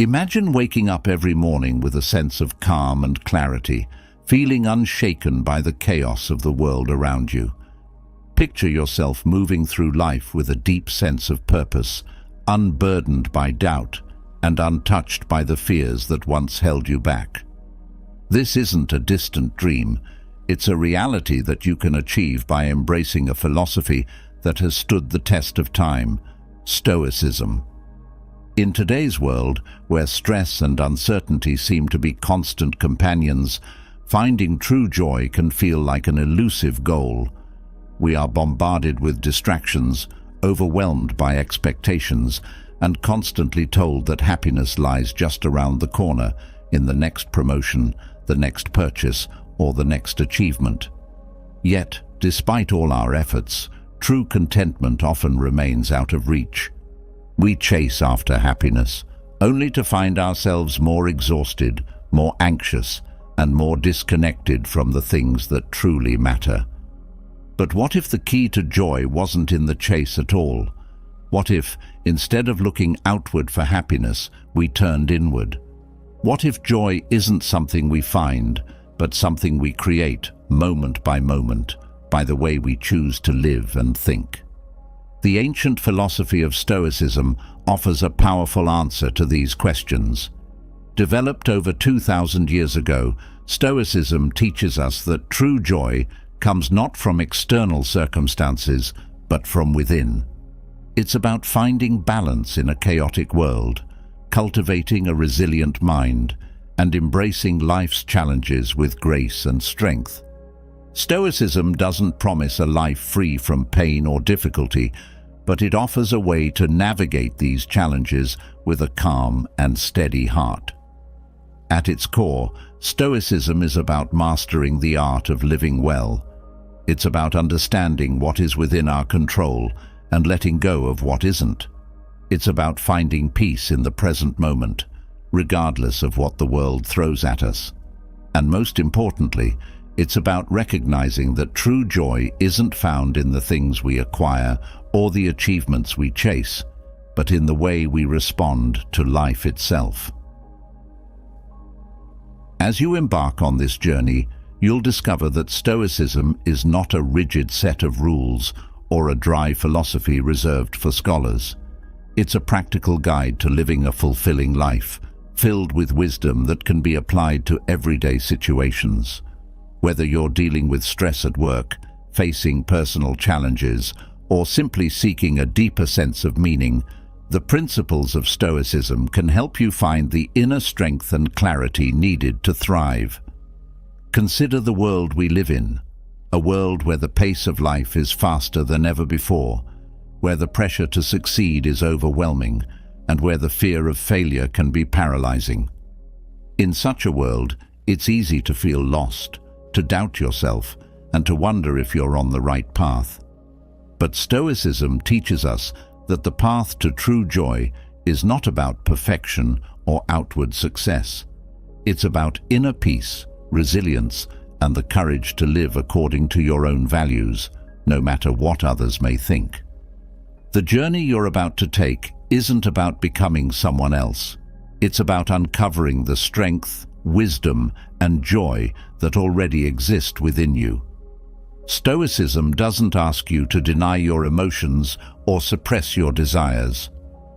Imagine waking up every morning with a sense of calm and clarity, feeling unshaken by the chaos of the world around you. Picture yourself moving through life with a deep sense of purpose, unburdened by doubt and untouched by the fears that once held you back. This isn't a distant dream. It's a reality that you can achieve by embracing a philosophy that has stood the test of time: Stoicism. In today's world, where stress and uncertainty seem to be constant companions, finding true joy can feel like an elusive goal. We are bombarded with distractions, overwhelmed by expectations, and constantly told that happiness lies just around the corner, in the next promotion, the next purchase, or the next achievement. Yet, despite all our efforts, true contentment often remains out of reach. We chase after happiness, only to find ourselves more exhausted, more anxious, and more disconnected from the things that truly matter. But what if the key to joy wasn't in the chase at all? What if, instead of looking outward for happiness, we turned inward? What if joy isn't something we find, but something we create, moment by moment, by the way we choose to live and think? The ancient philosophy of Stoicism offers a powerful answer to these questions. Developed over 2,000 years ago, Stoicism teaches us that true joy comes not from external circumstances, but from within. It's about finding balance in a chaotic world, cultivating a resilient mind, and embracing life's challenges with grace and strength. Stoicism doesn't promise a life free from pain or difficulty, but it offers a way to navigate these challenges with a calm and steady heart. At its core, Stoicism is about mastering the art of living well. It's about understanding what is within our control and letting go of what isn't. It's about finding peace in the present moment, regardless of what the world throws at us. And most importantly, it's about recognizing that true joy isn't found in the things we acquire or the achievements we chase, but in the way we respond to life itself. As you embark on this journey, you'll discover that Stoicism is not a rigid set of rules or a dry philosophy reserved for scholars. It's a practical guide to living a fulfilling life, filled with wisdom that can be applied to everyday situations. Whether you're dealing with stress at work, facing personal challenges, or simply seeking a deeper sense of meaning, the principles of Stoicism can help you find the inner strength and clarity needed to thrive. Consider the world we live in, a world where the pace of life is faster than ever before, where the pressure to succeed is overwhelming, and where the fear of failure can be paralyzing. In such a world, it's easy to feel lost, to doubt yourself, and to wonder if you're on the right path. But Stoicism teaches us that the path to true joy is not about perfection or outward success. It's about inner peace, resilience, and the courage to live according to your own values, no matter what others may think. The journey you're about to take isn't about becoming someone else. It's about uncovering the strength, wisdom, and joy that already exist within you. Stoicism doesn't ask you to deny your emotions or suppress your desires.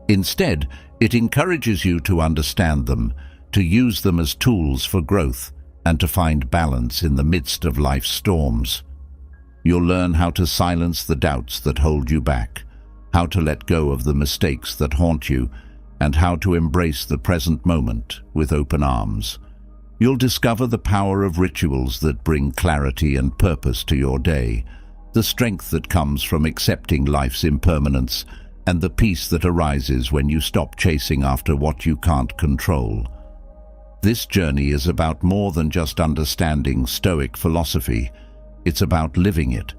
Instead, it encourages you to understand them, to use them as tools for growth, and to find balance in the midst of life's storms. You'll learn how to silence the doubts that hold you back, how to let go of the mistakes that haunt you, and how to embrace the present moment with open arms. You'll discover the power of rituals that bring clarity and purpose to your day, the strength that comes from accepting life's impermanence, and the peace that arises when you stop chasing after what you can't control. This journey is about more than just understanding Stoic philosophy. It's about living it.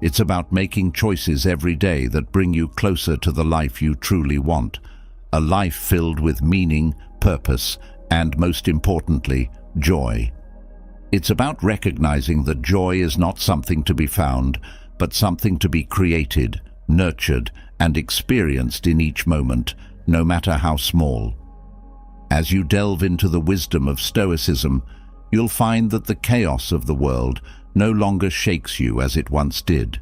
It's about making choices every day that bring you closer to the life you truly want, a life filled with meaning, purpose, and most importantly, joy. It's about recognizing that joy is not something to be found, but something to be created, nurtured, and experienced in each moment, no matter how small. As you delve into the wisdom of Stoicism, you'll find that the chaos of the world no longer shakes you as it once did.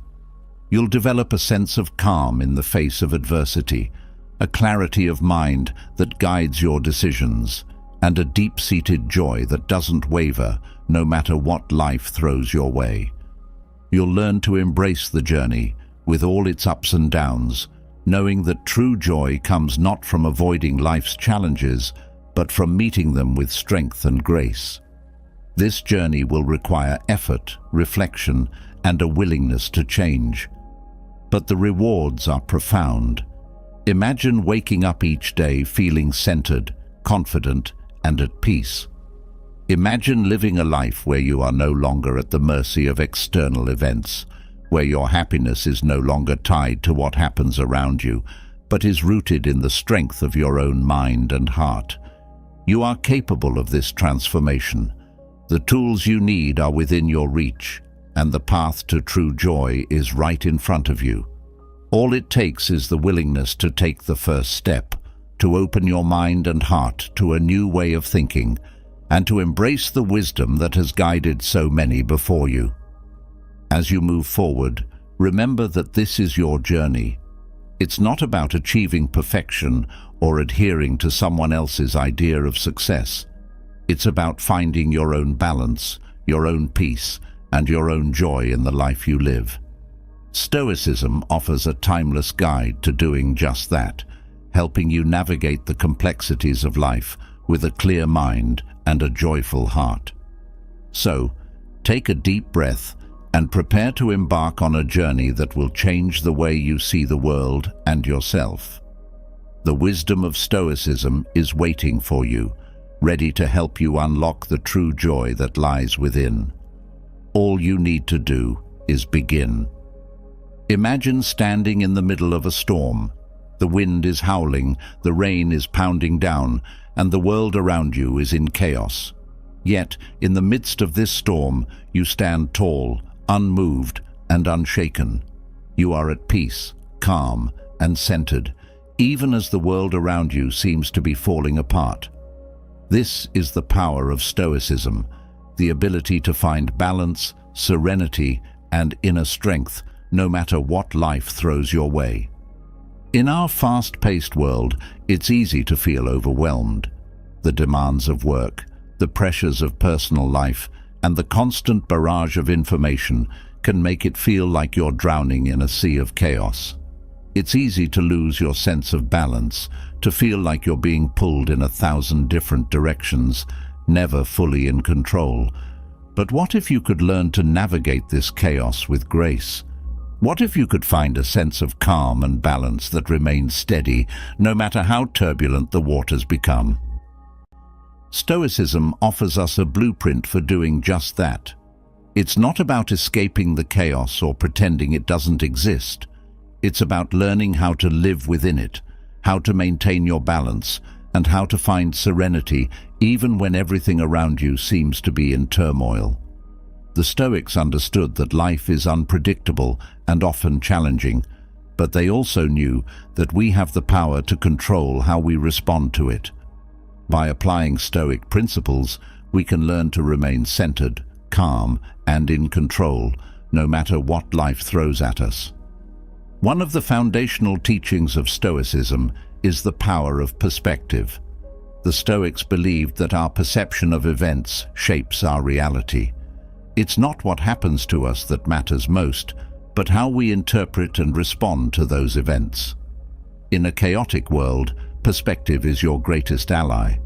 You'll develop a sense of calm in the face of adversity, a clarity of mind that guides your decisions, and a deep-seated joy that doesn't waver no matter what life throws your way. You'll learn to embrace the journey with all its ups and downs, knowing that true joy comes not from avoiding life's challenges, but from meeting them with strength and grace. This journey will require effort, reflection, and a willingness to change. But the rewards are profound. Imagine waking up each day feeling centered, confident, and at peace. Imagine living a life where you are no longer at the mercy of external events, where your happiness is no longer tied to what happens around you, but is rooted in the strength of your own mind and heart. You are capable of this transformation. The tools you need are within your reach, and the path to true joy is right in front of you. All it takes is the willingness to take the first step, to open your mind and heart to a new way of thinking, and to embrace the wisdom that has guided so many before you. As you move forward, remember that this is your journey. It's not about achieving perfection or adhering to someone else's idea of success. It's about finding your own balance, your own peace, and your own joy in the life you live. Stoicism offers a timeless guide to doing just that, helping you navigate the complexities of life with a clear mind and a joyful heart. So, take a deep breath and prepare to embark on a journey that will change the way you see the world and yourself. The wisdom of Stoicism is waiting for you, ready to help you unlock the true joy that lies within. All you need to do is begin. Imagine standing in the middle of a storm. The wind is howling, the rain is pounding down, and the world around you is in chaos. Yet, in the midst of this storm, you stand tall, unmoved, and unshaken. You are at peace, calm, and centered, even as the world around you seems to be falling apart. This is the power of Stoicism, the ability to find balance, serenity, and inner strength, no matter what life throws your way. In our fast-paced world, it's easy to feel overwhelmed. The demands of work, the pressures of personal life, and the constant barrage of information can make it feel like you're drowning in a sea of chaos. It's easy to lose your sense of balance, to feel like you're being pulled in 1,000 different directions, never fully in control. But what if you could learn to navigate this chaos with grace? What if you could find a sense of calm and balance that remains steady, no matter how turbulent the waters become? Stoicism offers us a blueprint for doing just that. It's not about escaping the chaos or pretending it doesn't exist. It's about learning how to live within it, how to maintain your balance, and how to find serenity even when everything around you seems to be in turmoil. The Stoics understood that life is unpredictable and often challenging, but they also knew that we have the power to control how we respond to it. By applying Stoic principles, we can learn to remain centered, calm, and in control, no matter what life throws at us. One of the foundational teachings of Stoicism is the power of perspective. The Stoics believed that our perception of events shapes our reality. It's not what happens to us that matters most, but how we interpret and respond to those events. In a chaotic world, perspective is your greatest ally.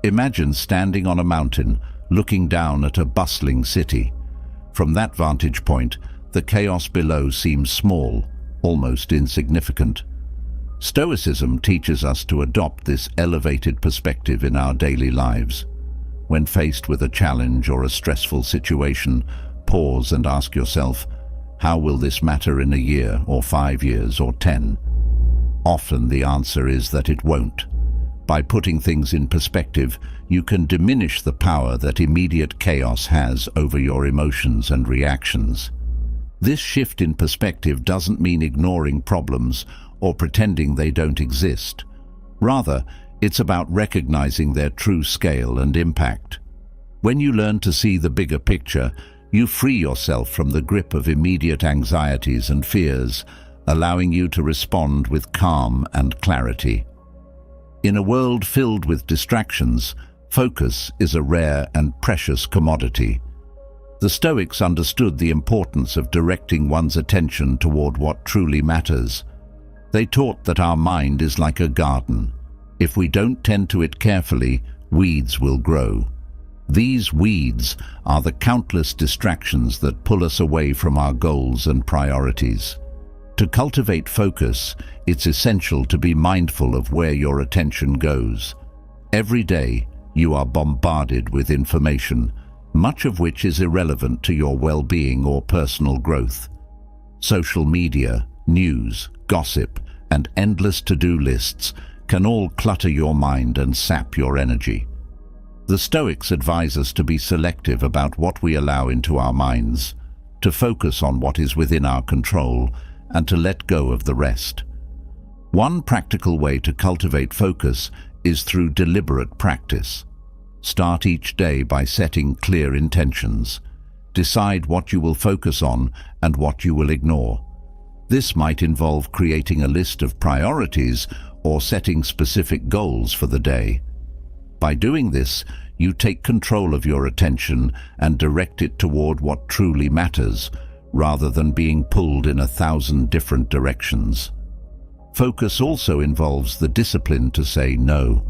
Imagine standing on a mountain, looking down at a bustling city. From that vantage point, the chaos below seems small, almost insignificant. Stoicism teaches us to adopt this elevated perspective in our daily lives. When faced with a challenge or a stressful situation, pause and ask yourself, how will this matter in a year or 5 years or 10? Often the answer is that it won't. By putting things in perspective, you can diminish the power that immediate chaos has over your emotions and reactions. This shift in perspective doesn't mean ignoring problems or pretending they don't exist. Rather, It's about recognizing their true scale and impact. When you learn to see the bigger picture, you free yourself from the grip of immediate anxieties and fears, allowing you to respond with calm and clarity. In a world filled with distractions, focus is a rare and precious commodity. The Stoics understood the importance of directing one's attention toward what truly matters. They taught that our mind is like a garden. If we don't tend to it carefully, weeds will grow. These weeds are the countless distractions that pull us away from our goals and priorities. To cultivate focus, it's essential to be mindful of where your attention goes. Every day, you are bombarded with information, much of which is irrelevant to your well-being or personal growth. Social media, news, gossip, and endless to-do lists can all clutter your mind and sap your energy. The Stoics advise us to be selective about what we allow into our minds, to focus on what is within our control, and to let go of the rest. One practical way to cultivate focus is through deliberate practice. Start each day by setting clear intentions. Decide what you will focus on and what you will ignore. This might involve creating a list of priorities or setting specific goals for the day. By doing this, you take control of your attention and direct it toward what truly matters, rather than being pulled in 1,000 different directions. Focus also involves the discipline to say no.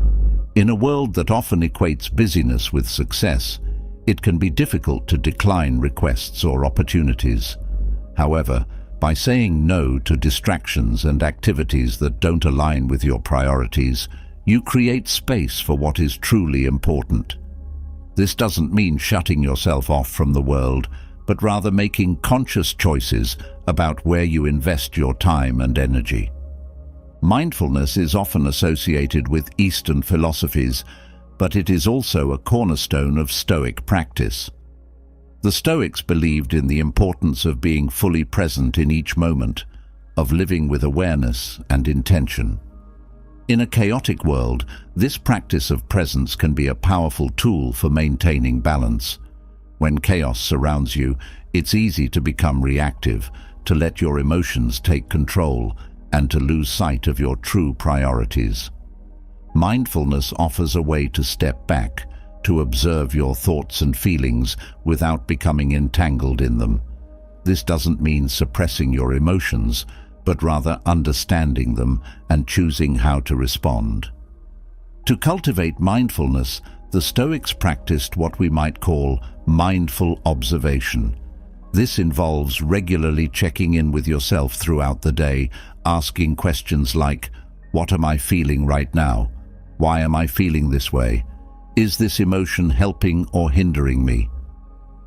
In a world that often equates busyness with success, it can be difficult to decline requests or opportunities. However, by saying no to distractions and activities that don't align with your priorities, you create space for what is truly important. This doesn't mean shutting yourself off from the world, but rather making conscious choices about where you invest your time and energy. Mindfulness is often associated with Eastern philosophies, but it is also a cornerstone of Stoic practice. The Stoics believed in the importance of being fully present in each moment, of living with awareness and intention. In a chaotic world, this practice of presence can be a powerful tool for maintaining balance. When chaos surrounds you, it's easy to become reactive, to let your emotions take control, and to lose sight of your true priorities. Mindfulness offers a way to step back, to observe your thoughts and feelings without becoming entangled in them. This doesn't mean suppressing your emotions, but rather understanding them and choosing how to respond. To cultivate mindfulness, the Stoics practiced what we might call mindful observation. This involves regularly checking in with yourself throughout the day, asking questions like, "What am I feeling right now? Why am I feeling this way? Is this emotion helping or hindering me?"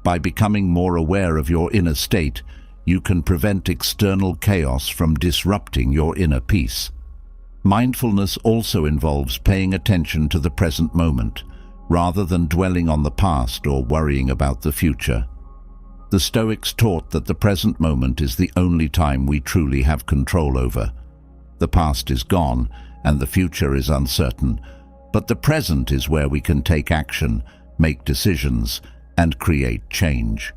By becoming more aware of your inner state, you can prevent external chaos from disrupting your inner peace. Mindfulness also involves paying attention to the present moment, rather than dwelling on the past or worrying about the future. The Stoics taught that the present moment is the only time we truly have control over. The past is gone, and the future is uncertain, but the present is where we can take action, make decisions, and create change.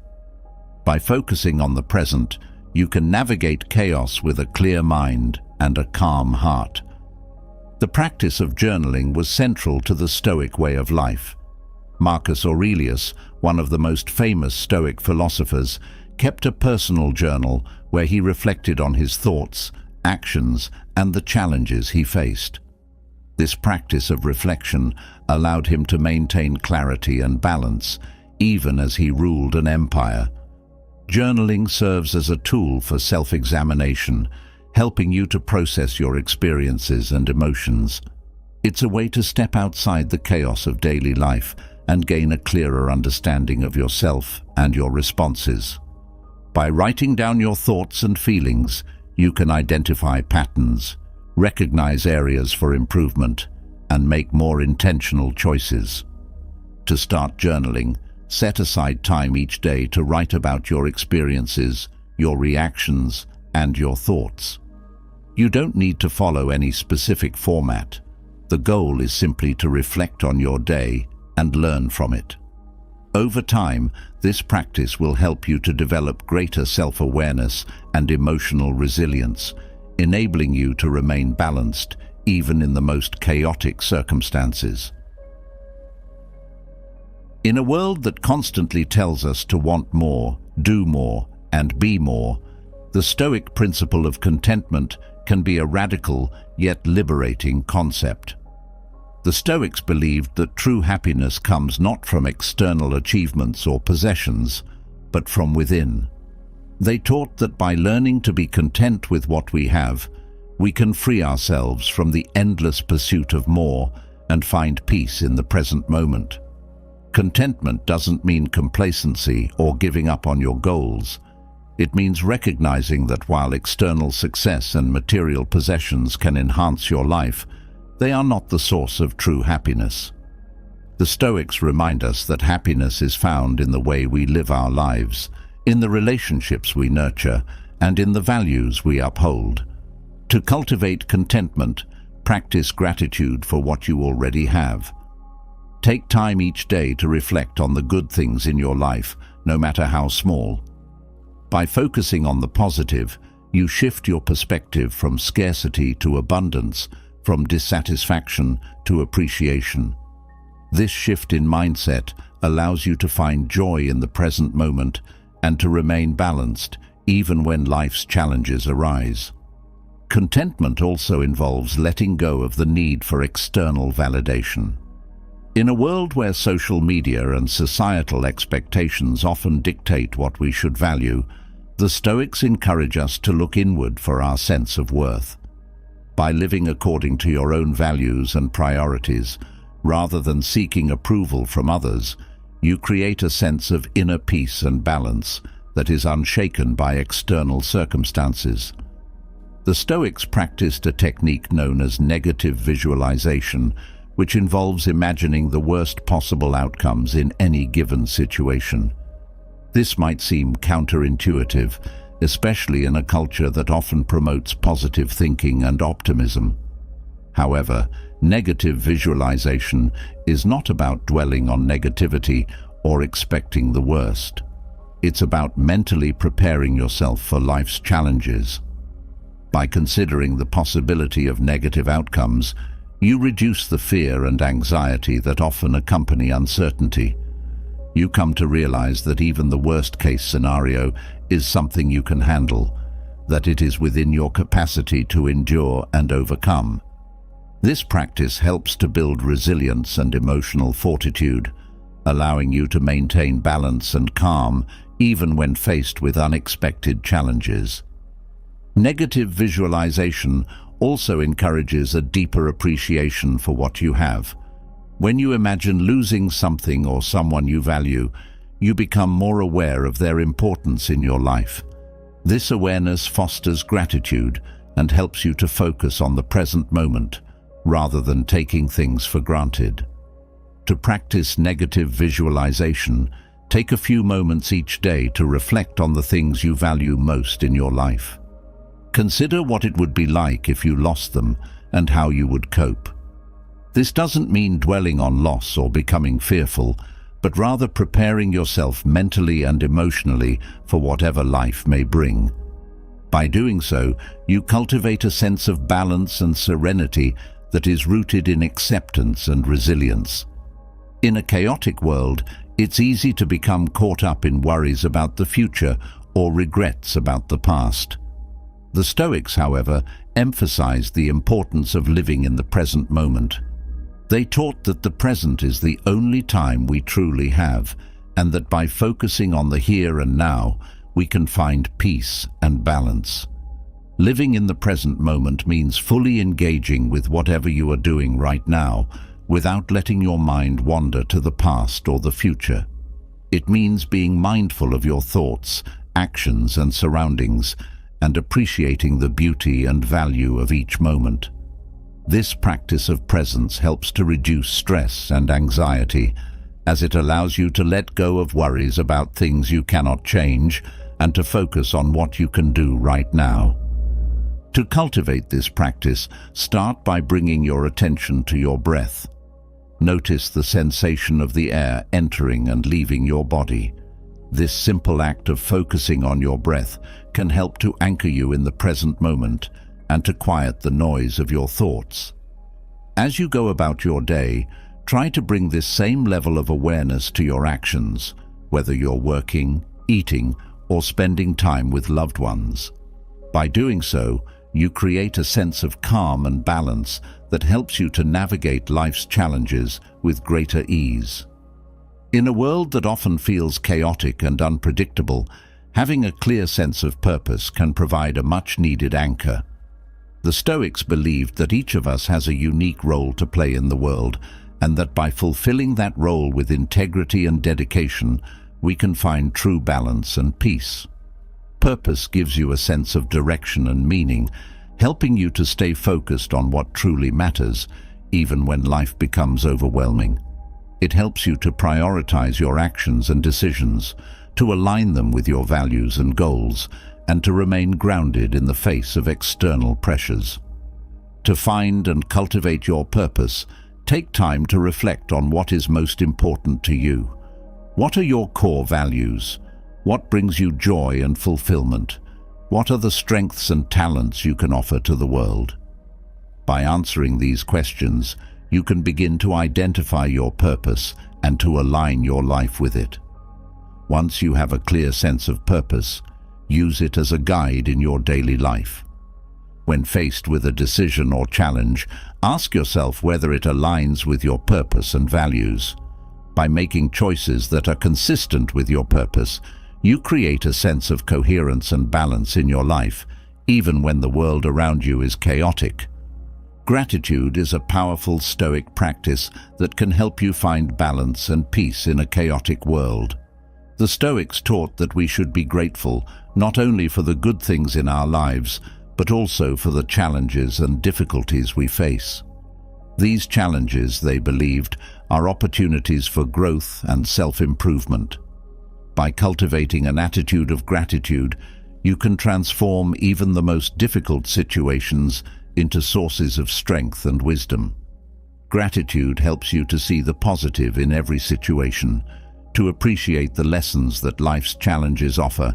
By focusing on the present, you can navigate chaos with a clear mind and a calm heart. The practice of journaling was central to the Stoic way of life. Marcus Aurelius, one of the most famous Stoic philosophers, kept a personal journal where he reflected on his thoughts, actions, and the challenges he faced. This practice of reflection allowed him to maintain clarity and balance, even as he ruled an empire. Journaling serves as a tool for self-examination, helping you to process your experiences and emotions. It's a way to step outside the chaos of daily life and gain a clearer understanding of yourself and your responses. By writing down your thoughts and feelings, you can identify patterns, recognize areas for improvement, and make more intentional choices. To start journaling, set aside time each day to write about your experiences, your reactions, and your thoughts. You don't need to follow any specific format. The goal is simply to reflect on your day and learn from it. Over time, this practice will help you to develop greater self-awareness and emotional resilience, enabling you to remain balanced even in the most chaotic circumstances. In a world that constantly tells us to want more, do more, and be more, the Stoic principle of contentment can be a radical yet liberating concept. The Stoics believed that true happiness comes not from external achievements or possessions, but from within. They taught that by learning to be content with what we have, we can free ourselves from the endless pursuit of more and find peace in the present moment. Contentment doesn't mean complacency or giving up on your goals. It means recognizing that while external success and material possessions can enhance your life, they are not the source of true happiness. The Stoics remind us that happiness is found in the way we live our lives, in the relationships we nurture, and in the values we uphold. To cultivate contentment, practice gratitude for what you already have. Take time each day to reflect on the good things in your life, no matter how small. By focusing on the positive, you shift your perspective from scarcity to abundance, from dissatisfaction to appreciation. This shift in mindset allows you to find joy in the present moment and to remain balanced even when life's challenges arise. Contentment also involves letting go of the need for external validation. In a world where social media and societal expectations often dictate what we should value, the Stoics encourage us to look inward for our sense of worth. By living according to your own values and priorities, rather than seeking approval from others, you create a sense of inner peace and balance that is unshaken by external circumstances. The Stoics practiced a technique known as negative visualization, which involves imagining the worst possible outcomes in any given situation. This might seem counterintuitive, especially in a culture that often promotes positive thinking and optimism. However, negative visualization is not about dwelling on negativity or expecting the worst. It's about mentally preparing yourself for life's challenges. By considering the possibility of negative outcomes, you reduce the fear and anxiety that often accompany uncertainty. You come to realize that even the worst-case scenario is something you can handle, that it is within your capacity to endure and overcome. This practice helps to build resilience and emotional fortitude, allowing you to maintain balance and calm even when faced with unexpected challenges. Negative visualization also encourages a deeper appreciation for what you have. When you imagine losing something or someone you value, you become more aware of their importance in your life. This awareness fosters gratitude and helps you to focus on the present moment, rather than taking things for granted. To practice negative visualization, take a few moments each day to reflect on the things you value most in your life. Consider what it would be like if you lost them and how you would cope. This doesn't mean dwelling on loss or becoming fearful, but rather preparing yourself mentally and emotionally for whatever life may bring. By doing so, you cultivate a sense of balance and serenity that is rooted in acceptance and resilience. In a chaotic world, it's easy to become caught up in worries about the future or regrets about the past. The Stoics, however, emphasized the importance of living in the present moment. They taught that the present is the only time we truly have, and that by focusing on the here and now, we can find peace and balance. Living in the present moment means fully engaging with whatever you are doing right now, without letting your mind wander to the past or the future. It means being mindful of your thoughts, actions, and surroundings, and appreciating the beauty and value of each moment. This practice of presence helps to reduce stress and anxiety, as it allows you to let go of worries about things you cannot change and to focus on what you can do right now. To cultivate this practice, start by bringing your attention to your breath. Notice the sensation of the air entering and leaving your body. This simple act of focusing on your breath can help to anchor you in the present moment and to quiet the noise of your thoughts. As you go about your day, try to bring this same level of awareness to your actions, whether you're working, eating, or spending time with loved ones. By doing so, you create a sense of calm and balance that helps you to navigate life's challenges with greater ease. In a world that often feels chaotic and unpredictable, having a clear sense of purpose can provide a much-needed anchor. The Stoics believed that each of us has a unique role to play in the world, and that by fulfilling that role with integrity and dedication, we can find true balance and peace. Purpose gives you a sense of direction and meaning, helping you to stay focused on what truly matters, even when life becomes overwhelming. It helps you to prioritize your actions and decisions, to align them with your values and goals, and to remain grounded in the face of external pressures. To find and cultivate your purpose, take time to reflect on what is most important to you. What are your core values? What brings you joy and fulfillment? What are the strengths and talents you can offer to the world? By answering these questions, you can begin to identify your purpose and to align your life with it. Once you have a clear sense of purpose, use it as a guide in your daily life. When faced with a decision or challenge, ask yourself whether it aligns with your purpose and values. By making choices that are consistent with your purpose, you create a sense of coherence and balance in your life, even when the world around you is chaotic. Gratitude is a powerful Stoic practice that can help you find balance and peace in a chaotic world. The Stoics taught that we should be grateful not only for the good things in our lives, but also for the challenges and difficulties we face. These challenges, they believed, are opportunities for growth and self-improvement. By cultivating an attitude of gratitude, you can transform even the most difficult situations into sources of strength and wisdom. Gratitude helps you to see the positive in every situation, to appreciate the lessons that life's challenges offer,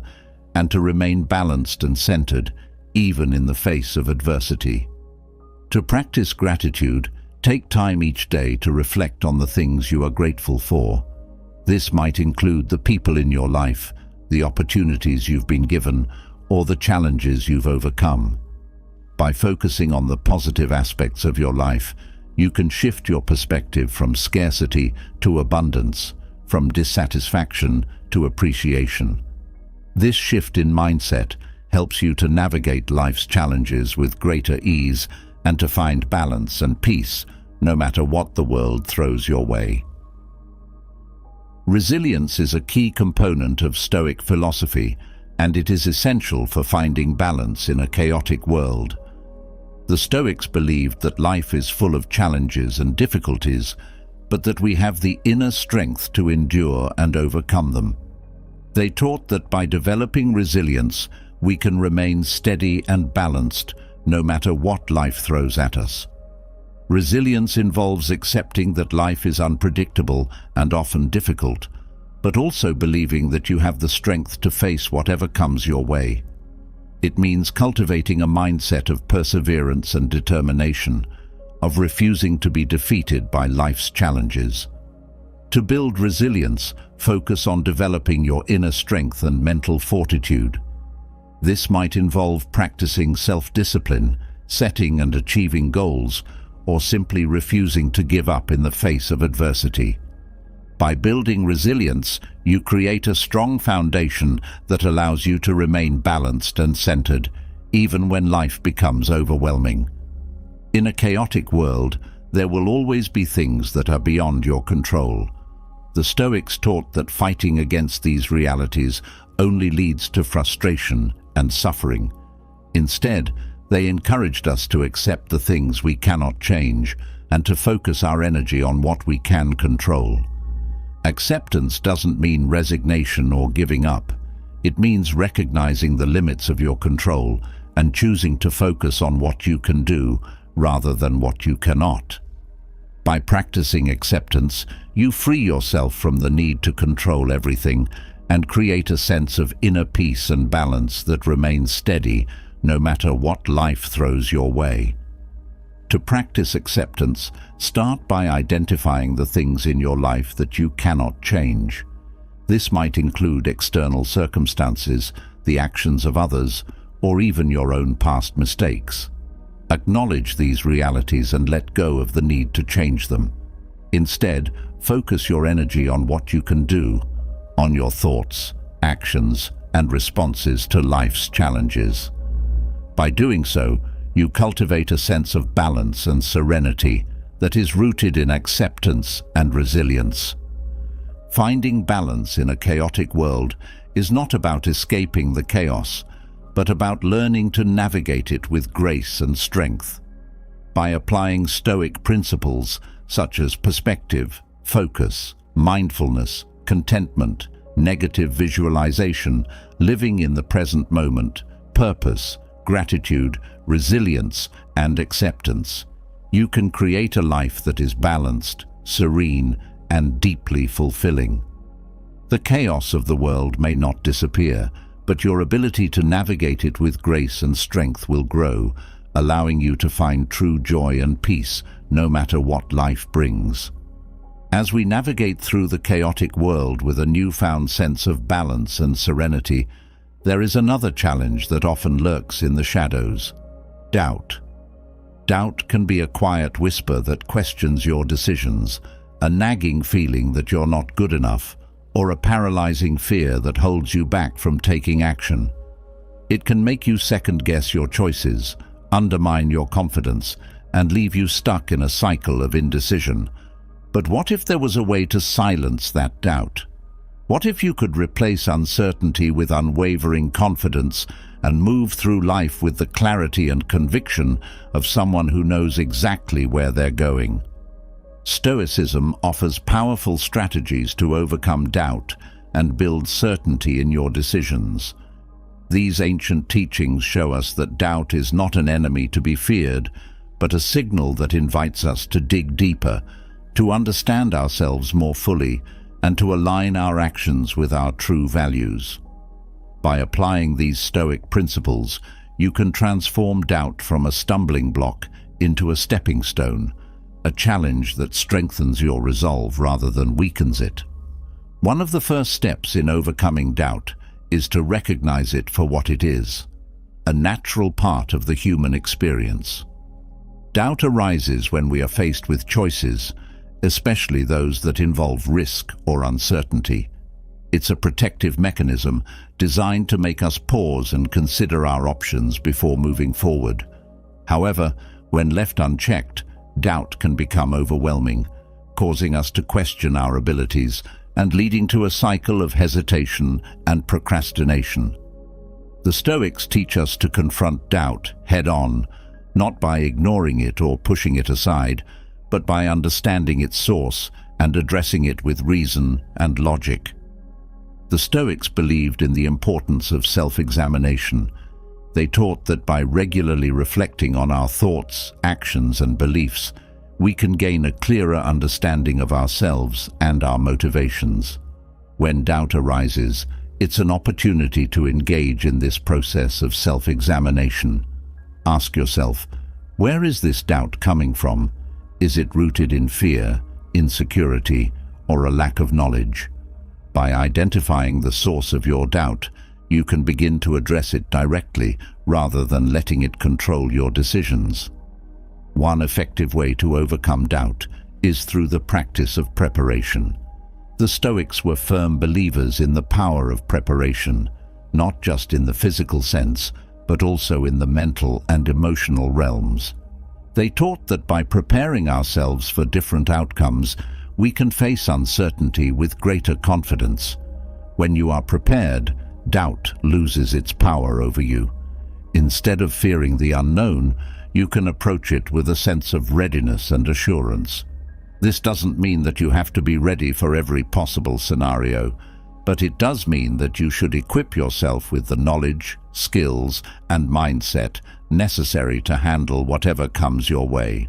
and to remain balanced and centered, even in the face of adversity. To practice gratitude, take time each day to reflect on the things you are grateful for. This might include the people in your life, the opportunities you've been given, or the challenges you've overcome. By focusing on the positive aspects of your life, you can shift your perspective from scarcity to abundance, from dissatisfaction to appreciation. This shift in mindset helps you to navigate life's challenges with greater ease and to find balance and peace, no matter what the world throws your way. Resilience is a key component of Stoic philosophy, and it is essential for finding balance in a chaotic world. The Stoics believed that life is full of challenges and difficulties, but that we have the inner strength to endure and overcome them. They taught that by developing resilience, we can remain steady and balanced no matter what life throws at us. Resilience involves accepting that life is unpredictable and often difficult, but also believing that you have the strength to face whatever comes your way. It means cultivating a mindset of perseverance and determination, of refusing to be defeated by life's challenges. To build resilience, focus on developing your inner strength and mental fortitude. This might involve practicing self-discipline, setting and achieving goals, or simply refusing to give up in the face of adversity. By building resilience, you create a strong foundation that allows you to remain balanced and centered, even when life becomes overwhelming. In a chaotic world, there will always be things that are beyond your control. The Stoics taught that fighting against these realities only leads to frustration and suffering. Instead, they encouraged us to accept the things we cannot change and to focus our energy on what we can control. Acceptance doesn't mean resignation or giving up. It means recognizing the limits of your control and choosing to focus on what you can do rather than what you cannot. By practicing acceptance, you free yourself from the need to control everything and create a sense of inner peace and balance that remains steady no matter what life throws your way. To practice acceptance, start by identifying the things in your life that you cannot change. This might include external circumstances, the actions of others, or even your own past mistakes. Acknowledge these realities and let go of the need to change them. Instead, focus your energy on what you can do, on your thoughts, actions, and responses to life's challenges. By doing so, you cultivate a sense of balance and serenity that is rooted in acceptance and resilience. Finding balance in a chaotic world is not about escaping the chaos, but about learning to navigate it with grace and strength. By applying Stoic principles such as perspective, focus, mindfulness, contentment, negative visualization, living in the present moment, purpose, gratitude, resilience, and acceptance, you can create a life that is balanced, serene, and deeply fulfilling. The chaos of the world may not disappear, but your ability to navigate it with grace and strength will grow, allowing you to find true joy and peace no matter what life brings. As we navigate through the chaotic world with a newfound sense of balance and serenity, there is another challenge that often lurks in the shadows: doubt. Doubt can be a quiet whisper that questions your decisions, a nagging feeling that you're not good enough, or a paralyzing fear that holds you back from taking action. It can make you second-guess your choices, undermine your confidence, and leave you stuck in a cycle of indecision. But what if there was a way to silence that doubt? What if you could replace uncertainty with unwavering confidence and move through life with the clarity and conviction of someone who knows exactly where they're going? Stoicism offers powerful strategies to overcome doubt and build certainty in your decisions. These ancient teachings show us that doubt is not an enemy to be feared, but a signal that invites us to dig deeper, to understand ourselves more fully, and to align our actions with our true values. By applying these Stoic principles, you can transform doubt from a stumbling block into a stepping stone, a challenge that strengthens your resolve rather than weakens it. One of the first steps in overcoming doubt is to recognize it for what it is, a natural part of the human experience. Doubt arises when we are faced with choices, especially those that involve risk or uncertainty. It's a protective mechanism designed to make us pause and consider our options before moving forward. However, when left unchecked, doubt can become overwhelming, causing us to question our abilities and leading to a cycle of hesitation and procrastination. The Stoics teach us to confront doubt head-on, not by ignoring it or pushing it aside, but by understanding its source and addressing it with reason and logic. The Stoics believed in the importance of self-examination. They taught that by regularly reflecting on our thoughts, actions, and beliefs, we can gain a clearer understanding of ourselves and our motivations. When doubt arises, it's an opportunity to engage in this process of self-examination. Ask yourself, where is this doubt coming from? Is it rooted in fear, insecurity, or a lack of knowledge? By identifying the source of your doubt, you can begin to address it directly rather than letting it control your decisions. One effective way to overcome doubt is through the practice of preparation. The Stoics were firm believers in the power of preparation, not just in the physical sense, but also in the mental and emotional realms. They taught that by preparing ourselves for different outcomes, we can face uncertainty with greater confidence. When you are prepared, doubt loses its power over you. Instead of fearing the unknown, you can approach it with a sense of readiness and assurance. This doesn't mean that you have to be ready for every possible scenario, but it does mean that you should equip yourself with the knowledge, skills, and mindset necessary to handle whatever comes your way.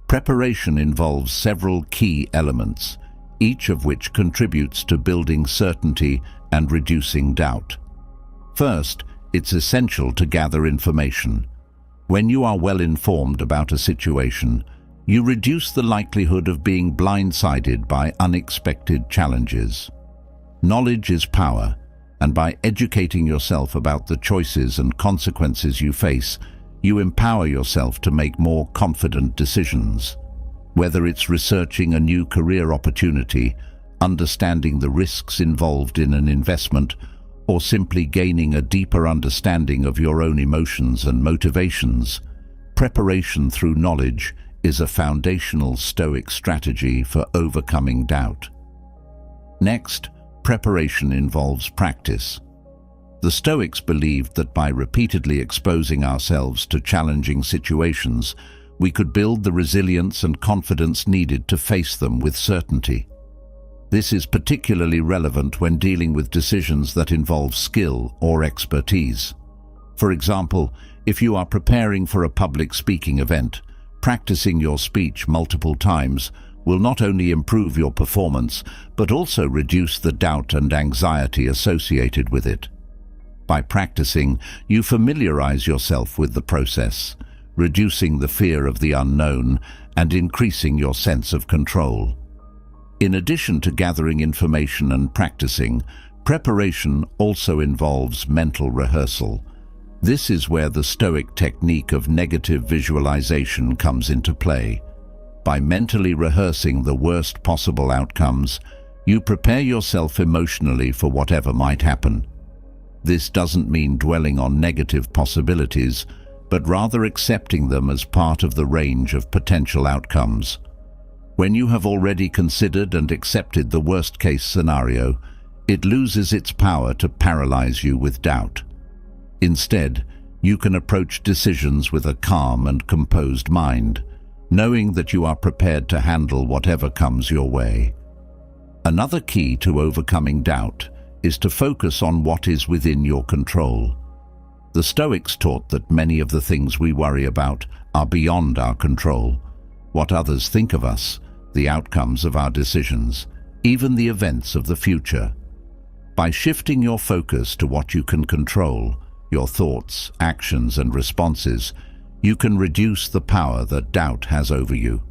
Preparation involves several key elements, each of which contributes to building certainty and reducing doubt. First, it's essential to gather information. When you are well informed about a situation, you reduce the likelihood of being blindsided by unexpected challenges. Knowledge is power, and by educating yourself about the choices and consequences you face, you empower yourself to make more confident decisions. Whether it's researching a new career opportunity, understanding the risks involved in an investment, or simply gaining a deeper understanding of your own emotions and motivations, preparation through knowledge is a foundational Stoic strategy for overcoming doubt. Next, preparation involves practice. The Stoics believed that by repeatedly exposing ourselves to challenging situations, we could build the resilience and confidence needed to face them with certainty. This is particularly relevant when dealing with decisions that involve skill or expertise. For example, if you are preparing for a public speaking event, practicing your speech multiple times will not only improve your performance, but also reduce the doubt and anxiety associated with it. By practicing, you familiarize yourself with the process, reducing the fear of the unknown and increasing your sense of control. In addition to gathering information and practicing, preparation also involves mental rehearsal. This is where the Stoic technique of negative visualization comes into play. By mentally rehearsing the worst possible outcomes, you prepare yourself emotionally for whatever might happen. This doesn't mean dwelling on negative possibilities, but rather accepting them as part of the range of potential outcomes. When you have already considered and accepted the worst-case scenario, it loses its power to paralyze you with doubt. Instead, you can approach decisions with a calm and composed mind, knowing that you are prepared to handle whatever comes your way. Another key to overcoming doubt is to focus on what is within your control. The Stoics taught that many of the things we worry about are beyond our control. What others think of us, the outcomes of our decisions, even the events of the future. By shifting your focus to what you can control, your thoughts, actions, and responses, you can reduce the power that doubt has over you.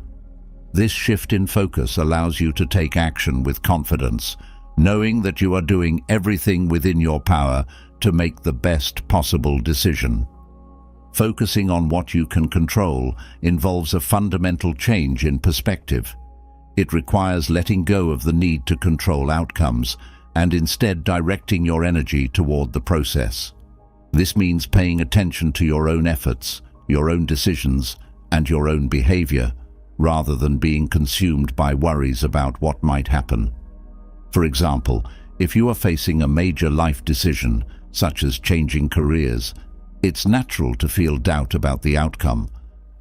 This shift in focus allows you to take action with confidence, knowing that you are doing everything within your power to make the best possible decision. Focusing on what you can control involves a fundamental change in perspective. It requires letting go of the need to control outcomes and instead directing your energy toward the process. This means paying attention to your own efforts, your own decisions, and your own behavior, rather than being consumed by worries about what might happen. For example, if you are facing a major life decision, such as changing careers, it's natural to feel doubt about the outcome.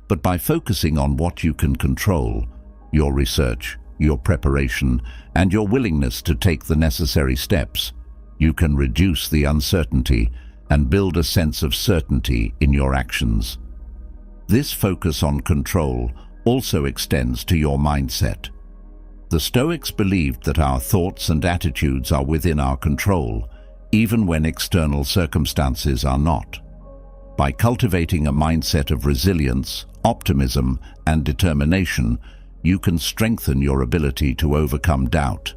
But by focusing on what you can control, your research, your preparation, and your willingness to take the necessary steps, you can reduce the uncertainty and build a sense of certainty in your actions. This focus on control also extends to your mindset. The Stoics believed that our thoughts and attitudes are within our control, even when external circumstances are not. By cultivating a mindset of resilience, optimism, and determination, you can strengthen your ability to overcome doubt.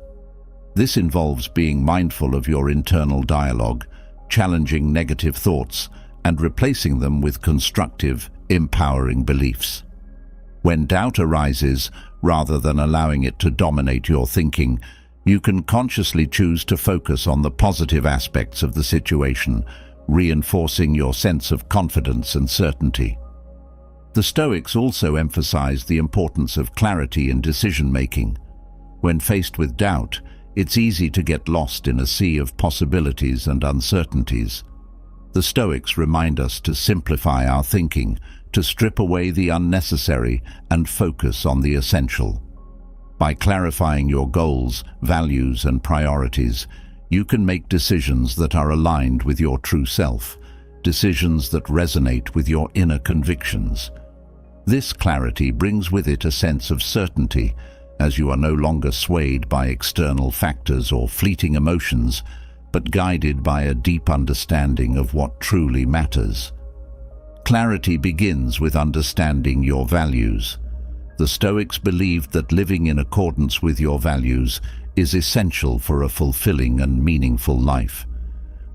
This involves being mindful of your internal dialogue, challenging negative thoughts, and replacing them with constructive, empowering beliefs. When doubt arises, rather than allowing it to dominate your thinking, you can consciously choose to focus on the positive aspects of the situation, reinforcing your sense of confidence and certainty. The Stoics also emphasized the importance of clarity in decision-making. When faced with doubt, it's easy to get lost in a sea of possibilities and uncertainties. The Stoics remind us to simplify our thinking, to strip away the unnecessary and focus on the essential. By clarifying your goals, values, and priorities, you can make decisions that are aligned with your true self, decisions that resonate with your inner convictions. This clarity brings with it a sense of certainty, as you are no longer swayed by external factors or fleeting emotions, but guided by a deep understanding of what truly matters. Clarity begins with understanding your values. The Stoics believed that living in accordance with your values is essential for a fulfilling and meaningful life.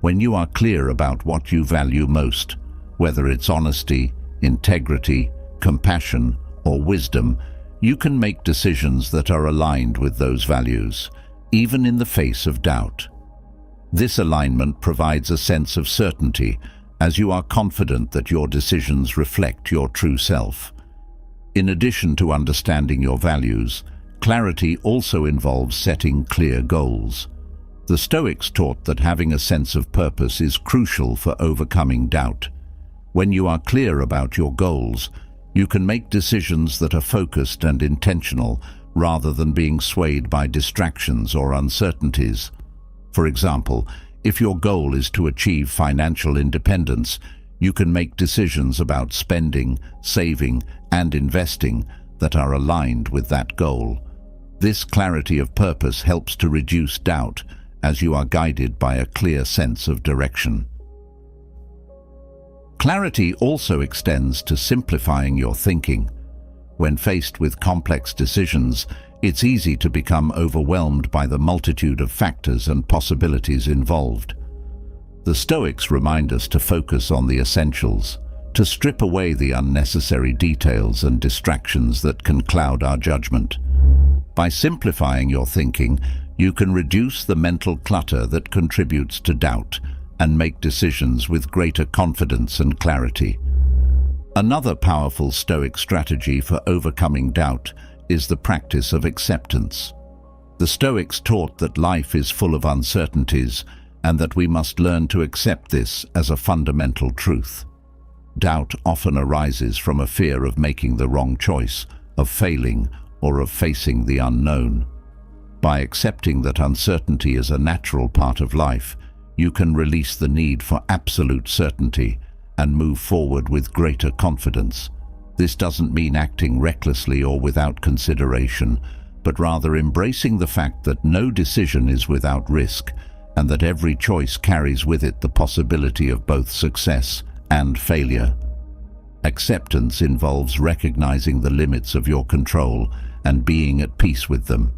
When you are clear about what you value most, whether it's honesty, integrity, compassion, or wisdom, you can make decisions that are aligned with those values, even in the face of doubt. This alignment provides a sense of certainty, as you are confident that your decisions reflect your true self. In addition to understanding your values, clarity also involves setting clear goals. The Stoics taught that having a sense of purpose is crucial for overcoming doubt. When you are clear about your goals, you can make decisions that are focused and intentional rather than being swayed by distractions or uncertainties. For example, if your goal is to achieve financial independence, you can make decisions about spending, saving, and investing that are aligned with that goal. This clarity of purpose helps to reduce doubt, as you are guided by a clear sense of direction. Clarity also extends to simplifying your thinking. When faced with complex decisions, it's easy to become overwhelmed by the multitude of factors and possibilities involved. The Stoics remind us to focus on the essentials, to strip away the unnecessary details and distractions that can cloud our judgment. By simplifying your thinking, you can reduce the mental clutter that contributes to doubt and make decisions with greater confidence and clarity. Another powerful Stoic strategy for overcoming doubt is the practice of acceptance. The Stoics taught that life is full of uncertainties and that we must learn to accept this as a fundamental truth. Doubt often arises from a fear of making the wrong choice, of failing, or of facing the unknown. By accepting that uncertainty is a natural part of life, you can release the need for absolute certainty and move forward with greater confidence. This doesn't mean acting recklessly or without consideration, but rather embracing the fact that no decision is without risk and that every choice carries with it the possibility of both success and failure. Acceptance involves recognizing the limits of your control and being at peace with them.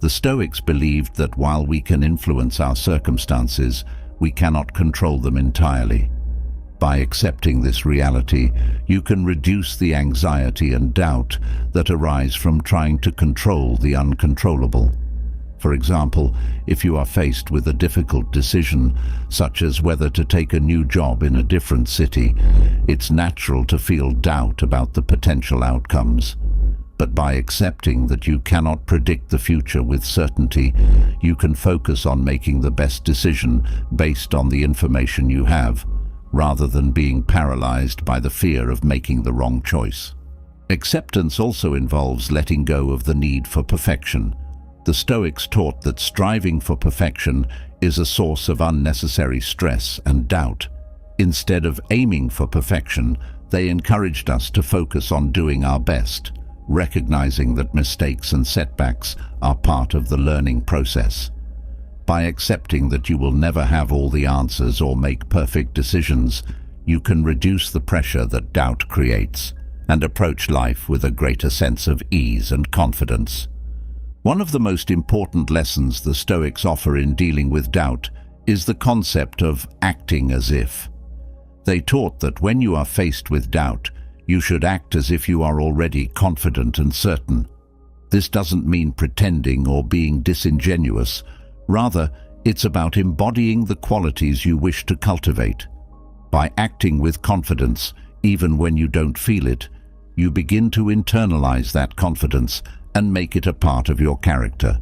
The Stoics believed that while we can influence our circumstances, we cannot control them entirely. By accepting this reality, you can reduce the anxiety and doubt that arise from trying to control the uncontrollable. For example, if you are faced with a difficult decision, such as whether to take a new job in a different city, it's natural to feel doubt about the potential outcomes. But by accepting that you cannot predict the future with certainty, you can focus on making the best decision based on the information you have, rather than being paralyzed by the fear of making the wrong choice. Acceptance also involves letting go of the need for perfection. The Stoics taught that striving for perfection is a source of unnecessary stress and doubt. Instead of aiming for perfection, they encouraged us to focus on doing our best, recognizing that mistakes and setbacks are part of the learning process. By accepting that you will never have all the answers or make perfect decisions, you can reduce the pressure that doubt creates and approach life with a greater sense of ease and confidence. One of the most important lessons the Stoics offer in dealing with doubt is the concept of acting as if. They taught that when you are faced with doubt, you should act as if you are already confident and certain. This doesn't mean pretending or being disingenuous. Rather, it's about embodying the qualities you wish to cultivate. By acting with confidence, even when you don't feel it, you begin to internalize that confidence and make it a part of your character.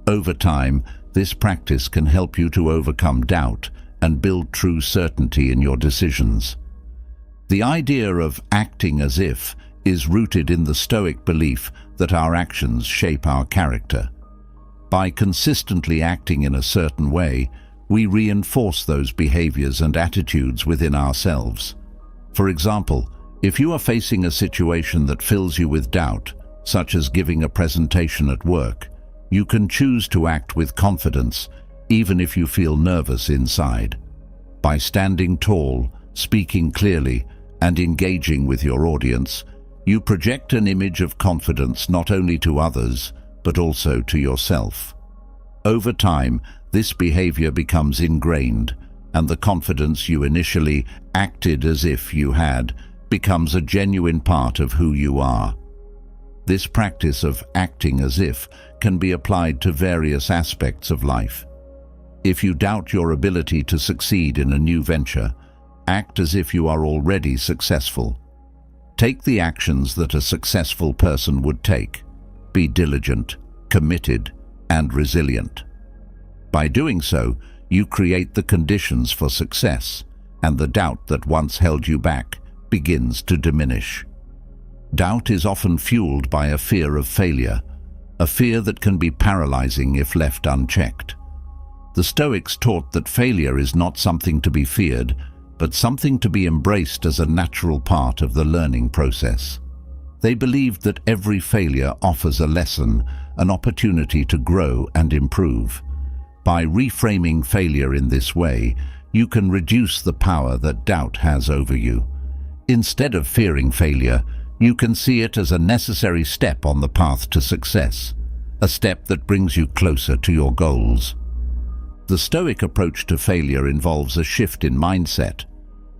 Over time, this practice can help you to overcome doubt and build true certainty in your decisions. The idea of acting as if is rooted in the Stoic belief that our actions shape our character. By consistently acting in a certain way, we reinforce those behaviors and attitudes within ourselves. For example, if you are facing a situation that fills you with doubt, such as giving a presentation at work, you can choose to act with confidence, even if you feel nervous inside. By standing tall, speaking clearly, and engaging with your audience, you project an image of confidence not only to others, but also to yourself. Over time, this behavior becomes ingrained, and the confidence you initially acted as if you had becomes a genuine part of who you are. This practice of acting as if can be applied to various aspects of life. If you doubt your ability to succeed in a new venture, act as if you are already successful. Take the actions that a successful person would take. Be diligent, committed, and resilient. By doing so, you create the conditions for success, and the doubt that once held you back begins to diminish. Doubt is often fueled by a fear of failure, a fear that can be paralyzing if left unchecked. The Stoics taught that failure is not something to be feared, but something to be embraced as a natural part of the learning process. They believed that every failure offers a lesson, an opportunity to grow and improve. By reframing failure in this way, you can reduce the power that doubt has over you. Instead of fearing failure, you can see it as a necessary step on the path to success, a step that brings you closer to your goals. The Stoic approach to failure involves a shift in mindset.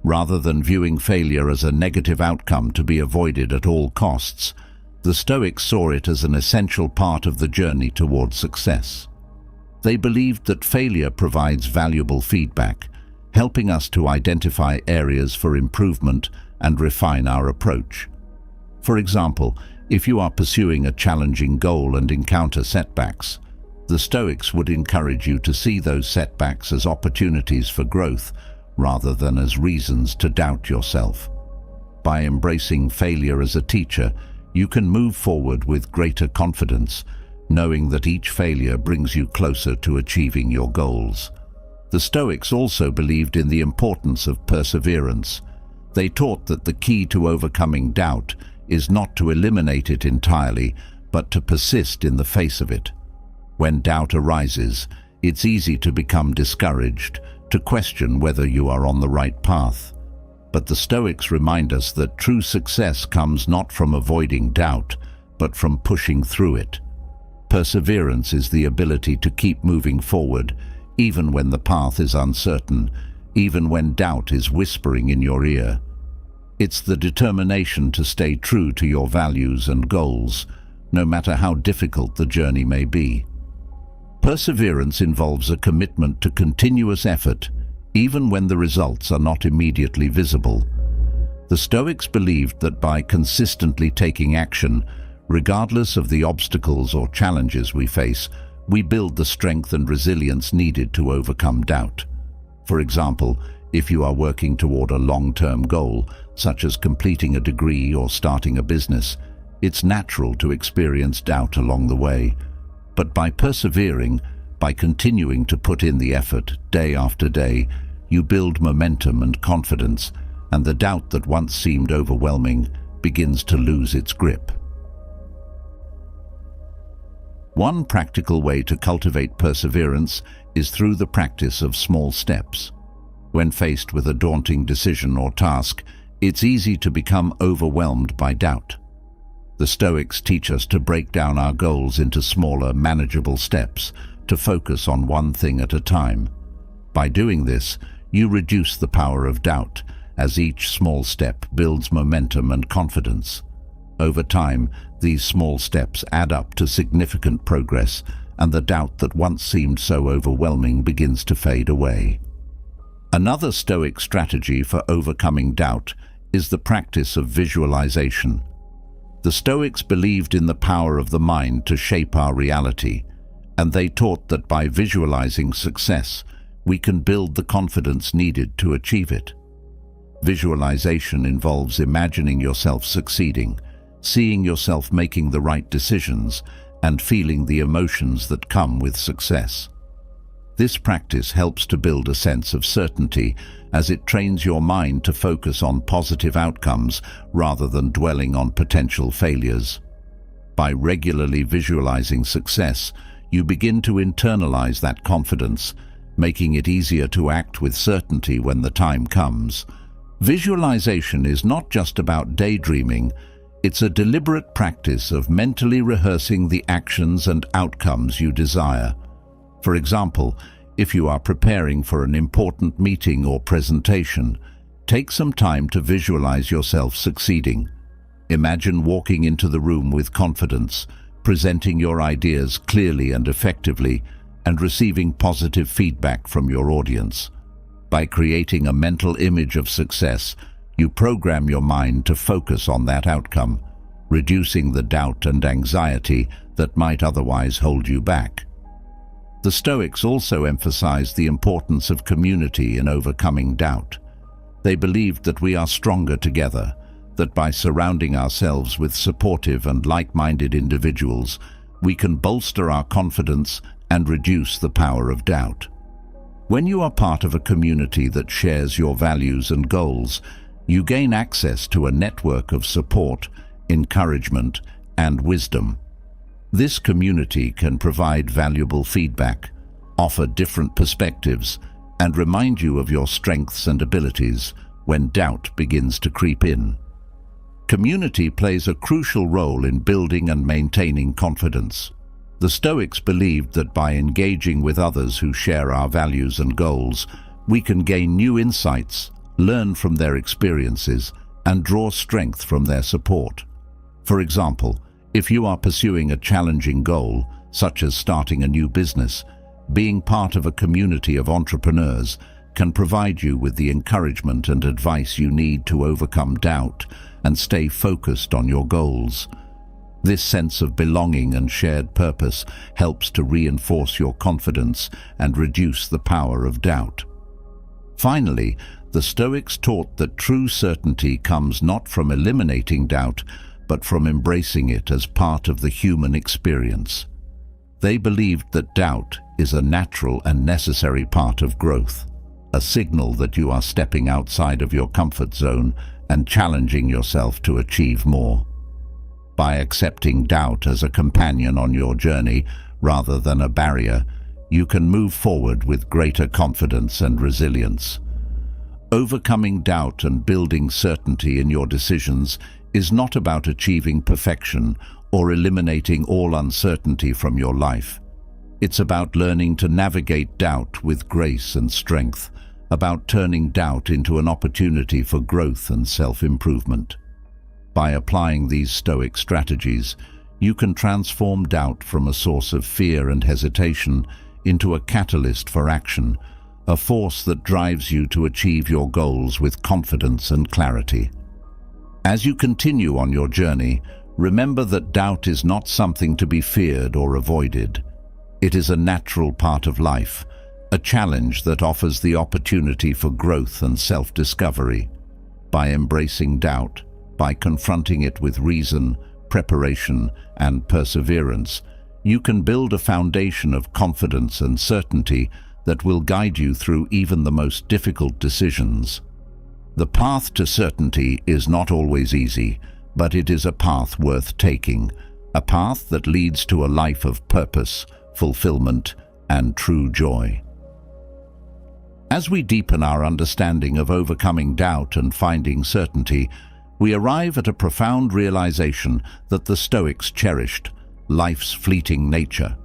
Rather than viewing failure as a negative outcome to be avoided at all costs, the Stoics saw it as an essential part of the journey towards success. They believed that failure provides valuable feedback, helping us to identify areas for improvement and refine our approach. For example, if you are pursuing a challenging goal and encounter setbacks, the Stoics would encourage you to see those setbacks as opportunities for growth rather than as reasons to doubt yourself. By embracing failure as a teacher, you can move forward with greater confidence, knowing that each failure brings you closer to achieving your goals. The Stoics also believed in the importance of perseverance. They taught that the key to overcoming doubt is not to eliminate it entirely, but to persist in the face of it. When doubt arises, it's easy to become discouraged, to question whether you are on the right path. But the Stoics remind us that true success comes not from avoiding doubt, but from pushing through it. Perseverance is the ability to keep moving forward, even when the path is uncertain, even when doubt is whispering in your ear. It's the determination to stay true to your values and goals, no matter how difficult the journey may be. Perseverance involves a commitment to continuous effort, even when the results are not immediately visible. The Stoics believed that by consistently taking action, regardless of the obstacles or challenges we face, we build the strength and resilience needed to overcome doubt. For example, if you are working toward a long-term goal, such as completing a degree or starting a business, it's natural to experience doubt along the way. But by persevering, by continuing to put in the effort day after day, you build momentum and confidence, and the doubt that once seemed overwhelming begins to lose its grip. One practical way to cultivate perseverance is through the practice of small steps. When faced with a daunting decision or task, it's easy to become overwhelmed by doubt. The Stoics teach us to break down our goals into smaller, manageable steps, to focus on one thing at a time. By doing this, you reduce the power of doubt, as each small step builds momentum and confidence. Over time, these small steps add up to significant progress, and the doubt that once seemed so overwhelming begins to fade away. Another Stoic strategy for overcoming doubt is the practice of visualization. The Stoics believed in the power of the mind to shape our reality, and they taught that by visualizing success, we can build the confidence needed to achieve it. Visualization involves imagining yourself succeeding, seeing yourself making the right decisions, and feeling the emotions that come with success. This practice helps to build a sense of certainty as it trains your mind to focus on positive outcomes rather than dwelling on potential failures. By regularly visualizing success, you begin to internalize that confidence, making it easier to act with certainty when the time comes. Visualization is not just about daydreaming, it's a deliberate practice of mentally rehearsing the actions and outcomes you desire. For example, if you are preparing for an important meeting or presentation, take some time to visualize yourself succeeding. Imagine walking into the room with confidence, presenting your ideas clearly and effectively, and receiving positive feedback from your audience. By creating a mental image of success, you program your mind to focus on that outcome, reducing the doubt and anxiety that might otherwise hold you back. The Stoics also emphasized the importance of community in overcoming doubt. They believed that we are stronger together, that by surrounding ourselves with supportive and like-minded individuals, we can bolster our confidence and reduce the power of doubt. When you are part of a community that shares your values and goals, you gain access to a network of support, encouragement, and wisdom. This community can provide valuable feedback, offer different perspectives, and remind you of your strengths and abilities when doubt begins to creep in. Community plays a crucial role in building and maintaining confidence. The Stoics believed that by engaging with others who share our values and goals, we can gain new insights, learn from their experiences, and draw strength from their support. For example, if you are pursuing a challenging goal, such as starting a new business, being part of a community of entrepreneurs can provide you with the encouragement and advice you need to overcome doubt and stay focused on your goals. This sense of belonging and shared purpose helps to reinforce your confidence and reduce the power of doubt. Finally, the Stoics taught that true certainty comes not from eliminating doubt, but from embracing it as part of the human experience. They believed that doubt is a natural and necessary part of growth, a signal that you are stepping outside of your comfort zone and challenging yourself to achieve more. By accepting doubt as a companion on your journey rather than a barrier, you can move forward with greater confidence and resilience. Overcoming doubt and building certainty in your decisions is not about achieving perfection or eliminating all uncertainty from your life. It's about learning to navigate doubt with grace and strength, about turning doubt into an opportunity for growth and self-improvement. By applying these Stoic strategies, you can transform doubt from a source of fear and hesitation into a catalyst for action, a force that drives you to achieve your goals with confidence and clarity. As you continue on your journey, remember that doubt is not something to be feared or avoided. It is a natural part of life, a challenge that offers the opportunity for growth and self-discovery. By embracing doubt, by confronting it with reason, preparation, and perseverance, you can build a foundation of confidence and certainty that will guide you through even the most difficult decisions. The path to certainty is not always easy, but it is a path worth taking, a path that leads to a life of purpose, fulfillment, and true joy. As we deepen our understanding of overcoming doubt and finding certainty, we arrive at a profound realization that the Stoics cherished: life's fleeting nature.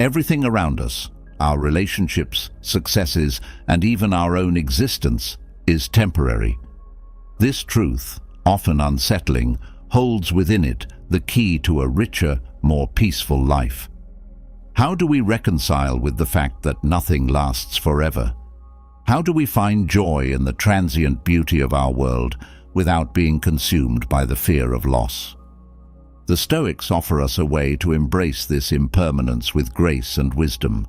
Everything around us, our relationships, successes, and even our own existence, is temporary. This truth, often unsettling, holds within it the key to a richer, more peaceful life. How do we reconcile with the fact that nothing lasts forever? How do we find joy in the transient beauty of our world without being consumed by the fear of loss? The Stoics offer us a way to embrace this impermanence with grace and wisdom.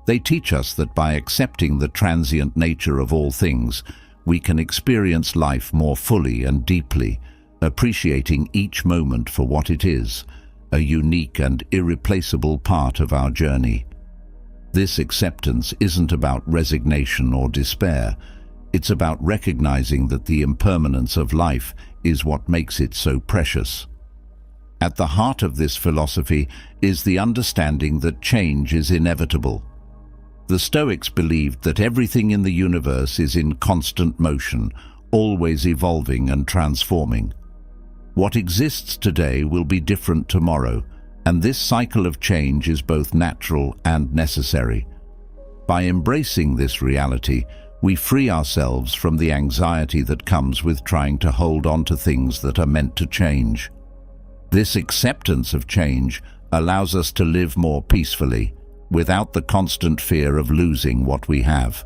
They teach us that by accepting the transient nature of all things, we can experience life more fully and deeply, appreciating each moment for what it is, a unique and irreplaceable part of our journey. This acceptance isn't about resignation or despair. It's about recognizing that the impermanence of life is what makes it so precious. At the heart of this philosophy is the understanding that change is inevitable. The Stoics believed that everything in the universe is in constant motion, always evolving and transforming. What exists today will be different tomorrow, and this cycle of change is both natural and necessary. By embracing this reality, we free ourselves from the anxiety that comes with trying to hold on to things that are meant to change. This acceptance of change allows us to live more peacefully, without the constant fear of losing what we have.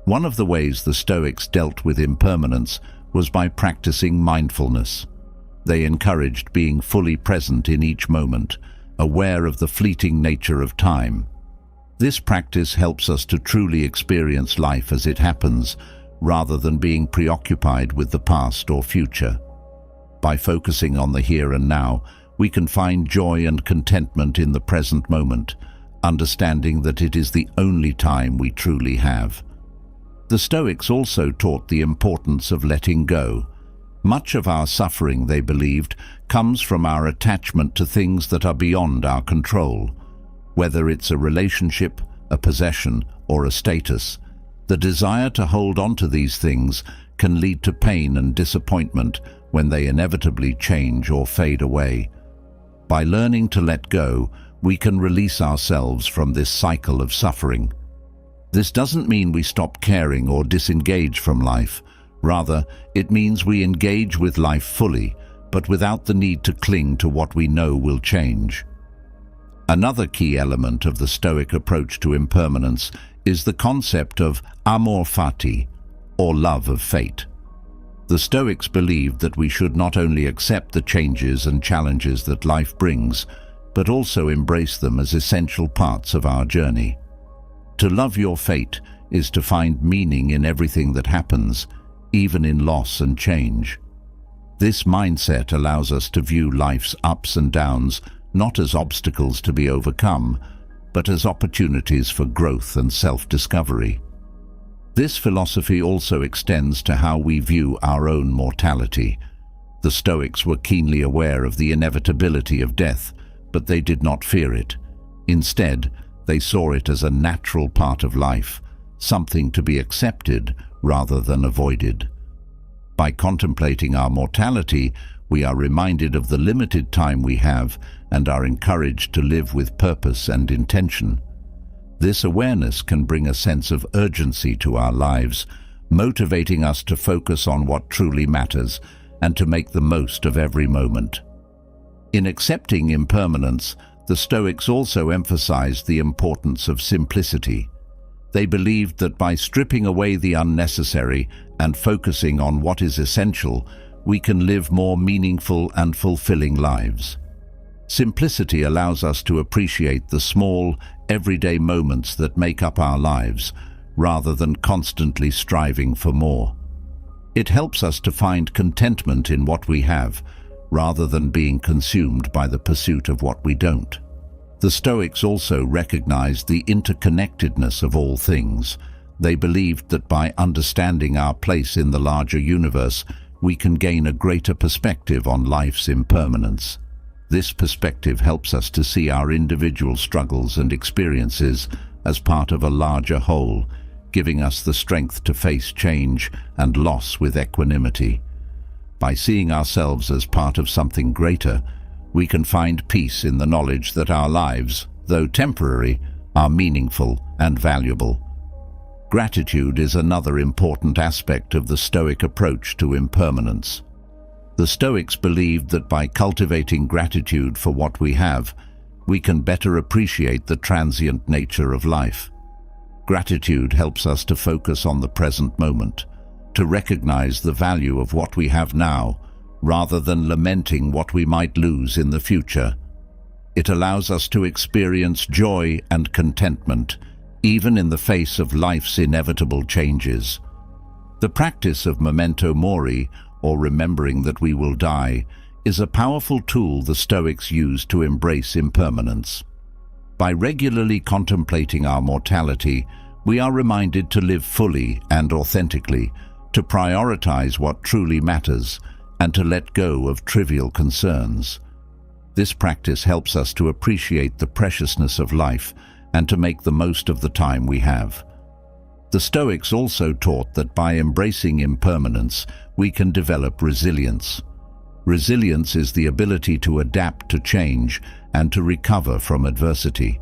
One of the ways the Stoics dealt with impermanence was by practicing mindfulness. They encouraged being fully present in each moment, aware of the fleeting nature of time. This practice helps us to truly experience life as it happens, rather than being preoccupied with the past or future. By focusing on the here and now, we can find joy and contentment in the present moment, understanding that it is the only time we truly have. The Stoics also taught the importance of letting go. Much of our suffering, they believed, comes from our attachment to things that are beyond our control. Whether it's a relationship, a possession, or a status, the desire to hold on to these things can lead to pain and disappointment when they inevitably change or fade away. By learning to let go, we can release ourselves from this cycle of suffering. This doesn't mean we stop caring or disengage from life. Rather, it means we engage with life fully, but without the need to cling to what we know will change. Another key element of the Stoic approach to impermanence is the concept of amor fati, or love of fate. The Stoics believed that we should not only accept the changes and challenges that life brings, but also embrace them as essential parts of our journey. To love your fate is to find meaning in everything that happens, even in loss and change. This mindset allows us to view life's ups and downs not as obstacles to be overcome, but as opportunities for growth and self-discovery. This philosophy also extends to how we view our own mortality. The Stoics were keenly aware of the inevitability of death, but they did not fear it. Instead, they saw it as a natural part of life, something to be accepted rather than avoided. By contemplating our mortality, we are reminded of the limited time we have and are encouraged to live with purpose and intention. This awareness can bring a sense of urgency to our lives, motivating us to focus on what truly matters and to make the most of every moment. In accepting impermanence, the Stoics also emphasized the importance of simplicity. They believed that by stripping away the unnecessary and focusing on what is essential, we can live more meaningful and fulfilling lives. Simplicity allows us to appreciate the small, everyday moments that make up our lives, rather than constantly striving for more. It helps us to find contentment in what we have, rather than being consumed by the pursuit of what we don't. The Stoics also recognized the interconnectedness of all things. They believed that by understanding our place in the larger universe, we can gain a greater perspective on life's impermanence. This perspective helps us to see our individual struggles and experiences as part of a larger whole, giving us the strength to face change and loss with equanimity. By seeing ourselves as part of something greater, we can find peace in the knowledge that our lives, though temporary, are meaningful and valuable. Gratitude is another important aspect of the Stoic approach to impermanence. The Stoics believed that by cultivating gratitude for what we have, we can better appreciate the transient nature of life. Gratitude helps us to focus on the present moment, to recognize the value of what we have now, rather than lamenting what we might lose in the future. It allows us to experience joy and contentment, even in the face of life's inevitable changes. The practice of memento mori, or remembering that we will die, is a powerful tool the Stoics use to embrace impermanence. By regularly contemplating our mortality, we are reminded to live fully and authentically, to prioritize what truly matters, and to let go of trivial concerns. This practice helps us to appreciate the preciousness of life and to make the most of the time we have. The Stoics also taught that by embracing impermanence, we can develop resilience. Resilience is the ability to adapt to change and to recover from adversity.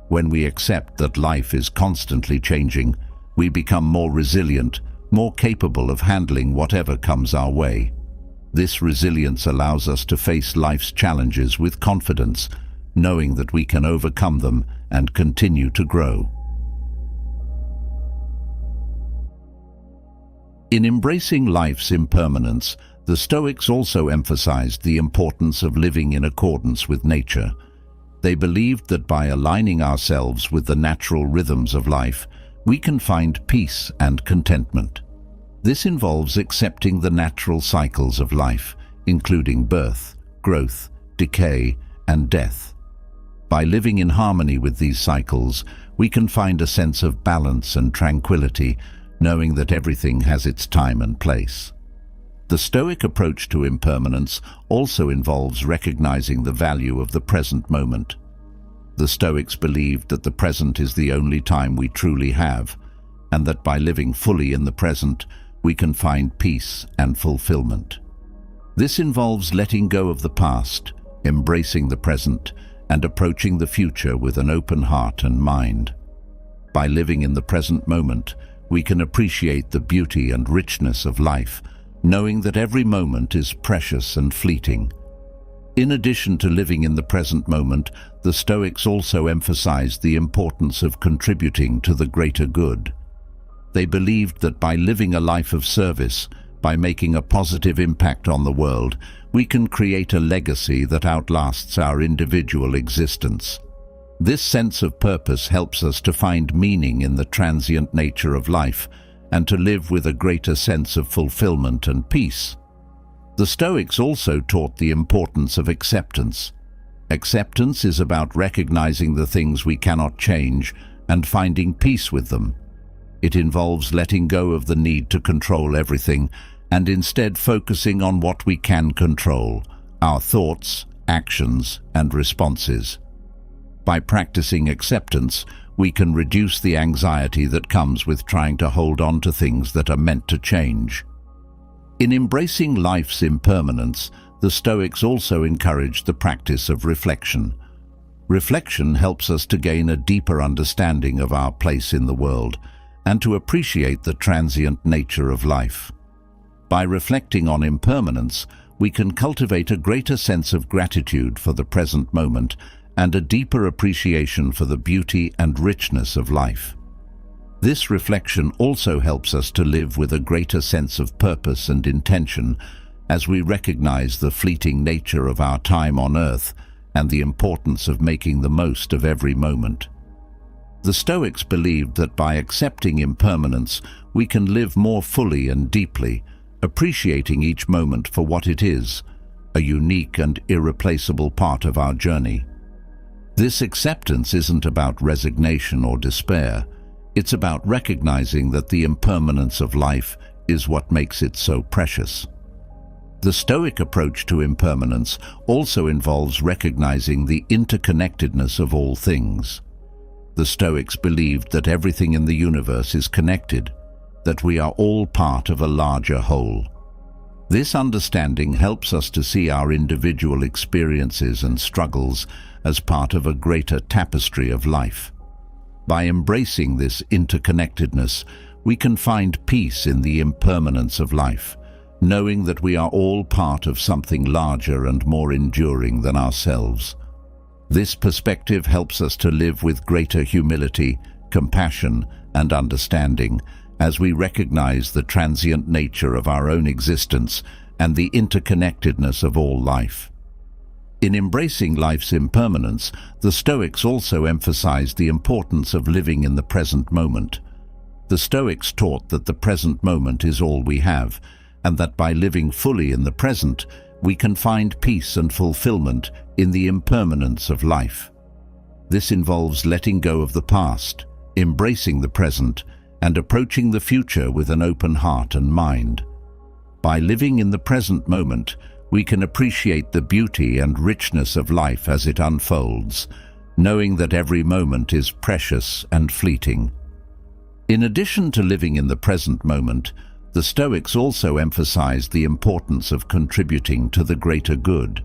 When we accept that life is constantly changing, we become more resilient, more capable of handling whatever comes our way. This resilience allows us to face life's challenges with confidence, knowing that we can overcome them and continue to grow. In embracing life's impermanence, the Stoics also emphasized the importance of living in accordance with nature. They believed that by aligning ourselves with the natural rhythms of life, we can find peace and contentment. This involves accepting the natural cycles of life, including birth, growth, decay, and death. By living in harmony with these cycles, we can find a sense of balance and tranquility, knowing that everything has its time and place. The Stoic approach to impermanence also involves recognizing the value of the present moment. The Stoics believed that the present is the only time we truly have, and that by living fully in the present, we can find peace and fulfillment. This involves letting go of the past, embracing the present, and approaching the future with an open heart and mind. By living in the present moment, we can appreciate the beauty and richness of life, knowing that every moment is precious and fleeting. In addition to living in the present moment, the Stoics also emphasized the importance of contributing to the greater good. They believed that by living a life of service, by making a positive impact on the world, we can create a legacy that outlasts our individual existence. This sense of purpose helps us to find meaning in the transient nature of life and to live with a greater sense of fulfillment and peace. The Stoics also taught the importance of acceptance. Acceptance is about recognizing the things we cannot change and finding peace with them. It involves letting go of the need to control everything and instead focusing on what we can control, our thoughts, actions, and responses. By practicing acceptance, we can reduce the anxiety that comes with trying to hold on to things that are meant to change. In embracing life's impermanence, the Stoics also encouraged the practice of reflection. Reflection helps us to gain a deeper understanding of our place in the world and to appreciate the transient nature of life. By reflecting on impermanence, we can cultivate a greater sense of gratitude for the present moment and a deeper appreciation for the beauty and richness of life. This reflection also helps us to live with a greater sense of purpose and intention as we recognize the fleeting nature of our time on earth and the importance of making the most of every moment. The Stoics believed that by accepting impermanence, we can live more fully and deeply, appreciating each moment for what it is, a unique and irreplaceable part of our journey. This acceptance isn't about resignation or despair. It's about recognizing that the impermanence of life is what makes it so precious. The Stoic approach to impermanence also involves recognizing the interconnectedness of all things. The Stoics believed that everything in the universe is connected, that we are all part of a larger whole. This understanding helps us to see our individual experiences and struggles as part of a greater tapestry of life. By embracing this interconnectedness, we can find peace in the impermanence of life, knowing that we are all part of something larger and more enduring than ourselves. This perspective helps us to live with greater humility, compassion, and understanding as we recognize the transient nature of our own existence and the interconnectedness of all life. In embracing life's impermanence, the Stoics also emphasized the importance of living in the present moment. The Stoics taught that the present moment is all we have, and that by living fully in the present, we can find peace and fulfillment in the impermanence of life. This involves letting go of the past, embracing the present, and approaching the future with an open heart and mind. By living in the present moment, we can appreciate the beauty and richness of life as it unfolds, knowing that every moment is precious and fleeting. In addition to living in the present moment, the Stoics also emphasized the importance of contributing to the greater good.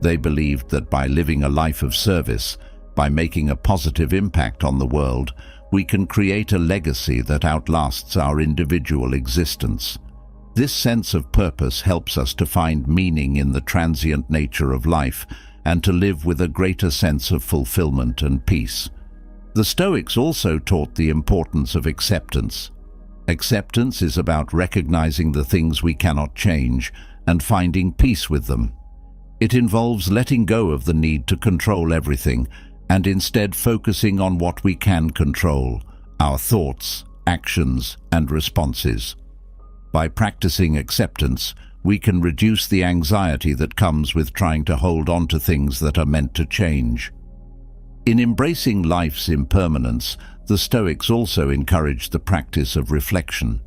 They believed that by living a life of service, by making a positive impact on the world, we can create a legacy that outlasts our individual existence. This sense of purpose helps us to find meaning in the transient nature of life and to live with a greater sense of fulfillment and peace. The Stoics also taught the importance of acceptance. Acceptance is about recognizing the things we cannot change and finding peace with them. It involves letting go of the need to control everything and instead focusing on what we can control, our thoughts, actions, and responses. By practicing acceptance, we can reduce the anxiety that comes with trying to hold on to things that are meant to change. In embracing life's impermanence, the Stoics also encouraged the practice of reflection.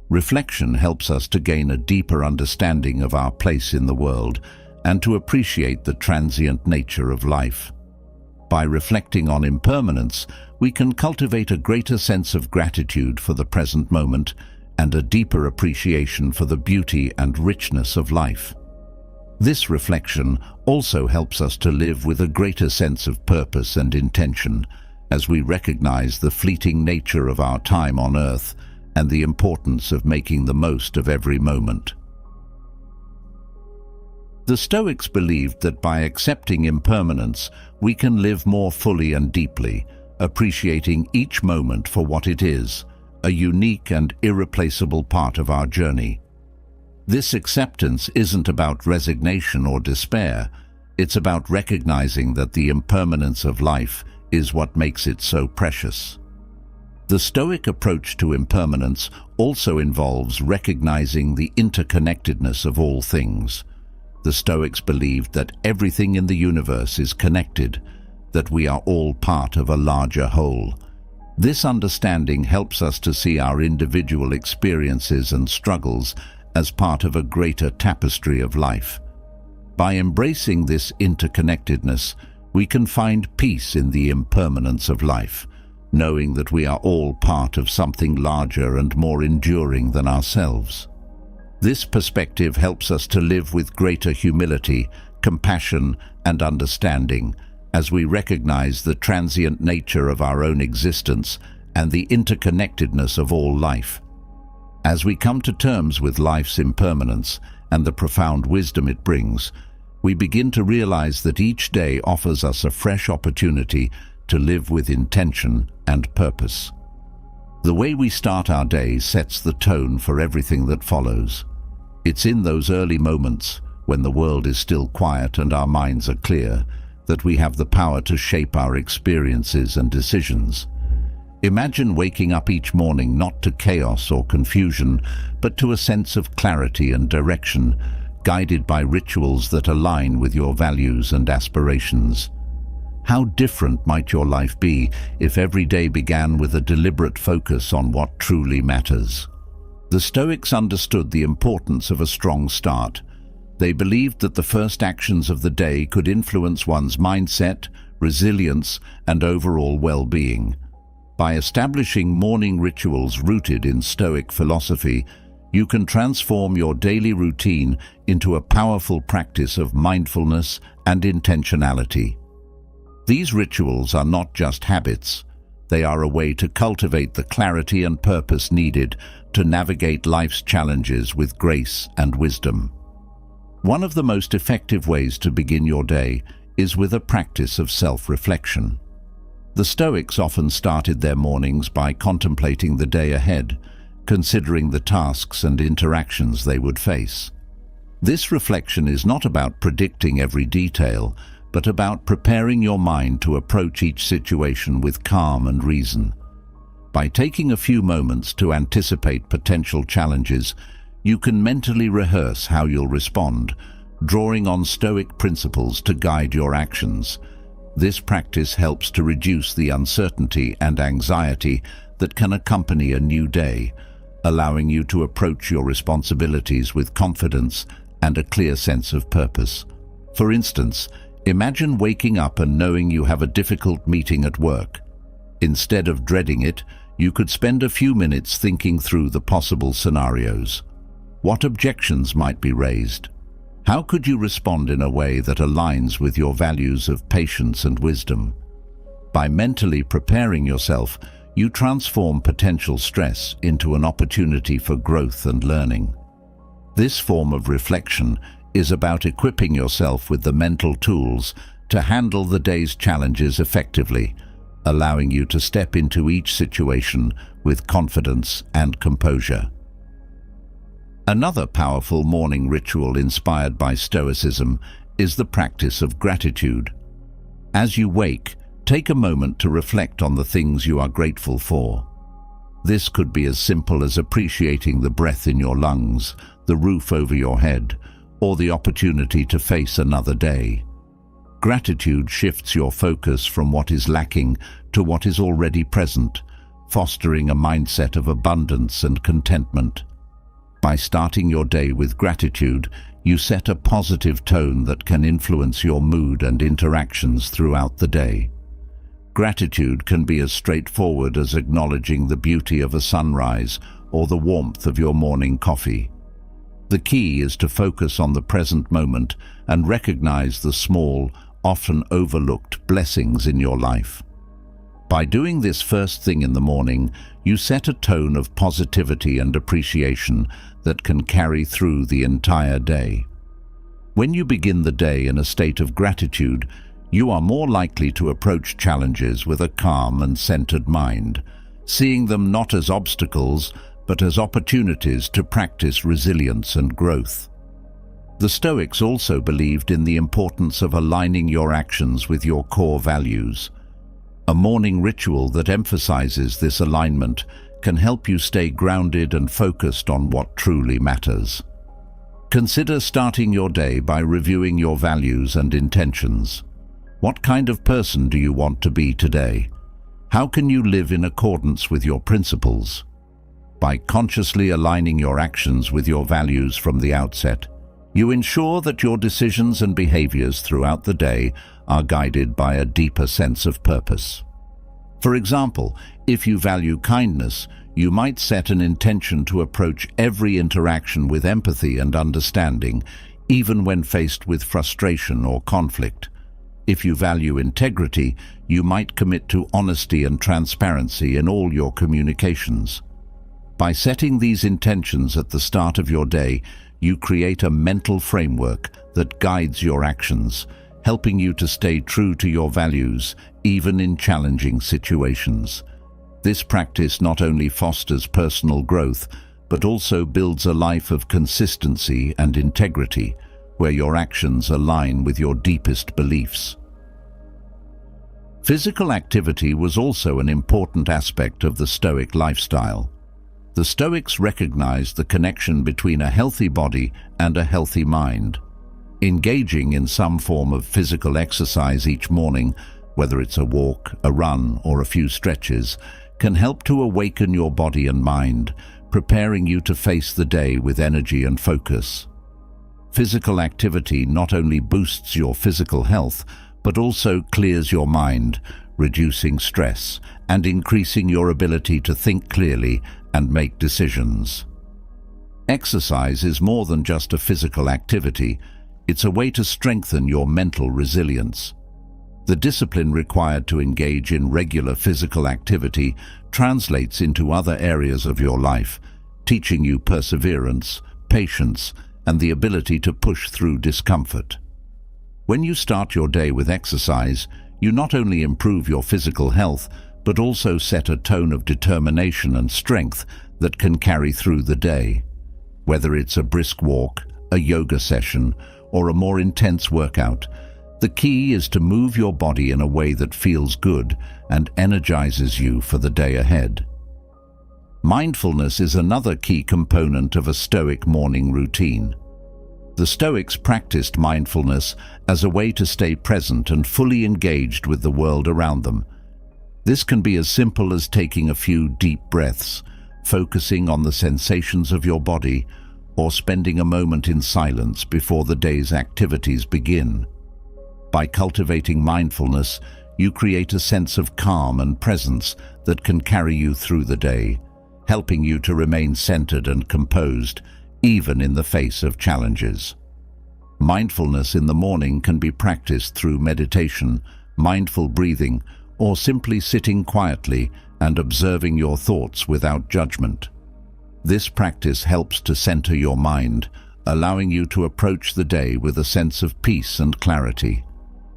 Reflection helps us to gain a deeper understanding of our place in the world and to appreciate the transient nature of life. By reflecting on impermanence, we can cultivate a greater sense of gratitude for the present moment and a deeper appreciation for the beauty and richness of life. This reflection also helps us to live with a greater sense of purpose and intention, as we recognize the fleeting nature of our time on Earth and the importance of making the most of every moment. The Stoics believed that by accepting impermanence, we can live more fully and deeply, appreciating each moment for what it is, a unique and irreplaceable part of our journey. This acceptance isn't about resignation or despair. It's about recognizing that the impermanence of life is what makes it so precious. The Stoic approach to impermanence also involves recognizing the interconnectedness of all things. The Stoics believed that everything in the universe is connected, that we are all part of a larger whole. This understanding helps us to see our individual experiences and struggles as part of a greater tapestry of life. By embracing this interconnectedness, we can find peace in the impermanence of life, knowing that we are all part of something larger and more enduring than ourselves. This perspective helps us to live with greater humility, compassion, and understanding as we recognize the transient nature of our own existence and the interconnectedness of all life. As we come to terms with life's impermanence and the profound wisdom it brings, we begin to realize that each day offers us a fresh opportunity to live with intention and purpose. The way we start our day sets the tone for everything that follows. It's in those early moments, when the world is still quiet and our minds are clear, that we have the power to shape our experiences and decisions. Imagine waking up each morning not to chaos or confusion, but to a sense of clarity and direction, guided by rituals that align with your values and aspirations. How different might your life be if every day began with a deliberate focus on what truly matters? The Stoics understood the importance of a strong start. They believed that the first actions of the day could influence one's mindset, resilience, and overall well-being. By establishing morning rituals rooted in Stoic philosophy, you can transform your daily routine into a powerful practice of mindfulness and intentionality. These rituals are not just habits. They are a way to cultivate the clarity and purpose needed to navigate life's challenges with grace and wisdom. One of the most effective ways to begin your day is with a practice of self-reflection. The Stoics often started their mornings by contemplating the day ahead, considering the tasks and interactions they would face. This reflection is not about predicting every detail, but about preparing your mind to approach each situation with calm and reason. By taking a few moments to anticipate potential challenges, you can mentally rehearse how you'll respond, drawing on Stoic principles to guide your actions. This practice helps to reduce the uncertainty and anxiety that can accompany a new day, allowing you to approach your responsibilities with confidence and a clear sense of purpose. For instance, imagine waking up and knowing you have a difficult meeting at work. Instead of dreading it, you could spend a few minutes thinking through the possible scenarios. What objections might be raised? How could you respond in a way that aligns with your values of patience and wisdom? By mentally preparing yourself, you transform potential stress into an opportunity for growth and learning. This form of reflection is about equipping yourself with the mental tools to handle the day's challenges effectively, allowing you to step into each situation with confidence and composure. Another powerful morning ritual inspired by Stoicism is the practice of gratitude. As you wake, take a moment to reflect on the things you are grateful for. This could be as simple as appreciating the breath in your lungs, the roof over your head, or the opportunity to face another day. Gratitude shifts your focus from what is lacking to what is already present, fostering a mindset of abundance and contentment. By starting your day with gratitude, you set a positive tone that can influence your mood and interactions throughout the day. Gratitude can be as straightforward as acknowledging the beauty of a sunrise or the warmth of your morning coffee. The key is to focus on the present moment and recognize the small, often overlooked blessings in your life. By doing this first thing in the morning, you set a tone of positivity and appreciation that can carry through the entire day. When you begin the day in a state of gratitude, you are more likely to approach challenges with a calm and centered mind, seeing them not as obstacles, but as opportunities to practice resilience and growth. The Stoics also believed in the importance of aligning your actions with your core values. A morning ritual that emphasizes this alignment can help you stay grounded and focused on what truly matters. Consider starting your day by reviewing your values and intentions. What kind of person do you want to be today? How can you live in accordance with your principles? By consciously aligning your actions with your values from the outset, you ensure that your decisions and behaviors throughout the day are guided by a deeper sense of purpose. For example, if you value kindness, you might set an intention to approach every interaction with empathy and understanding, even when faced with frustration or conflict. If you value integrity, you might commit to honesty and transparency in all your communications. By setting these intentions at the start of your day, you create a mental framework that guides your actions, helping you to stay true to your values, even in challenging situations. This practice not only fosters personal growth, but also builds a life of consistency and integrity, where your actions align with your deepest beliefs. Physical activity was also an important aspect of the Stoic lifestyle. The Stoics recognized the connection between a healthy body and a healthy mind. Engaging in some form of physical exercise each morning, whether it's a walk, a run, or a few stretches, can help to awaken your body and mind, preparing you to face the day with energy and focus. Physical activity not only boosts your physical health, but also clears your mind, reducing stress and increasing your ability to think clearly and make decisions. Exercise is more than just a physical activity. It's a way to strengthen your mental resilience. The discipline required to engage in regular physical activity translates into other areas of your life, teaching you perseverance, patience, and the ability to push through discomfort. When you start your day with exercise, you not only improve your physical health, but also set a tone of determination and strength that can carry through the day. Whether it's a brisk walk, a yoga session, or a more intense workout, the key is to move your body in a way that feels good and energizes you for the day ahead. Mindfulness is another key component of a Stoic morning routine. The Stoics practiced mindfulness as a way to stay present and fully engaged with the world around them. This can be as simple as taking a few deep breaths, focusing on the sensations of your body, or spending a moment in silence before the day's activities begin. By cultivating mindfulness, you create a sense of calm and presence that can carry you through the day, helping you to remain centered and composed, even in the face of challenges. Mindfulness in the morning can be practiced through meditation, mindful breathing, or simply sitting quietly and observing your thoughts without judgment. This practice helps to center your mind, allowing you to approach the day with a sense of peace and clarity.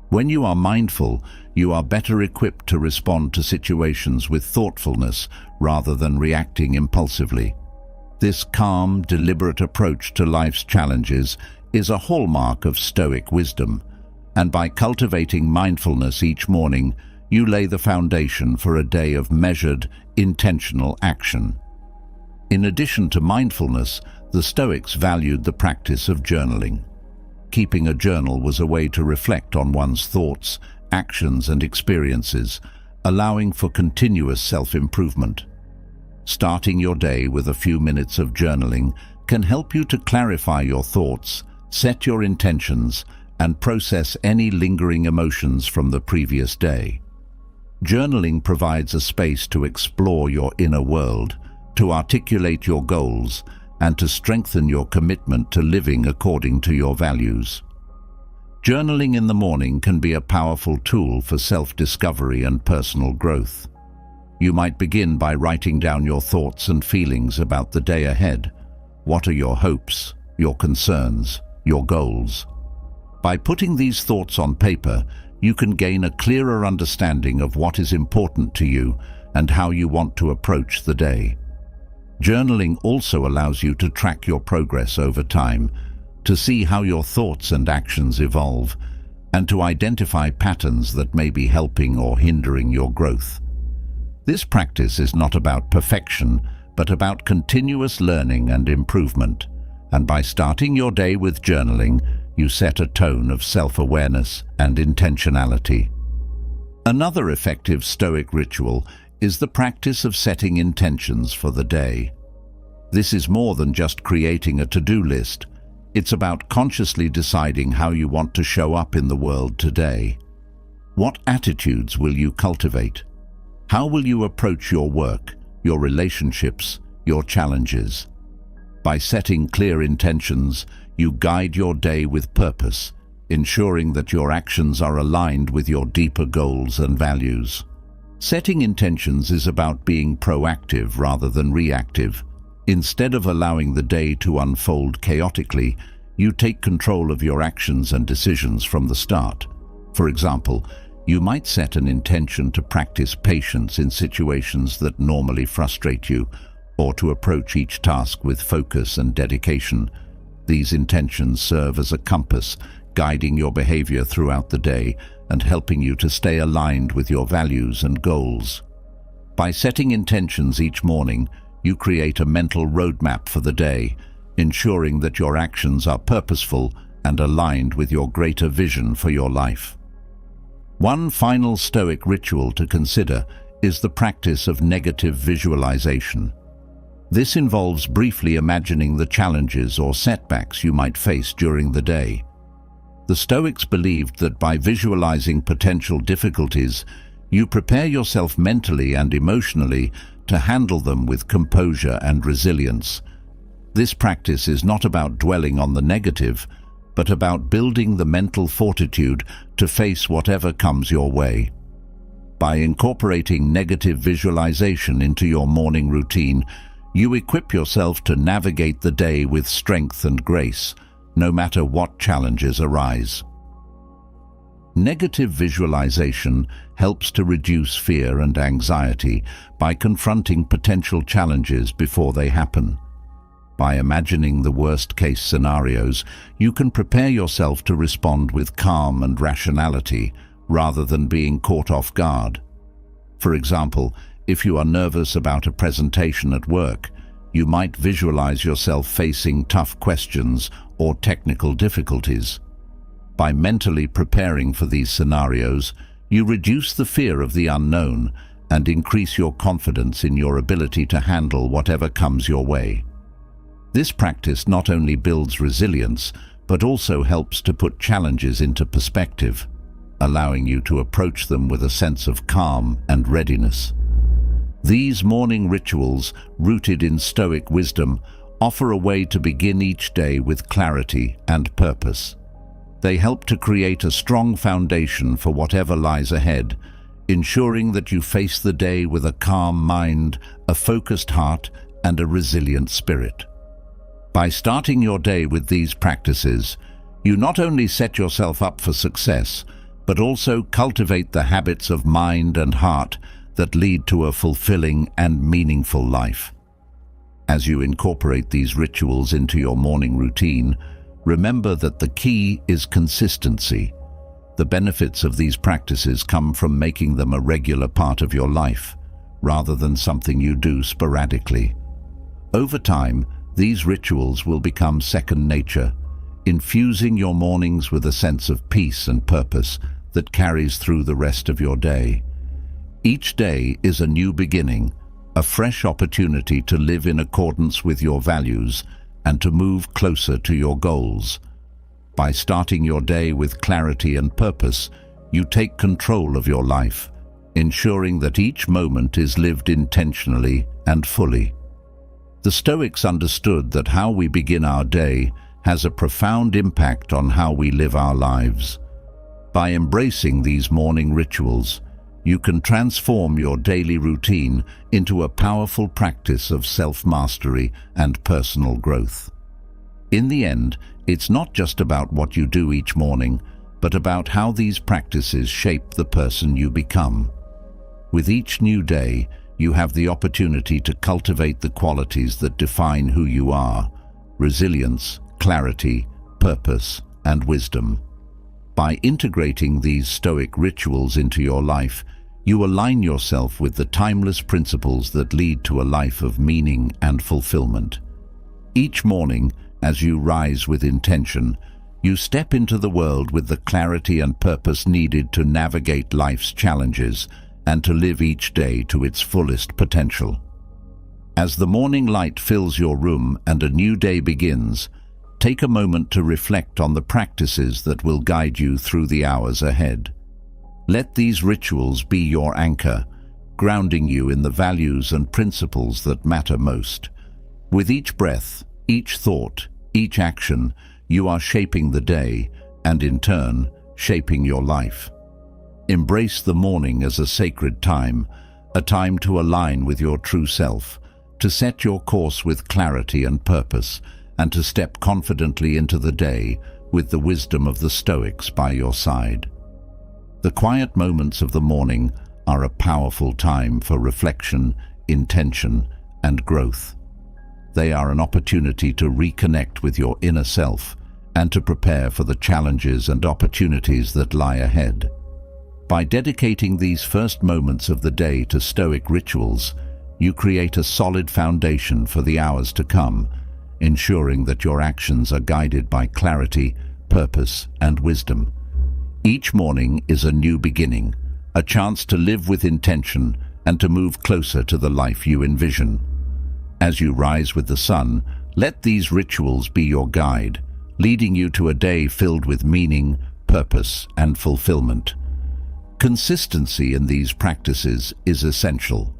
When you are mindful, you are better equipped to respond to situations with thoughtfulness rather than reacting impulsively. This calm, deliberate approach to life's challenges is a hallmark of Stoic wisdom, and by cultivating mindfulness each morning, you lay the foundation for a day of measured, intentional action. In addition to mindfulness, the Stoics valued the practice of journaling. Keeping a journal was a way to reflect on one's thoughts, actions, and experiences, allowing for continuous self-improvement. Starting your day with a few minutes of journaling can help you to clarify your thoughts, set your intentions, and process any lingering emotions from the previous day. Journaling provides a space to explore your inner world, to articulate your goals, and to strengthen your commitment to living according to your values. Journaling in the morning can be a powerful tool for self-discovery and personal growth. You might begin by writing down your thoughts and feelings about the day ahead. What are your hopes, your concerns, your goals? By putting these thoughts on paper, you can gain a clearer understanding of what is important to you and how you want to approach the day. Journaling also allows you to track your progress over time, to see how your thoughts and actions evolve, and to identify patterns that may be helping or hindering your growth. This practice is not about perfection, but about continuous learning and improvement. And by starting your day with journaling, you set a tone of self-awareness and intentionality. Another effective Stoic ritual is the practice of setting intentions for the day. This is more than just creating a to-do list. It's about consciously deciding how you want to show up in the world today. What attitudes will you cultivate? How will you approach your work, your relationships, your challenges? By setting clear intentions, you guide your day with purpose, ensuring that your actions are aligned with your deeper goals and values. Setting intentions is about being proactive rather than reactive. Instead of allowing the day to unfold chaotically, you take control of your actions and decisions from the start. For example, you might set an intention to practice patience in situations that normally frustrate you, or to approach each task with focus and dedication. These intentions serve as a compass, guiding your behavior throughout the day and helping you to stay aligned with your values and goals. By setting intentions each morning, you create a mental roadmap for the day, ensuring that your actions are purposeful and aligned with your greater vision for your life. One final Stoic ritual to consider is the practice of negative visualization. This involves briefly imagining the challenges or setbacks you might face during the day. The Stoics believed that by visualizing potential difficulties, you prepare yourself mentally and emotionally to handle them with composure and resilience. This practice is not about dwelling on the negative, but about building the mental fortitude to face whatever comes your way. By incorporating negative visualization into your morning routine, you equip yourself to navigate the day with strength and grace, no matter what challenges arise. Negative visualization helps to reduce fear and anxiety by confronting potential challenges before they happen. By imagining the worst-case scenarios, you can prepare yourself to respond with calm and rationality rather than being caught off guard. For example, if you are nervous about a presentation at work, You might visualize yourself facing tough questions or technical difficulties. By mentally preparing for these scenarios, you reduce the fear of the unknown and increase your confidence in your ability to handle whatever comes your way. This practice not only builds resilience, but also helps to put challenges into perspective, allowing you to approach them with a sense of calm and readiness. These morning rituals, rooted in Stoic wisdom, offer a way to begin each day with clarity and purpose. They help to create a strong foundation for whatever lies ahead, ensuring that you face the day with a calm mind, a focused heart, and a resilient spirit. By starting your day with these practices, you not only set yourself up for success, but also cultivate the habits of mind and heart that lead to a fulfilling and meaningful life. As you incorporate these rituals into your morning routine, remember that the key is consistency. The benefits of these practices come from making them a regular part of your life, rather than something you do sporadically. Over time, these rituals will become second nature, infusing your mornings with a sense of peace and purpose that carries through the rest of your day. Each day is a new beginning, a fresh opportunity to live in accordance with your values and to move closer to your goals. By starting your day with clarity and purpose, you take control of your life, ensuring that each moment is lived intentionally and fully. The Stoics understood that how we begin our day has a profound impact on how we live our lives. By embracing these morning rituals, you can transform your daily routine into a powerful practice of self-mastery and personal growth. In the end, it's not just about what you do each morning, but about how these practices shape the person you become. With each new day, you have the opportunity to cultivate the qualities that define who you are: resilience, clarity, purpose, and wisdom. By integrating these Stoic rituals into your life, you align yourself with the timeless principles that lead to a life of meaning and fulfillment. Each morning, as you rise with intention, you step into the world with the clarity and purpose needed to navigate life's challenges and to live each day to its fullest potential. As the morning light fills your room and a new day begins, take a moment to reflect on the practices that will guide you through the hours ahead. Let these rituals be your anchor, grounding you in the values and principles that matter most. With each breath, each thought, each action, you are shaping the day and, in turn, shaping your life. Embrace the morning as a sacred time, a time to align with your true self, to set your course with clarity and purpose, and to step confidently into the day with the wisdom of the Stoics by your side. The quiet moments of the morning are a powerful time for reflection, intention, and growth. They are an opportunity to reconnect with your inner self and to prepare for the challenges and opportunities that lie ahead. By dedicating these first moments of the day to Stoic rituals, you create a solid foundation for the hours to come, ensuring that your actions are guided by clarity, purpose, and wisdom. Each morning is a new beginning, a chance to live with intention and to move closer to the life you envision. As you rise with the sun, let these rituals be your guide, leading you to a day filled with meaning, purpose, and fulfillment. Consistency in these practices is essential.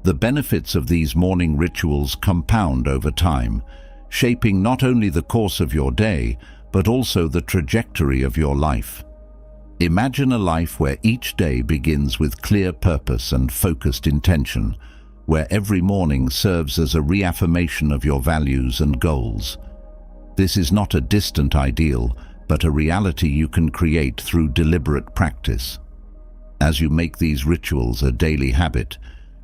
The benefits of these morning rituals compound over time, shaping not only the course of your day, but also the trajectory of your life. Imagine a life where each day begins with clear purpose and focused intention, where every morning serves as a reaffirmation of your values and goals. This is not a distant ideal, but a reality you can create through deliberate practice. As you make these rituals a daily habit,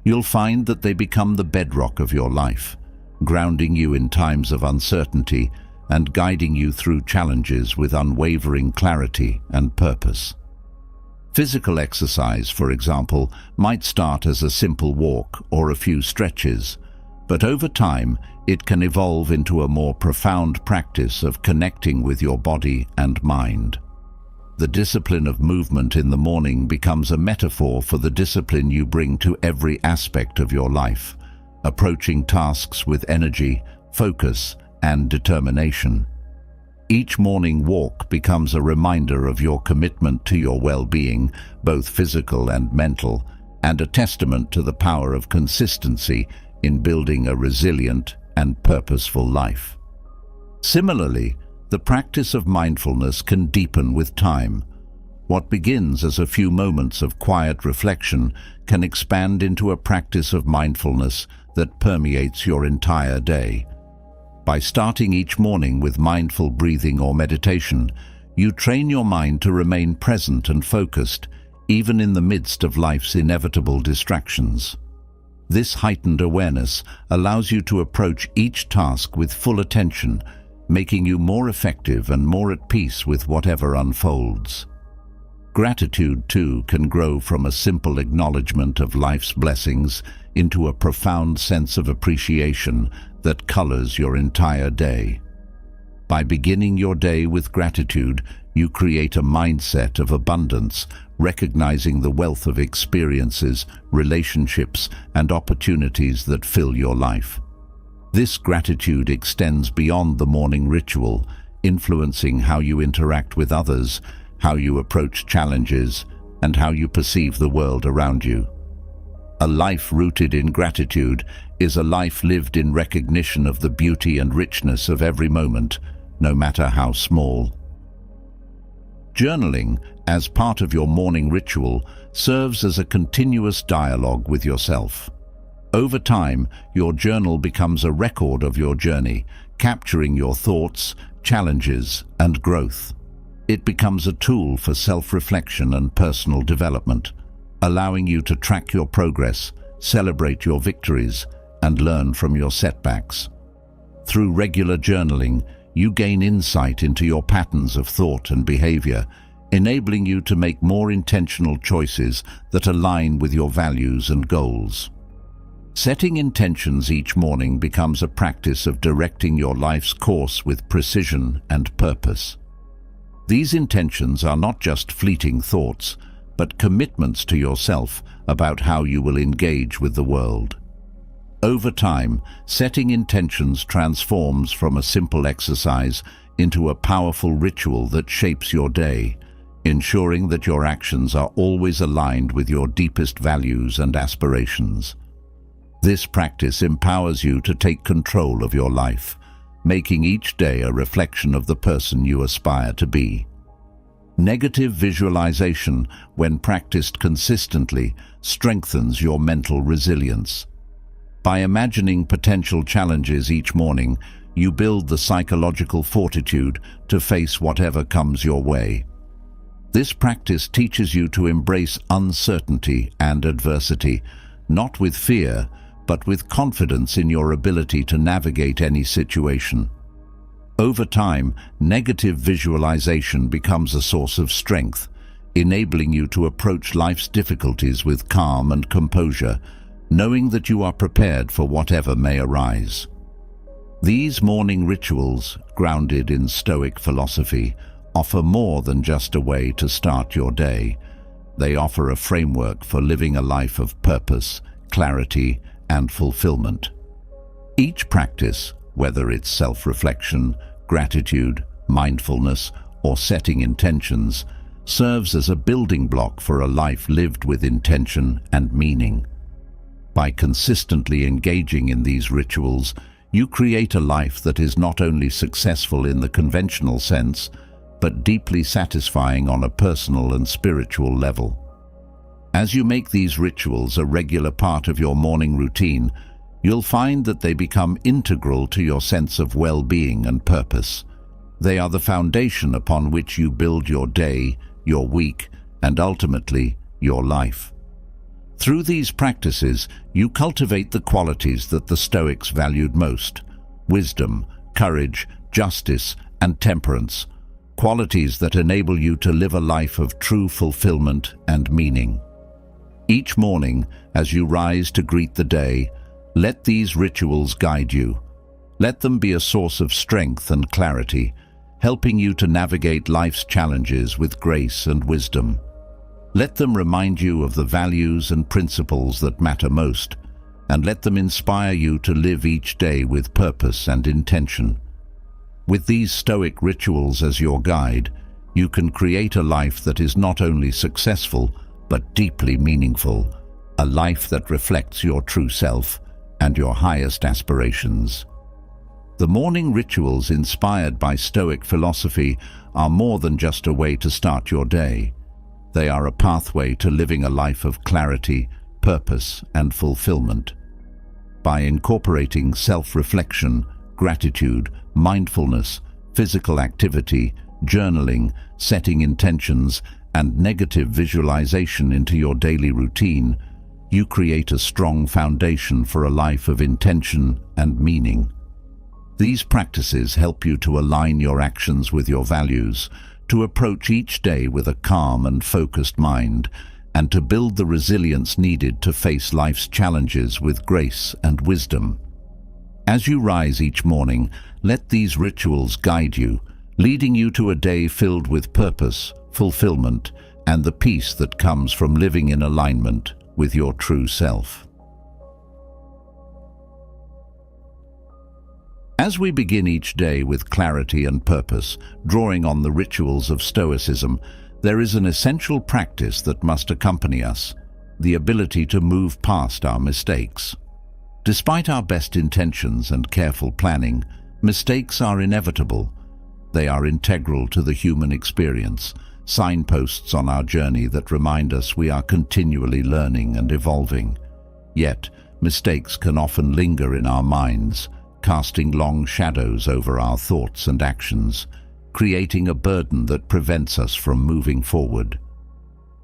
you'll find that they become the bedrock of your life, grounding you in times of uncertainty and guiding you through challenges with unwavering clarity and purpose. Physical exercise, for example, might start as a simple walk or a few stretches, But over time, it can evolve into a more profound practice of connecting with your body and mind. The discipline of movement in the morning becomes a metaphor for the discipline you bring to every aspect of your life, approaching tasks with energy, focus, and determination. Each morning walk becomes a reminder of your commitment to your well-being, both physical and mental, and a testament to the power of consistency in building a resilient and purposeful life. Similarly, the practice of mindfulness can deepen with time. What begins as a few moments of quiet reflection can expand into a practice of mindfulness that permeates your entire day. By starting each morning with mindful breathing or meditation, you train your mind to remain present and focused, even in the midst of life's inevitable distractions. This heightened awareness allows you to approach each task with full attention, making you more effective and more at peace with whatever unfolds. Gratitude, too, can grow from a simple acknowledgement of life's blessings into a profound sense of appreciation that colors your entire day. By beginning your day with gratitude, you create a mindset of abundance, recognizing the wealth of experiences, relationships, and opportunities that fill your life. This gratitude extends beyond the morning ritual, influencing how you interact with others, how you approach challenges, and how you perceive the world around you. A life rooted in gratitude is a life lived in recognition of the beauty and richness of every moment, no matter how small. Journaling, as part of your morning ritual, serves as a continuous dialogue with yourself. Over time, your journal becomes a record of your journey, capturing your thoughts, challenges, and growth. It becomes a tool for self-reflection and personal development, allowing you to track your progress, celebrate your victories, and learn from your setbacks. Through regular journaling, you gain insight into your patterns of thought and behavior, enabling you to make more intentional choices that align with your values and goals. Setting intentions each morning becomes a practice of directing your life's course with precision and purpose. These intentions are not just fleeting thoughts, but commitments to yourself about how you will engage with the world. Over time, setting intentions transforms from a simple exercise into a powerful ritual that shapes your day, ensuring that your actions are always aligned with your deepest values and aspirations. This practice empowers you to take control of your life, making each day a reflection of the person you aspire to be. Negative visualization, when practiced consistently, strengthens your mental resilience. By imagining potential challenges each morning, you build the psychological fortitude to face whatever comes your way. This practice teaches you to embrace uncertainty and adversity, not with fear, but with confidence in your ability to navigate any situation. Over time, negative visualization becomes a source of strength, enabling you to approach life's difficulties with calm and composure, knowing that you are prepared for whatever may arise. These morning rituals, grounded in Stoic philosophy, offer more than just a way to start your day. They offer a framework for living a life of purpose, clarity, and fulfillment. Each practice, whether it's self-reflection, gratitude, mindfulness, or setting intentions, serves as a building block for a life lived with intention and meaning. By consistently engaging in these rituals, you create a life that is not only successful in the conventional sense, but deeply satisfying on a personal and spiritual level. As you make these rituals a regular part of your morning routine, you'll find that they become integral to your sense of well-being and purpose. They are the foundation upon which you build your day, your week, and ultimately, your life. Through these practices, you cultivate the qualities that the Stoics valued most: wisdom, courage, justice, and temperance, qualities that enable you to live a life of true fulfillment and meaning. Each morning, as you rise to greet the day, Let these rituals guide you. Let them be a source of strength and clarity, helping you to navigate life's challenges with grace and wisdom. Let them remind you of the values and principles that matter most, and let them inspire you to live each day with purpose and intention. With these Stoic rituals as your guide, you can create a life that is not only successful, but deeply meaningful, a life that reflects your true self and your highest aspirations. The morning rituals inspired by Stoic philosophy are more than just a way to start your day. They are a pathway to living a life of clarity, purpose, and fulfillment. By incorporating self-reflection, gratitude, mindfulness, physical activity, journaling, setting intentions, and negative visualization into your daily routine, you create a strong foundation for a life of intention and meaning. These practices help you to align your actions with your values, to approach each day with a calm and focused mind, and to build the resilience needed to face life's challenges with grace and wisdom. As you rise each morning, let these rituals guide you, leading you to a day filled with purpose, fulfillment, and the peace that comes from living in alignment with your true self. As we begin each day with clarity and purpose, drawing on the rituals of Stoicism, there is an essential practice that must accompany us: the ability to move past our mistakes. Despite our best intentions and careful planning, mistakes are inevitable. They are integral to the human experience, signposts on our journey that remind us we are continually learning and evolving. Yet, mistakes can often linger in our minds, casting long shadows over our thoughts and actions, creating a burden that prevents us from moving forward.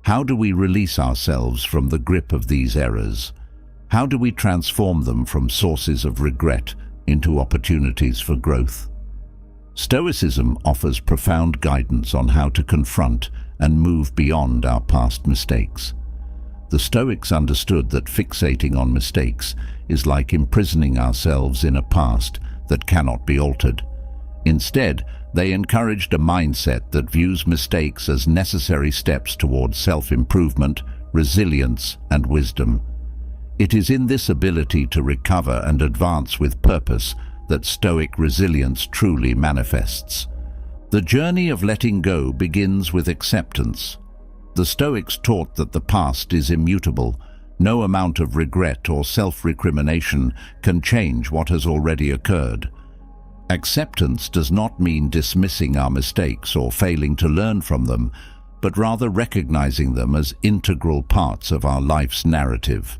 How do we release ourselves from the grip of these errors? How do we transform them from sources of regret into opportunities for growth? Stoicism offers profound guidance on how to confront and move beyond our past mistakes. The Stoics understood that fixating on mistakes is like imprisoning ourselves in a past that cannot be altered. Instead, they encouraged a mindset that views mistakes as necessary steps towards self-improvement, resilience, and wisdom. It is in this ability to recover and advance with purpose that Stoic resilience truly manifests. The journey of letting go begins with acceptance. The Stoics taught that the past is immutable. No amount of regret or self-recrimination can change what has already occurred. Acceptance does not mean dismissing our mistakes or failing to learn from them, but rather recognizing them as integral parts of our life's narrative.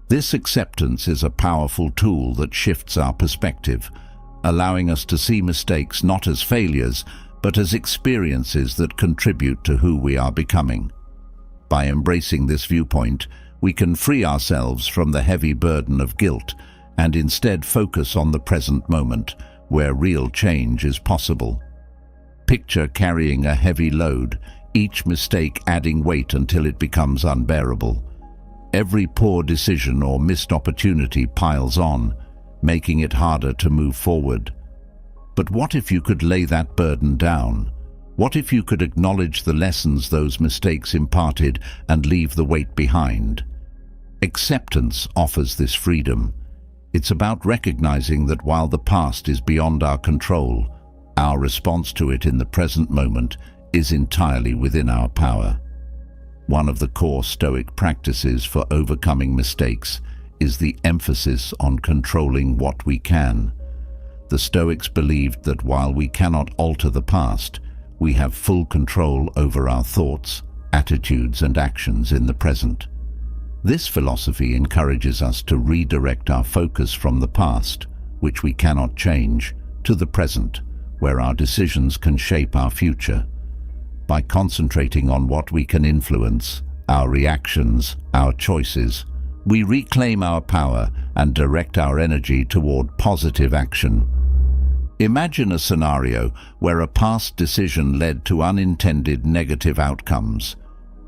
This acceptance is a powerful tool that shifts our perspective, allowing us to see mistakes not as failures, but as experiences that contribute to who we are becoming. By embracing this viewpoint, we can free ourselves from the heavy burden of guilt and instead focus on the present moment, where real change is possible. Picture carrying a heavy load, each mistake adding weight until it becomes unbearable. Every poor decision or missed opportunity piles on, making it harder to move forward. But what if you could lay that burden down? What if you could acknowledge the lessons those mistakes imparted and leave the weight behind? Acceptance offers this freedom. It's about recognizing that while the past is beyond our control, our response to it in the present moment is entirely within our power. One of the core Stoic practices for overcoming mistakes is the emphasis on controlling what we can. The Stoics believed that while we cannot alter the past, we have full control over our thoughts, attitudes, and actions in the present. This philosophy encourages us to redirect our focus from the past, which we cannot change, to the present, where our decisions can shape our future. By concentrating on what we can influence, our reactions, our choices, we reclaim our power and direct our energy toward positive action. Imagine a scenario where a past decision led to unintended negative outcomes.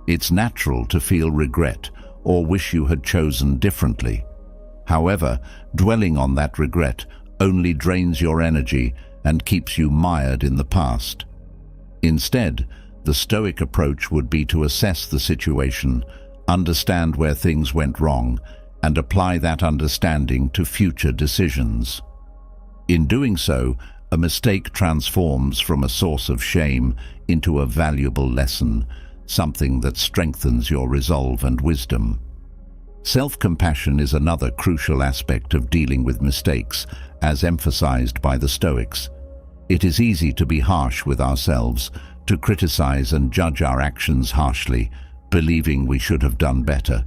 It's natural to feel regret or wish you had chosen differently. However, dwelling on that regret only drains your energy and keeps you mired in the past. Instead, the Stoic approach would be to assess the situation, understand where things went wrong, and apply that understanding to future decisions. In doing so, a mistake transforms from a source of shame into a valuable lesson, something that strengthens your resolve and wisdom. Self-compassion is another crucial aspect of dealing with mistakes, as emphasized by the Stoics. It is easy to be harsh with ourselves, to criticize and judge our actions harshly, believing we should have done better.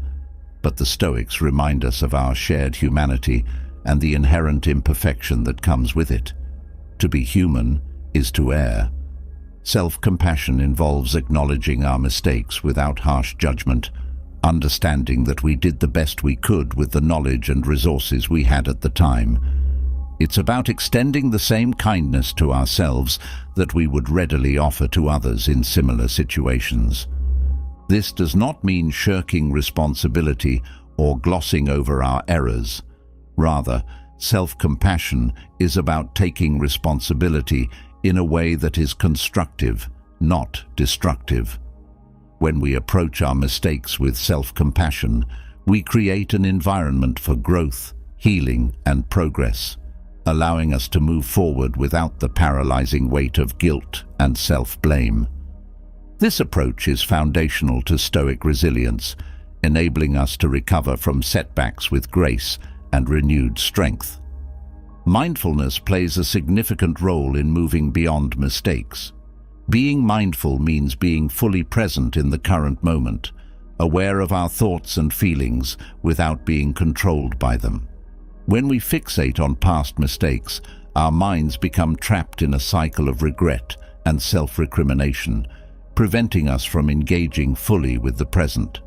But the Stoics remind us of our shared humanity and the inherent imperfection that comes with it. To be human is to err. Self-compassion involves acknowledging our mistakes without harsh judgment, understanding that we did the best we could with the knowledge and resources we had at the time. It's about extending the same kindness to ourselves that we would readily offer to others in similar situations. This does not mean shirking responsibility or glossing over our errors. Rather, self-compassion is about taking responsibility in a way that is constructive, not destructive. When we approach our mistakes with self-compassion, we create an environment for growth, healing, and progress, allowing us to move forward without the paralyzing weight of guilt and self-blame. This approach is foundational to Stoic resilience, enabling us to recover from setbacks with grace and renewed strength. Mindfulness plays a significant role in moving beyond mistakes. Being mindful means being fully present in the current moment, aware of our thoughts and feelings without being controlled by them. When we fixate on past mistakes, our minds become trapped in a cycle of regret and self-recrimination, preventing us from engaging fully with the present.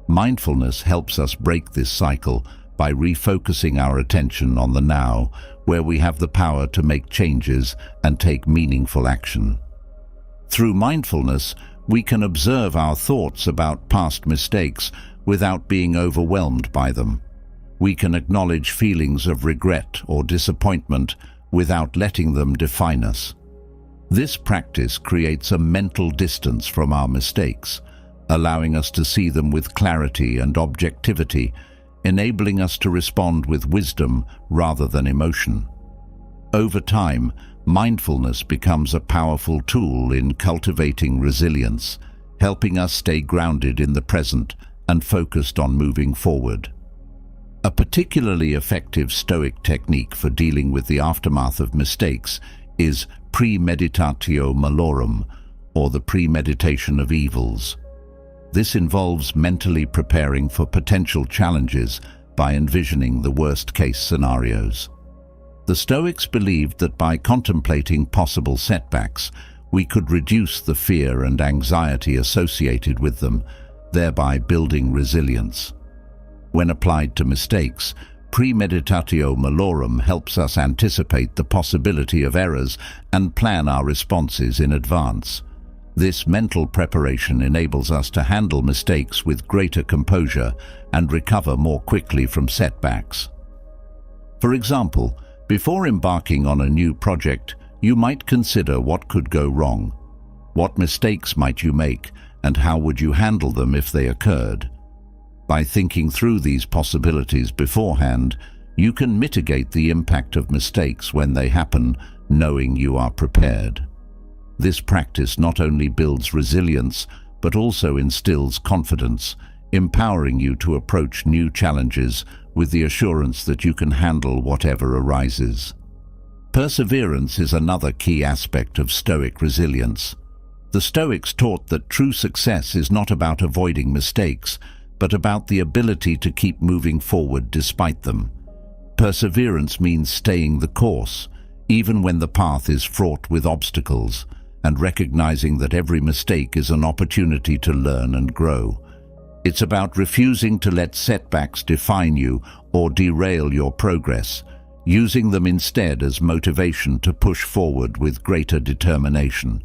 Mindfulness helps us break this cycle by refocusing our attention on the now, where we have the power to make changes and take meaningful action. Through mindfulness, we can observe our thoughts about past mistakes without being overwhelmed by them. We can acknowledge feelings of regret or disappointment without letting them define us. This practice creates a mental distance from our mistakes, allowing us to see them with clarity and objectivity, enabling us to respond with wisdom rather than emotion. Over time, mindfulness becomes a powerful tool in cultivating resilience, helping us stay grounded in the present and focused on moving forward. A particularly effective Stoic technique for dealing with the aftermath of mistakes is premeditatio malorum, or the premeditation of evils. This involves mentally preparing for potential challenges by envisioning the worst-case scenarios. The Stoics believed that by contemplating possible setbacks, we could reduce the fear and anxiety associated with them, thereby building resilience. When applied to mistakes, premeditatio malorum helps us anticipate the possibility of errors and plan our responses in advance. This mental preparation enables us to handle mistakes with greater composure and recover more quickly from setbacks. For example, before embarking on a new project, you might consider what could go wrong. What mistakes might you make, and how would you handle them if they occurred? By thinking through these possibilities beforehand, you can mitigate the impact of mistakes when they happen, knowing you are prepared. This practice not only builds resilience, but also instills confidence, empowering you to approach new challenges with the assurance that you can handle whatever arises. Perseverance is another key aspect of Stoic resilience. The Stoics taught that true success is not about avoiding mistakes, but about the ability to keep moving forward despite them. Perseverance means staying the course, even when the path is fraught with obstacles, and recognizing that every mistake is an opportunity to learn and grow. It's about refusing to let setbacks define you or derail your progress, using them instead as motivation to push forward with greater determination.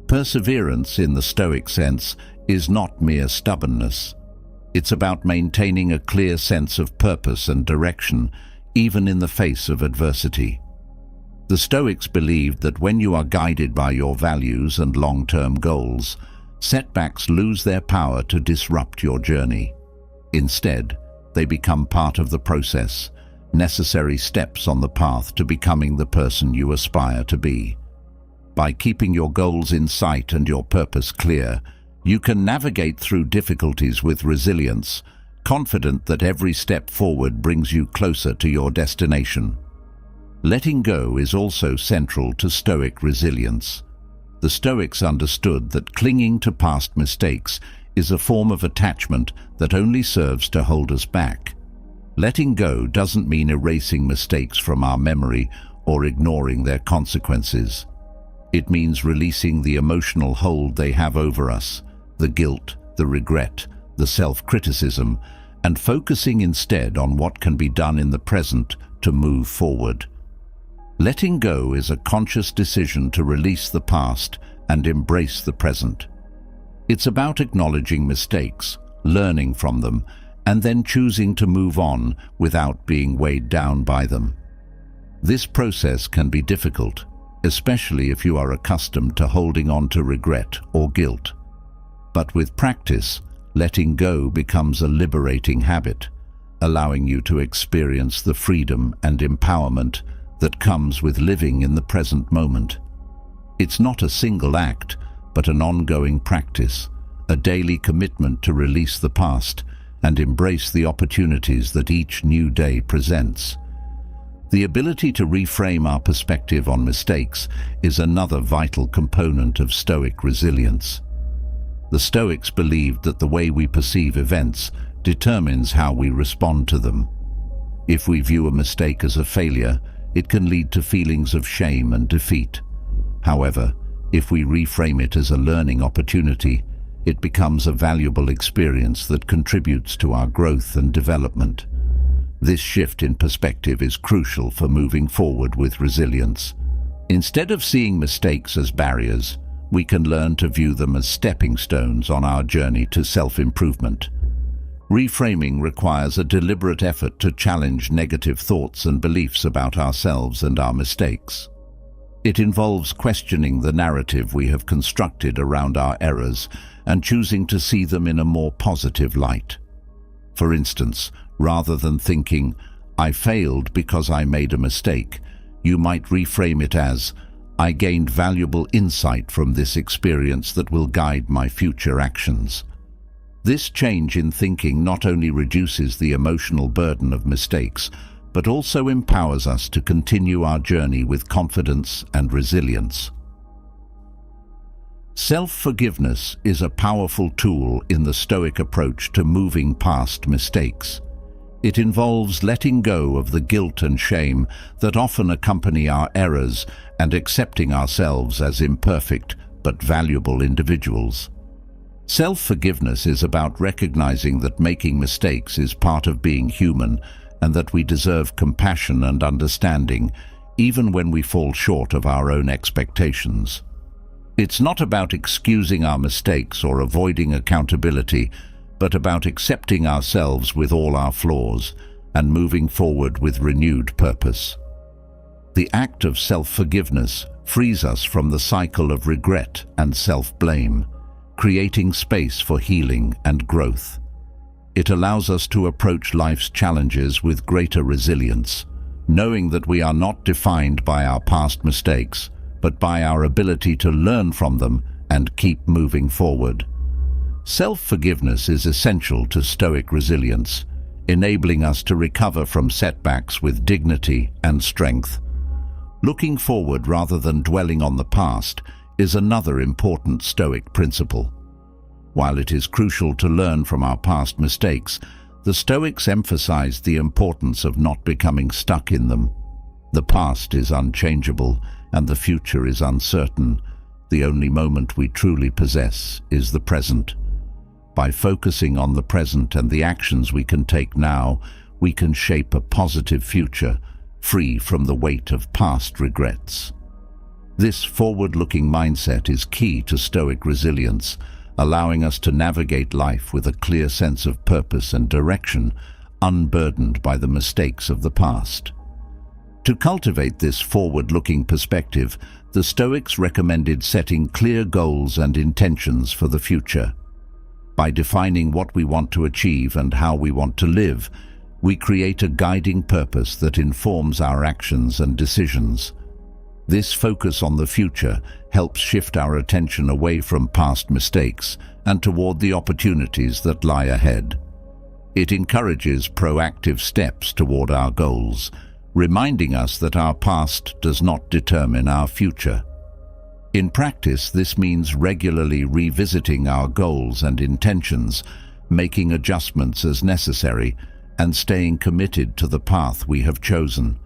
Perseverance, in the Stoic sense, is not mere stubbornness. It's about maintaining a clear sense of purpose and direction, even in the face of adversity. The Stoics believed that when you are guided by your values and long-term goals, setbacks lose their power to disrupt your journey. Instead, they become part of the process, necessary steps on the path to becoming the person you aspire to be. By keeping your goals in sight and your purpose clear, you can navigate through difficulties with resilience, confident that every step forward brings you closer to your destination. Letting go is also central to Stoic resilience. The Stoics understood that clinging to past mistakes is a form of attachment that only serves to hold us back. Letting go doesn't mean erasing mistakes from our memory or ignoring their consequences. It means releasing the emotional hold they have over us, the guilt, the regret, the self-criticism, and focusing instead on what can be done in the present to move forward. Letting go is a conscious decision to release the past and embrace the present. It's about acknowledging mistakes, learning from them, and then choosing to move on without being weighed down by them. This process can be difficult, especially if you are accustomed to holding on to regret or guilt. But with practice, letting go becomes a liberating habit, allowing you to experience the freedom and empowerment that comes with living in the present moment. It's not a single act, but an ongoing practice, a daily commitment to release the past and embrace the opportunities that each new day presents. The ability to reframe our perspective on mistakes is another vital component of Stoic resilience. The Stoics believed that the way we perceive events determines how we respond to them. If we view a mistake as a failure, it can lead to feelings of shame and defeat. However, if we reframe it as a learning opportunity, it becomes a valuable experience that contributes to our growth and development. This shift in perspective is crucial for moving forward with resilience. Instead of seeing mistakes as barriers, we can learn to view them as stepping stones on our journey to self-improvement. Reframing requires a deliberate effort to challenge negative thoughts and beliefs about ourselves and our mistakes. It involves questioning the narrative we have constructed around our errors and choosing to see them in a more positive light. For instance, rather than thinking, "I failed because I made a mistake," you might reframe it as, "I gained valuable insight from this experience that will guide my future actions." This change in thinking not only reduces the emotional burden of mistakes, but also empowers us to continue our journey with confidence and resilience. Self-forgiveness is a powerful tool in the Stoic approach to moving past mistakes. It involves letting go of the guilt and shame that often accompany our errors and accepting ourselves as imperfect but valuable individuals. Self-forgiveness is about recognizing that making mistakes is part of being human and that we deserve compassion and understanding, even when we fall short of our own expectations. It's not about excusing our mistakes or avoiding accountability, but about accepting ourselves with all our flaws and moving forward with renewed purpose. The act of self-forgiveness frees us from the cycle of regret and self-blame, creating space for healing and growth. It allows us to approach life's challenges with greater resilience, knowing that we are not defined by our past mistakes, but by our ability to learn from them and keep moving forward. Self-forgiveness is essential to Stoic resilience, enabling us to recover from setbacks with dignity and strength. Looking forward rather than dwelling on the past is another important Stoic principle. While it is crucial to learn from our past mistakes, the Stoics emphasized the importance of not becoming stuck in them. The past is unchangeable and the future is uncertain. The only moment we truly possess is the present. By focusing on the present and the actions we can take now, we can shape a positive future, free from the weight of past regrets. This forward-looking mindset is key to Stoic resilience, allowing us to navigate life with a clear sense of purpose and direction, unburdened by the mistakes of the past. To cultivate this forward-looking perspective, the Stoics recommended setting clear goals and intentions for the future. By defining what we want to achieve and how we want to live, we create a guiding purpose that informs our actions and decisions. This focus on the future helps shift our attention away from past mistakes and toward the opportunities that lie ahead. It encourages proactive steps toward our goals, reminding us that our past does not determine our future. In practice, this means regularly revisiting our goals and intentions, making adjustments as necessary, and staying committed to the path we have chosen.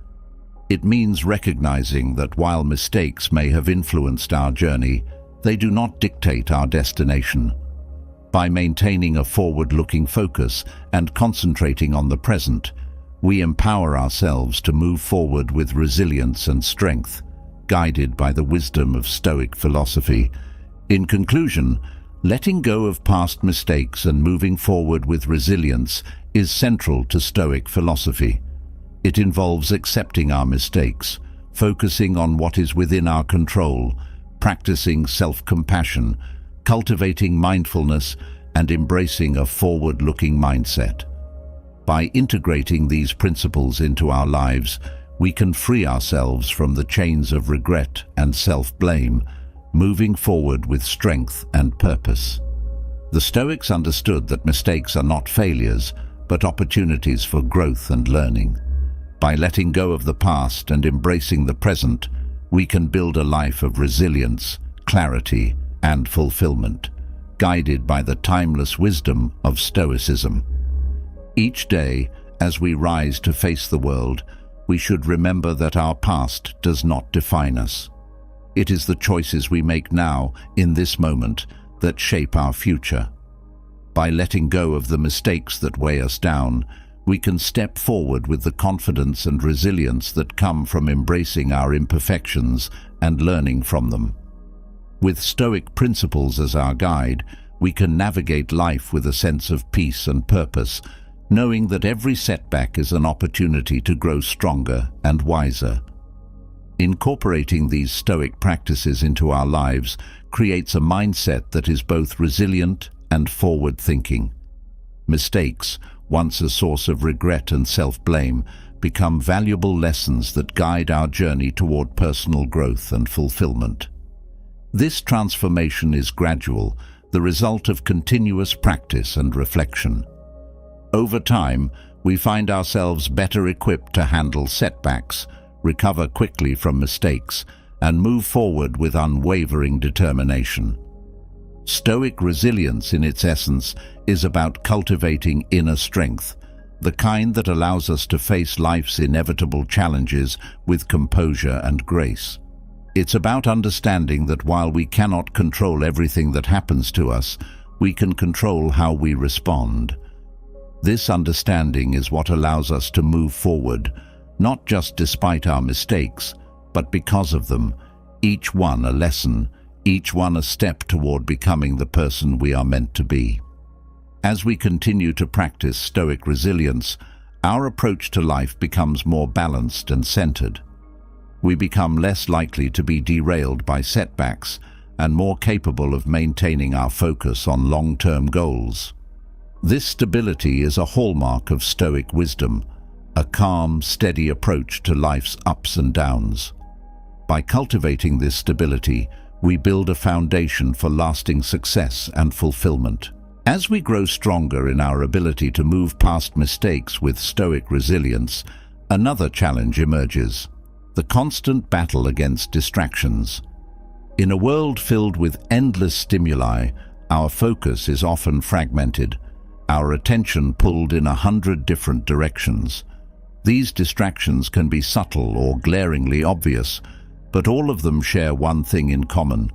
It means recognizing that while mistakes may have influenced our journey, they do not dictate our destination. By maintaining a forward-looking focus and concentrating on the present, we empower ourselves to move forward with resilience and strength, guided by the wisdom of Stoic philosophy. In conclusion, letting go of past mistakes and moving forward with resilience is central to Stoic philosophy. It involves accepting our mistakes, focusing on what is within our control, practicing self-compassion, cultivating mindfulness, and embracing a forward-looking mindset. By integrating these principles into our lives, we can free ourselves from the chains of regret and self-blame, moving forward with strength and purpose. The Stoics understood that mistakes are not failures, but opportunities for growth and learning. By letting go of the past and embracing the present, we can build a life of resilience, clarity, and fulfillment, guided by the timeless wisdom of Stoicism. Each day, as we rise to face the world, we should remember that our past does not define us. It is the choices we make now, in this moment, that shape our future. By letting go of the mistakes that weigh us down, we can step forward with the confidence and resilience that come from embracing our imperfections and learning from them. With Stoic principles as our guide, we can navigate life with a sense of peace and purpose, knowing that every setback is an opportunity to grow stronger and wiser. Incorporating these Stoic practices into our lives creates a mindset that is both resilient and forward-thinking. Mistakes, once a source of regret and self-blame, become valuable lessons that guide our journey toward personal growth and fulfillment. This transformation is gradual, the result of continuous practice and reflection. Over time, we find ourselves better equipped to handle setbacks, recover quickly from mistakes, and move forward with unwavering determination. Stoic resilience, in its essence, is about cultivating inner strength, the kind that allows us to face life's inevitable challenges with composure and grace. It's about understanding that while we cannot control everything that happens to us, we can control how we respond. This understanding is what allows us to move forward, not just despite our mistakes, but because of them, each one a lesson, each one a step toward becoming the person we are meant to be. As we continue to practice Stoic resilience, our approach to life becomes more balanced and centered. We become less likely to be derailed by setbacks and more capable of maintaining our focus on long-term goals. This stability is a hallmark of Stoic wisdom, a calm, steady approach to life's ups and downs. By cultivating this stability, we build a foundation for lasting success and fulfillment. As we grow stronger in our ability to move past mistakes with Stoic resilience, another challenge emerges: the constant battle against distractions. In a world filled with endless stimuli, our focus is often fragmented, our attention pulled in 100 different directions. These distractions can be subtle or glaringly obvious, but all of them share one thing in common: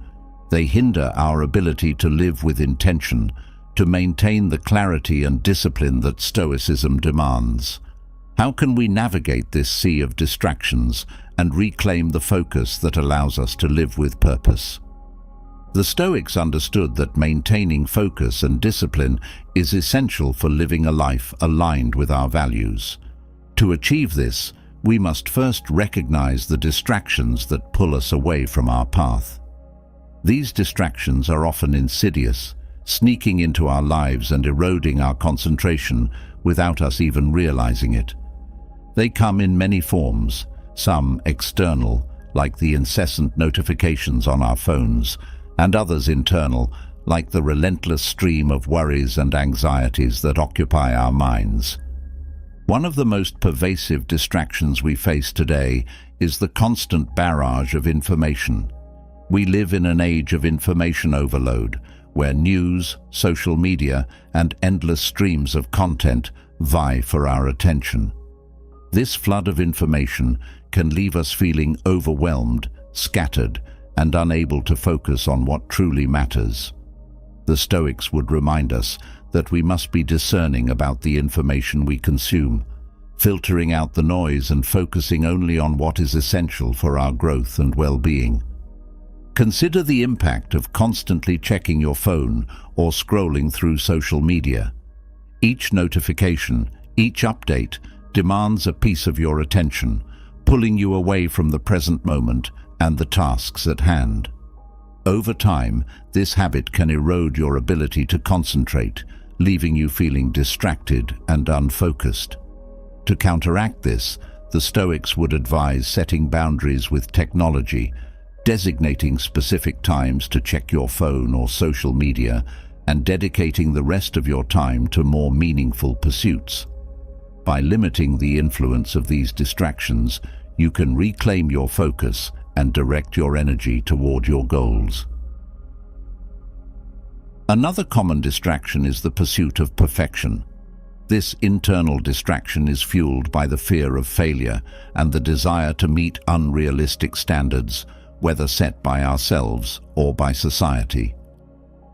they hinder our ability to live with intention, to maintain the clarity and discipline that Stoicism demands. How can we navigate this sea of distractions and reclaim the focus that allows us to live with purpose? The Stoics understood that maintaining focus and discipline is essential for living a life aligned with our values. To achieve this, we must first recognize the distractions that pull us away from our path. These distractions are often insidious, sneaking into our lives and eroding our concentration without us even realizing it. They come in many forms, some external, like the incessant notifications on our phones, and others internal, like the relentless stream of worries and anxieties that occupy our minds. One of the most pervasive distractions we face today is the constant barrage of information. We live in an age of information overload, where news, social media, and endless streams of content vie for our attention. This flood of information can leave us feeling overwhelmed, scattered, and unable to focus on what truly matters. The Stoics would remind us that we must be discerning about the information we consume, filtering out the noise and focusing only on what is essential for our growth and well-being. Consider the impact of constantly checking your phone or scrolling through social media. Each notification, each update, demands a piece of your attention, pulling you away from the present moment and the tasks at hand. Over time, this habit can erode your ability to concentrate, leaving you feeling distracted and unfocused. To counteract this, the Stoics would advise setting boundaries with technology, designating specific times to check your phone or social media, and dedicating the rest of your time to more meaningful pursuits. By limiting the influence of these distractions, you can reclaim your focus and direct your energy toward your goals. Another common distraction is the pursuit of perfection. This internal distraction is fueled by the fear of failure and the desire to meet unrealistic standards, whether set by ourselves or by society.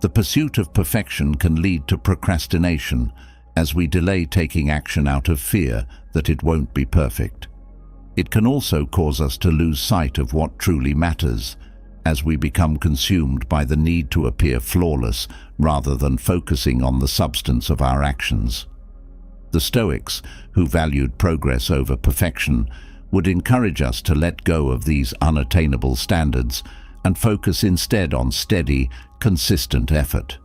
The pursuit of perfection can lead to procrastination, as we delay taking action out of fear that it won't be perfect. It can also cause us to lose sight of what truly matters, as we become consumed by the need to appear flawless rather than focusing on the substance of our actions. The Stoics, who valued progress over perfection, would encourage us to let go of these unattainable standards and focus instead on steady, consistent effort.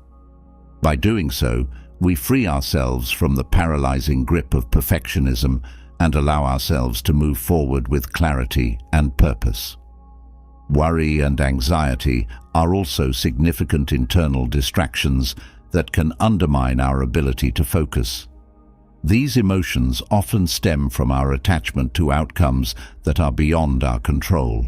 By doing so, we free ourselves from the paralyzing grip of perfectionism and allow ourselves to move forward with clarity and purpose. Worry and anxiety are also significant internal distractions that can undermine our ability to focus. These emotions often stem from our attachment to outcomes that are beyond our control.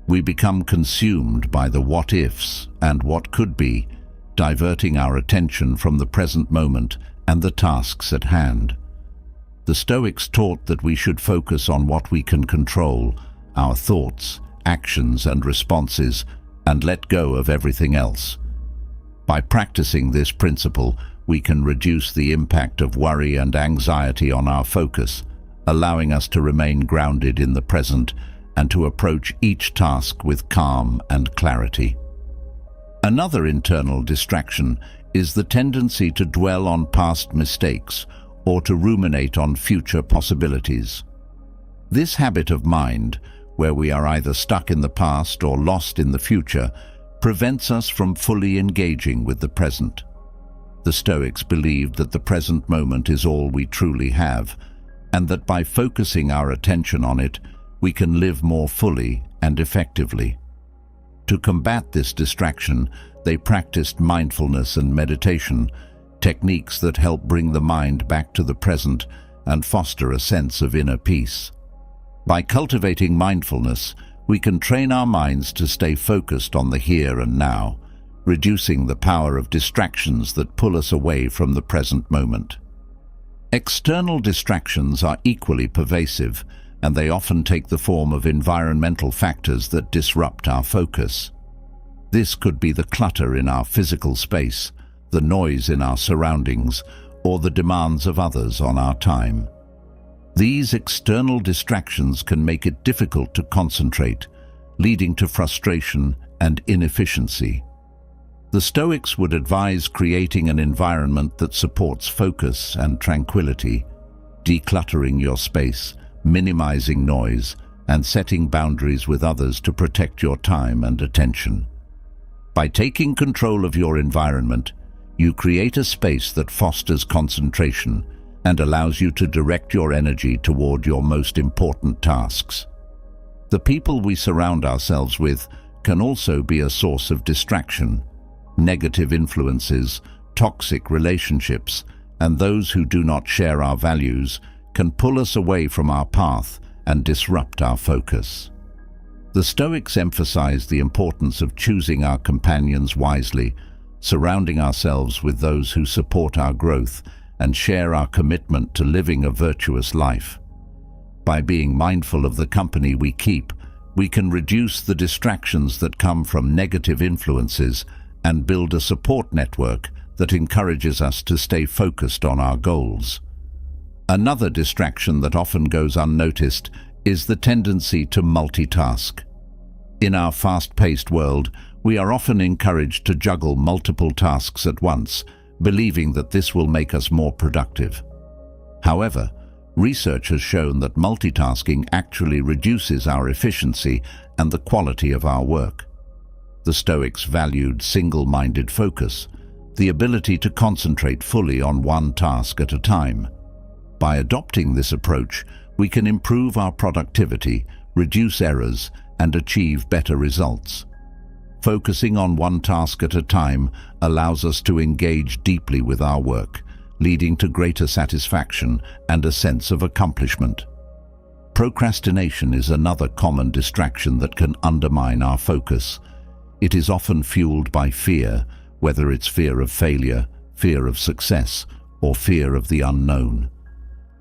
We become consumed by the what-ifs and what could be, diverting our attention from the present moment and the tasks at hand. The Stoics taught that we should focus on what we can control, our thoughts, actions, and responses, and let go of everything else. By practicing this principle, we can reduce the impact of worry and anxiety on our focus, allowing us to remain grounded in the present and to approach each task with calm and clarity. Another internal distraction is the tendency to dwell on past mistakes or to ruminate on future possibilities. This habit of mind, where we are either stuck in the past or lost in the future, prevents us from fully engaging with the present. The Stoics believed that the present moment is all we truly have, and that by focusing our attention on it, we can live more fully and effectively. To combat this distraction, they practiced mindfulness and meditation, techniques that help bring the mind back to the present and foster a sense of inner peace. By cultivating mindfulness, we can train our minds to stay focused on the here and now, reducing the power of distractions that pull us away from the present moment. External distractions are equally pervasive, and they often take the form of environmental factors that disrupt our focus. This could be the clutter in our physical space, the noise in our surroundings, or the demands of others on our time. These external distractions can make it difficult to concentrate, leading to frustration and inefficiency. The Stoics would advise creating an environment that supports focus and tranquility, decluttering your space, minimizing noise, and setting boundaries with others to protect your time and attention. By taking control of your environment, you create a space that fosters concentration and allows you to direct your energy toward your most important tasks. The people we surround ourselves with can also be a source of distraction. Negative influences, toxic relationships, and those who do not share our values can pull us away from our path and disrupt our focus. The Stoics emphasize the importance of choosing our companions wisely, surrounding ourselves with those who support our growth and share our commitment to living a virtuous life. By being mindful of the company we keep, we can reduce the distractions that come from negative influences and build a support network that encourages us to stay focused on our goals. Another distraction that often goes unnoticed is the tendency to multitask. In our fast-paced world, we are often encouraged to juggle multiple tasks at once, believing that this will make us more productive. However, research has shown that multitasking actually reduces our efficiency and the quality of our work. The Stoics valued single-minded focus, the ability to concentrate fully on one task at a time. By adopting this approach, we can improve our productivity, reduce errors, and achieve better results. Focusing on one task at a time allows us to engage deeply with our work, leading to greater satisfaction and a sense of accomplishment. Procrastination is another common distraction that can undermine our focus. It is often fueled by fear, whether it's fear of failure, fear of success, or fear of the unknown.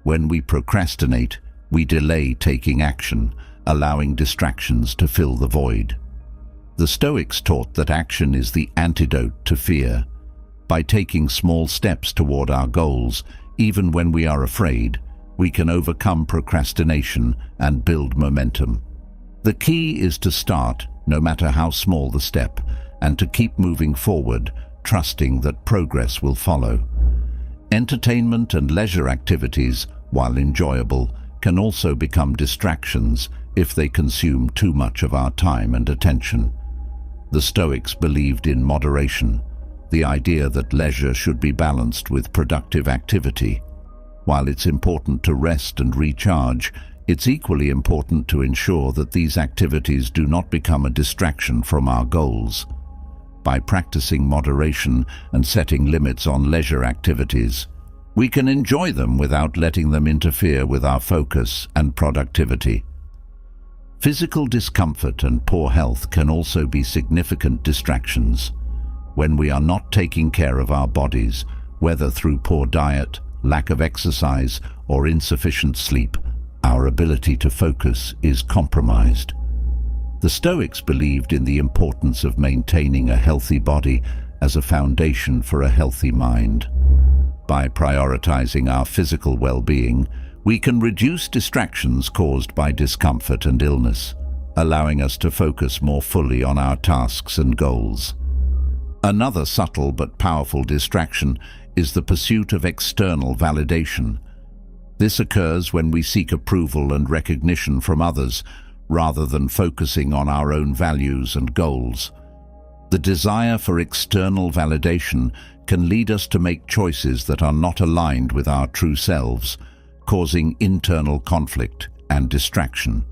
When we procrastinate, we delay taking action, allowing distractions to fill the void. The Stoics taught that action is the antidote to fear. By taking small steps toward our goals, even when we are afraid, we can overcome procrastination and build momentum. The key is to start, no matter how small the step, and to keep moving forward, trusting that progress will follow. Entertainment and leisure activities, while enjoyable, can also become distractions if they consume too much of our time and attention. The Stoics believed in moderation, the idea that leisure should be balanced with productive activity. While it's important to rest and recharge, it's equally important to ensure that these activities do not become a distraction from our goals. By practicing moderation and setting limits on leisure activities, we can enjoy them without letting them interfere with our focus and productivity. Physical discomfort and poor health can also be significant distractions. When we are not taking care of our bodies, whether through poor diet, lack of exercise, or insufficient sleep, our ability to focus is compromised. The Stoics believed in the importance of maintaining a healthy body as a foundation for a healthy mind. By prioritizing our physical well-being, we can reduce distractions caused by discomfort and illness, allowing us to focus more fully on our tasks and goals. Another subtle but powerful distraction is the pursuit of external validation. This occurs when we seek approval and recognition from others, rather than focusing on our own values and goals. The desire for external validation can lead us to make choices that are not aligned with our true selves, causing internal conflict and distraction.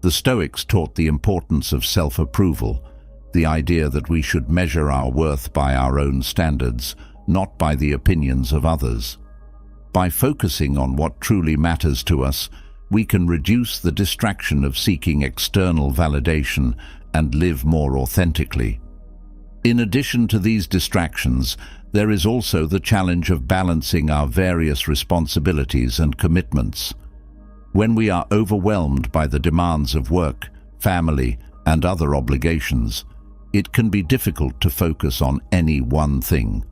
The Stoics taught the importance of self-approval, the idea that we should measure our worth by our own standards, not by the opinions of others. By focusing on what truly matters to us, we can reduce the distraction of seeking external validation and live more authentically. In addition to these distractions, there is also the challenge of balancing our various responsibilities and commitments. When we are overwhelmed by the demands of work, family, and other obligations, it can be difficult to focus on any one thing.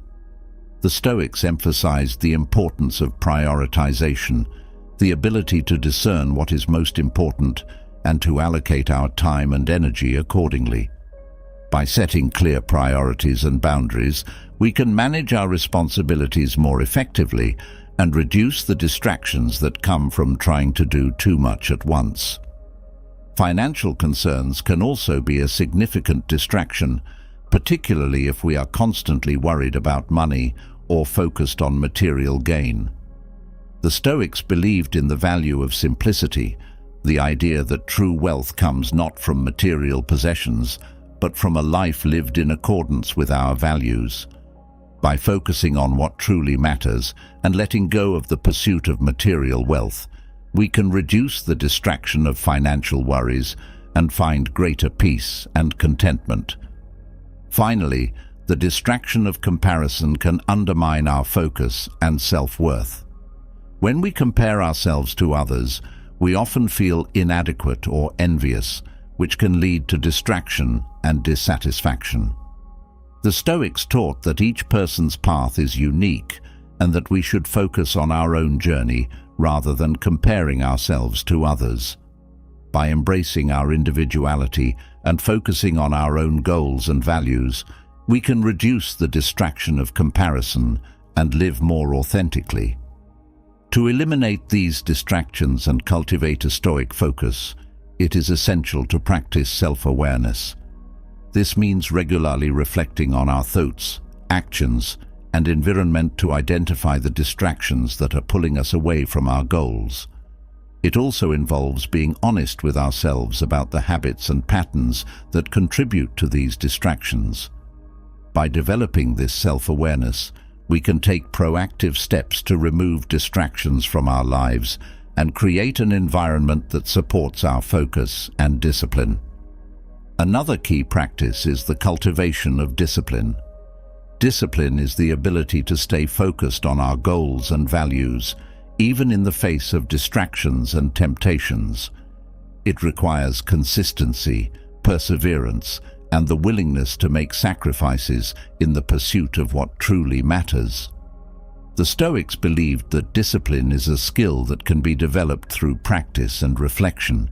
The Stoics emphasized the importance of prioritization, the ability to discern what is most important and to allocate our time and energy accordingly. By setting clear priorities and boundaries, we can manage our responsibilities more effectively and reduce the distractions that come from trying to do too much at once. Financial concerns can also be a significant distraction, particularly if we are constantly worried about money or focused on material gain. The Stoics believed in the value of simplicity, the idea that true wealth comes not from material possessions, but from a life lived in accordance with our values. By focusing on what truly matters and letting go of the pursuit of material wealth, we can reduce the distraction of financial worries and find greater peace and contentment. Finally, the distraction of comparison can undermine our focus and self-worth. When we compare ourselves to others, we often feel inadequate or envious, which can lead to distraction and dissatisfaction. The Stoics taught that each person's path is unique and that we should focus on our own journey rather than comparing ourselves to others. By embracing our individuality and focusing on our own goals and values, we can reduce the distraction of comparison and live more authentically. To eliminate these distractions and cultivate a Stoic focus, it is essential to practice self-awareness. This means regularly reflecting on our thoughts, actions, and environment to identify the distractions that are pulling us away from our goals. It also involves being honest with ourselves about the habits and patterns that contribute to these distractions. By developing this self-awareness, we can take proactive steps to remove distractions from our lives and create an environment that supports our focus and discipline. Another key practice is the cultivation of discipline. Discipline is the ability to stay focused on our goals and values, even in the face of distractions and temptations. It requires consistency, perseverance, and the willingness to make sacrifices in the pursuit of what truly matters. The Stoics believed that discipline is a skill that can be developed through practice and reflection.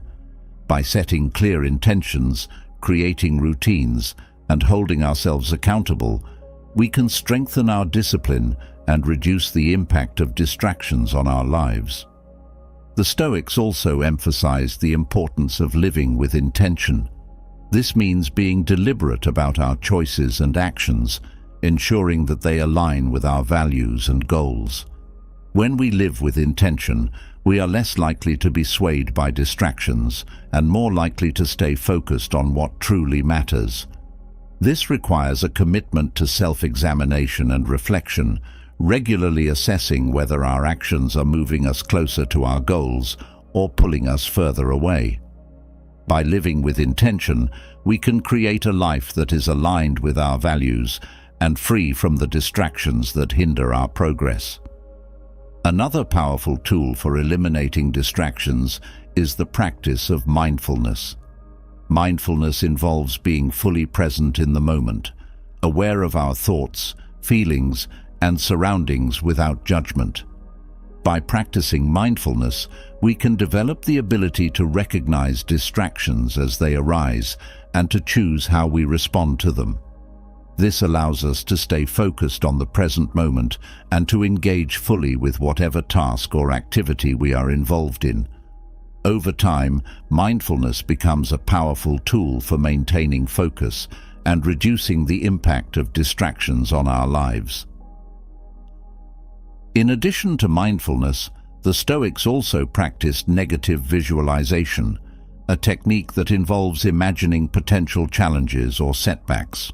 By setting clear intentions, creating routines, and holding ourselves accountable, we can strengthen our discipline and reduce the impact of distractions on our lives. The Stoics also emphasized the importance of living with intention. This means being deliberate about our choices and actions, ensuring that they align with our values and goals. When we live with intention, we are less likely to be swayed by distractions and more likely to stay focused on what truly matters. This requires a commitment to self-examination and reflection, regularly assessing whether our actions are moving us closer to our goals or pulling us further away. By living with intention, we can create a life that is aligned with our values and free from the distractions that hinder our progress. Another powerful tool for eliminating distractions is the practice of mindfulness. Mindfulness involves being fully present in the moment, aware of our thoughts, feelings, and surroundings without judgment. By practicing mindfulness, we can develop the ability to recognize distractions as they arise and to choose how we respond to them. This allows us to stay focused on the present moment and to engage fully with whatever task or activity we are involved in. Over time, mindfulness becomes a powerful tool for maintaining focus and reducing the impact of distractions on our lives. In addition to mindfulness, the Stoics also practiced negative visualization, a technique that involves imagining potential challenges or setbacks.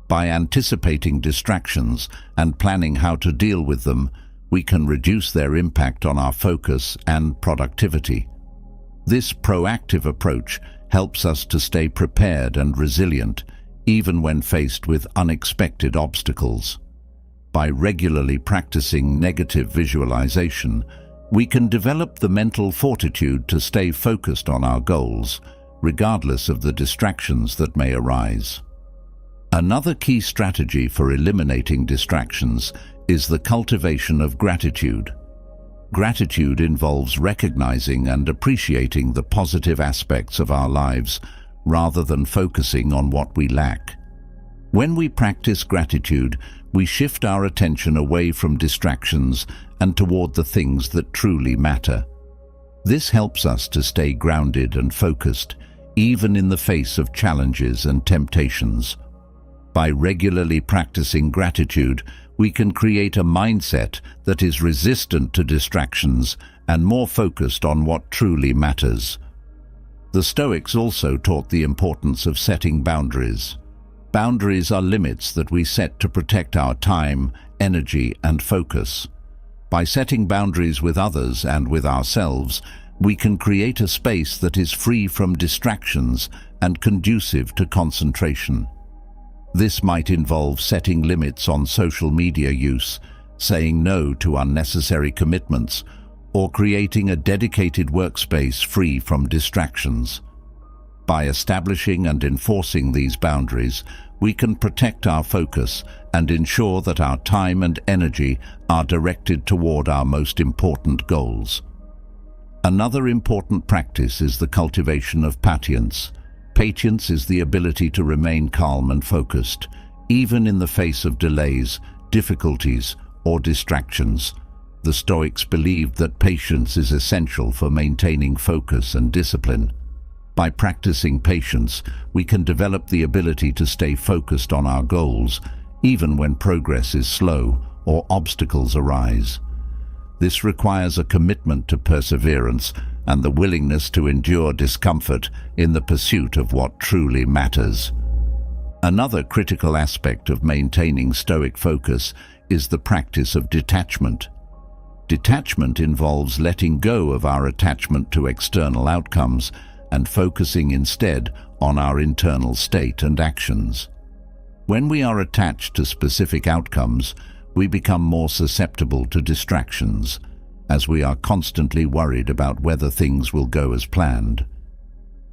By anticipating distractions and planning how to deal with them, we can reduce their impact on our focus and productivity. This proactive approach helps us to stay prepared and resilient, even when faced with unexpected obstacles. By regularly practicing negative visualization, we can develop the mental fortitude to stay focused on our goals, regardless of the distractions that may arise. Another key strategy for eliminating distractions is the cultivation of gratitude. Gratitude involves recognizing and appreciating the positive aspects of our lives, rather than focusing on what we lack. When we practice gratitude, we shift our attention away from distractions and toward the things that truly matter. This helps us to stay grounded and focused, even in the face of challenges and temptations. By regularly practicing gratitude, we can create a mindset that is resistant to distractions and more focused on what truly matters. The Stoics also taught the importance of setting boundaries. Boundaries are limits that we set to protect our time, energy, and focus. By setting boundaries with others and with ourselves, we can create a space that is free from distractions and conducive to concentration. This might involve setting limits on social media use, saying no to unnecessary commitments, or creating a dedicated workspace free from distractions. By establishing and enforcing these boundaries, we can protect our focus and ensure that our time and energy are directed toward our most important goals. Another important practice is the cultivation of patience. Patience is the ability to remain calm and focused, even in the face of delays, difficulties, or distractions. The Stoics believed that patience is essential for maintaining focus and discipline. By practicing patience, we can develop the ability to stay focused on our goals, even when progress is slow or obstacles arise. This requires a commitment to perseverance and the willingness to endure discomfort in the pursuit of what truly matters. Another critical aspect of maintaining Stoic focus is the practice of detachment. Detachment involves letting go of our attachment to external outcomes and focusing instead on our internal state and actions. When we are attached to specific outcomes, we become more susceptible to distractions, as we are constantly worried about whether things will go as planned.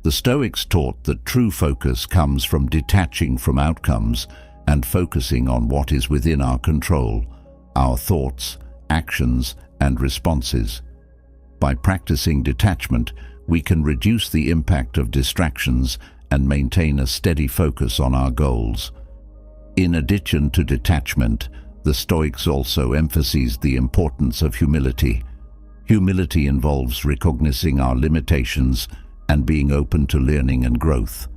The Stoics taught that true focus comes from detaching from outcomes and focusing on what is within our control, our thoughts, actions, and responses. By practicing detachment, we can reduce the impact of distractions and maintain a steady focus on our goals. In addition to detachment, the Stoics also emphasized the importance of humility. Humility involves recognizing our limitations and being open to learning and growth.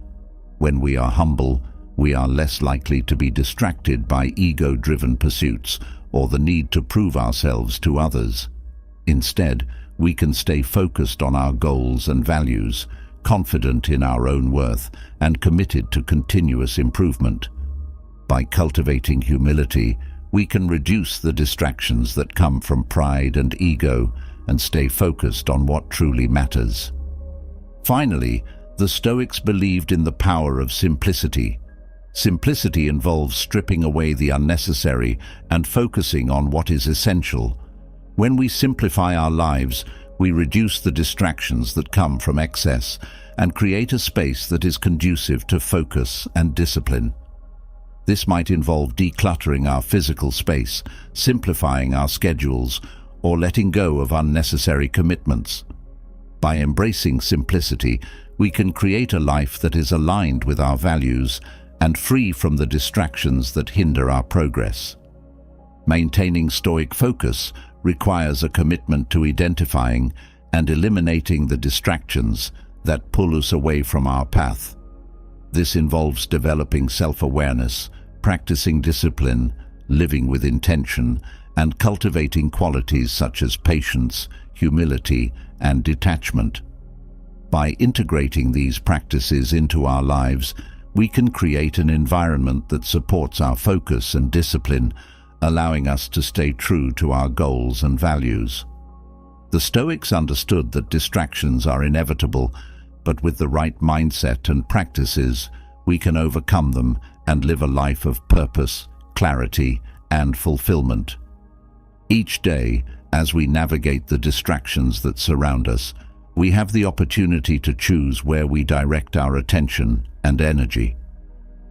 When we are humble, we are less likely to be distracted by ego-driven pursuits or the need to prove ourselves to others. Instead, we can stay focused on our goals and values, confident in our own worth, and committed to continuous improvement. By cultivating humility, we can reduce the distractions that come from pride and ego and stay focused on what truly matters. Finally, the Stoics believed in the power of simplicity. Simplicity involves stripping away the unnecessary and focusing on what is essential. When we simplify our lives, we reduce the distractions that come from excess and create a space that is conducive to focus and discipline. This might involve decluttering our physical space, simplifying our schedules, or letting go of unnecessary commitments. By embracing simplicity, we can create a life that is aligned with our values and free from the distractions that hinder our progress. Maintaining Stoic focus requires a commitment to identifying and eliminating the distractions that pull us away from our path. This involves developing self-awareness, practicing discipline, living with intention, and cultivating qualities such as patience, humility, and detachment. By integrating these practices into our lives, we can create an environment that supports our focus and discipline, allowing us to stay true to our goals and values. The Stoics understood that distractions are inevitable, but with the right mindset and practices, we can overcome them and live a life of purpose, clarity, and fulfillment. Each day, as we navigate the distractions that surround us, we have the opportunity to choose where we direct our attention and energy.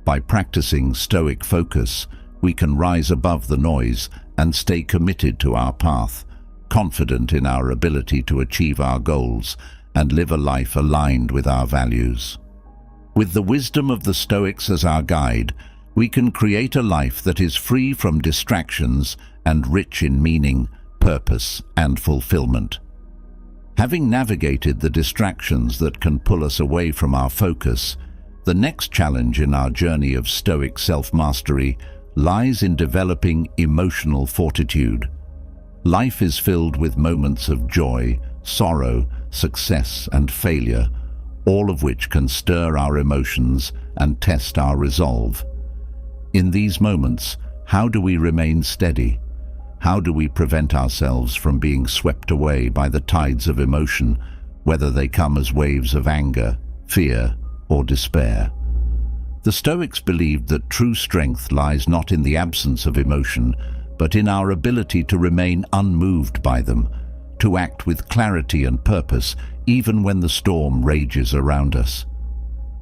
By practicing Stoic focus, we can rise above the noise and stay committed to our path, confident in our ability to achieve our goals and live a life aligned with our values. With the wisdom of the Stoics as our guide, we can create a life that is free from distractions and rich in meaning, purpose, and fulfillment. Having navigated the distractions that can pull us away from our focus, the next challenge in our journey of Stoic self-mastery lies in developing emotional fortitude. Life is filled with moments of joy, sorrow, success, and failure, all of which can stir our emotions and test our resolve. In these moments, how do we remain steady? How do we prevent ourselves from being swept away by the tides of emotion, whether they come as waves of anger, fear, or despair? The Stoics believed that true strength lies not in the absence of emotion, but in our ability to remain unmoved by them, to act with clarity and purpose, even when the storm rages around us.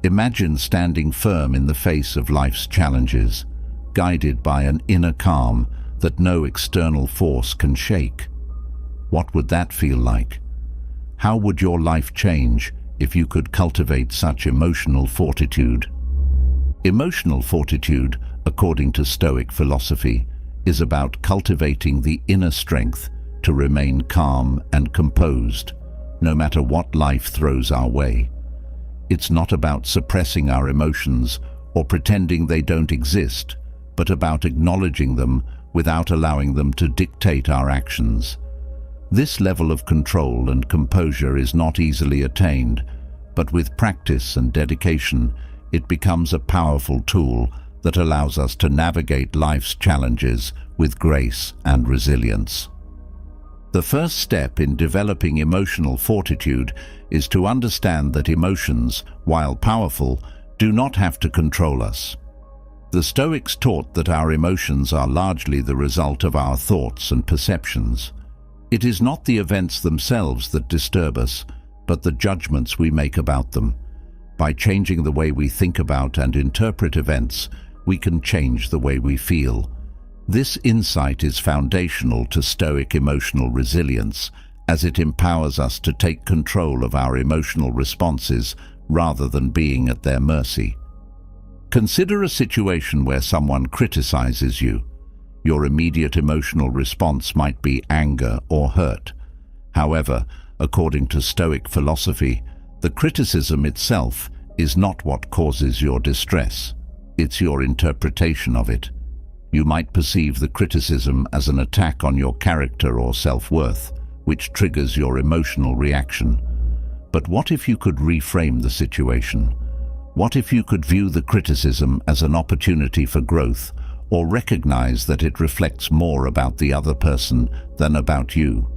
Imagine standing firm in the face of life's challenges, guided by an inner calm that no external force can shake. What would that feel like? How would your life change if you could cultivate such emotional fortitude? Emotional fortitude, according to Stoic philosophy, is about cultivating the inner strength to remain calm and composed, no matter what life throws our way. It's not about suppressing our emotions or pretending they don't exist, but about acknowledging them without allowing them to dictate our actions. This level of control and composure is not easily attained, but with practice and dedication, it becomes a powerful tool that allows us to navigate life's challenges with grace and resilience. The first step in developing emotional fortitude is to understand that emotions, while powerful, do not have to control us. The Stoics taught that our emotions are largely the result of our thoughts and perceptions. It is not the events themselves that disturb us, but the judgments we make about them. By changing the way we think about and interpret events, we can change the way we feel. This insight is foundational to Stoic emotional resilience, as it empowers us to take control of our emotional responses rather than being at their mercy. Consider a situation where someone criticizes you. Your immediate emotional response might be anger or hurt. However, according to Stoic philosophy, the criticism itself is not what causes your distress. It's your interpretation of it. You might perceive the criticism as an attack on your character or self-worth, which triggers your emotional reaction. But what if you could reframe the situation? What if you could view the criticism as an opportunity for growth, or recognize that it reflects more about the other person than about you?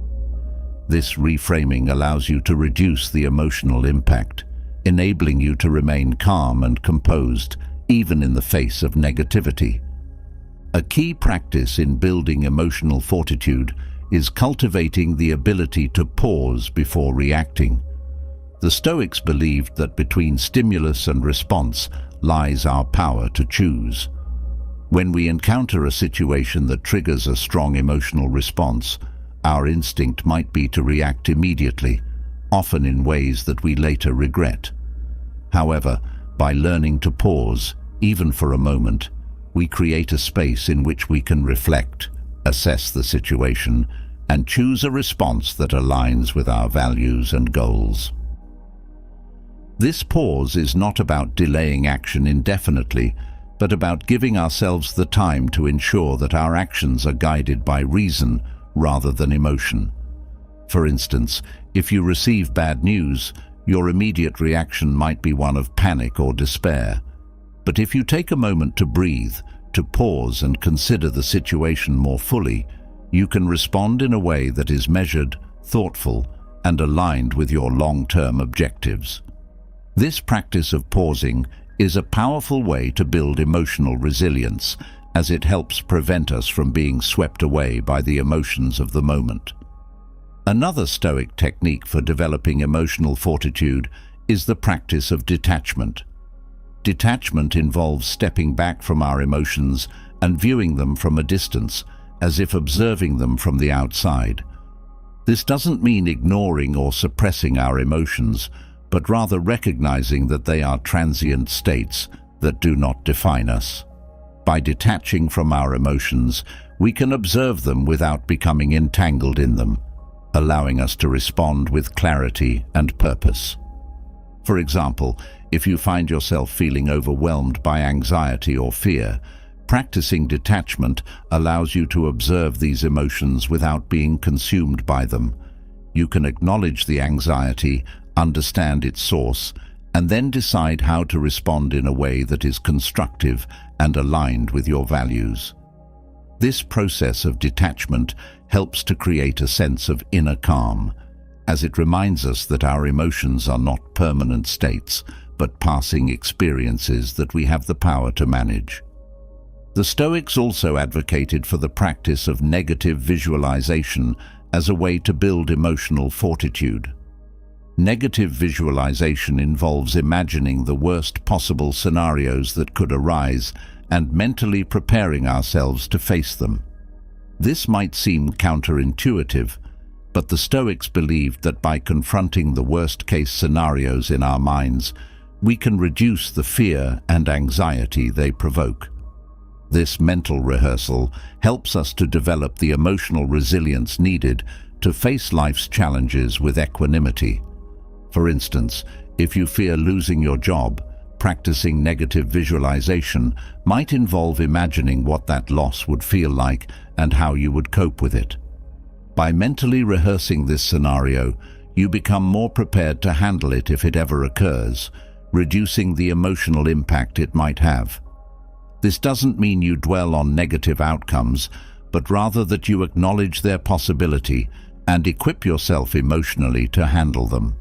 This reframing allows you to reduce the emotional impact, enabling you to remain calm and composed, even in the face of negativity. A key practice in building emotional fortitude is cultivating the ability to pause before reacting. The Stoics believed that between stimulus and response lies our power to choose. When we encounter a situation that triggers a strong emotional response, our instinct might be to react immediately, often in ways that we later regret. However, by learning to pause, even for a moment, we create a space in which we can reflect, assess the situation, and choose a response that aligns with our values and goals. This pause is not about delaying action indefinitely, but about giving ourselves the time to ensure that our actions are guided by reason rather than emotion. For instance, if you receive bad news, your immediate reaction might be one of panic or despair. But if you take a moment to breathe, to pause and consider the situation more fully, you can respond in a way that is measured, thoughtful, and aligned with your long-term objectives. This practice of pausing is a powerful way to build emotional resilience, as it helps prevent us from being swept away by the emotions of the moment. Another Stoic technique for developing emotional fortitude is the practice of detachment. Detachment involves stepping back from our emotions and viewing them from a distance, as if observing them from the outside. This doesn't mean ignoring or suppressing our emotions, but rather recognizing that they are transient states that do not define us. By detaching from our emotions, we can observe them without becoming entangled in them, allowing us to respond with clarity and purpose. For example, if you find yourself feeling overwhelmed by anxiety or fear, practicing detachment allows you to observe these emotions without being consumed by them. You can acknowledge the anxiety, understand its source, and then decide how to respond in a way that is constructive and aligned with your values. This process of detachment helps to create a sense of inner calm, as it reminds us that our emotions are not permanent states, but passing experiences that we have the power to manage. The Stoics also advocated for the practice of negative visualization as a way to build emotional fortitude. Negative visualization involves imagining the worst possible scenarios that could arise and mentally preparing ourselves to face them. This might seem counterintuitive, but the Stoics believed that by confronting the worst-case scenarios in our minds, we can reduce the fear and anxiety they provoke. This mental rehearsal helps us to develop the emotional resilience needed to face life's challenges with equanimity. For instance, if you fear losing your job, practicing negative visualization might involve imagining what that loss would feel like and how you would cope with it. By mentally rehearsing this scenario, you become more prepared to handle it if it ever occurs, reducing the emotional impact it might have. This doesn't mean you dwell on negative outcomes, but rather that you acknowledge their possibility and equip yourself emotionally to handle them.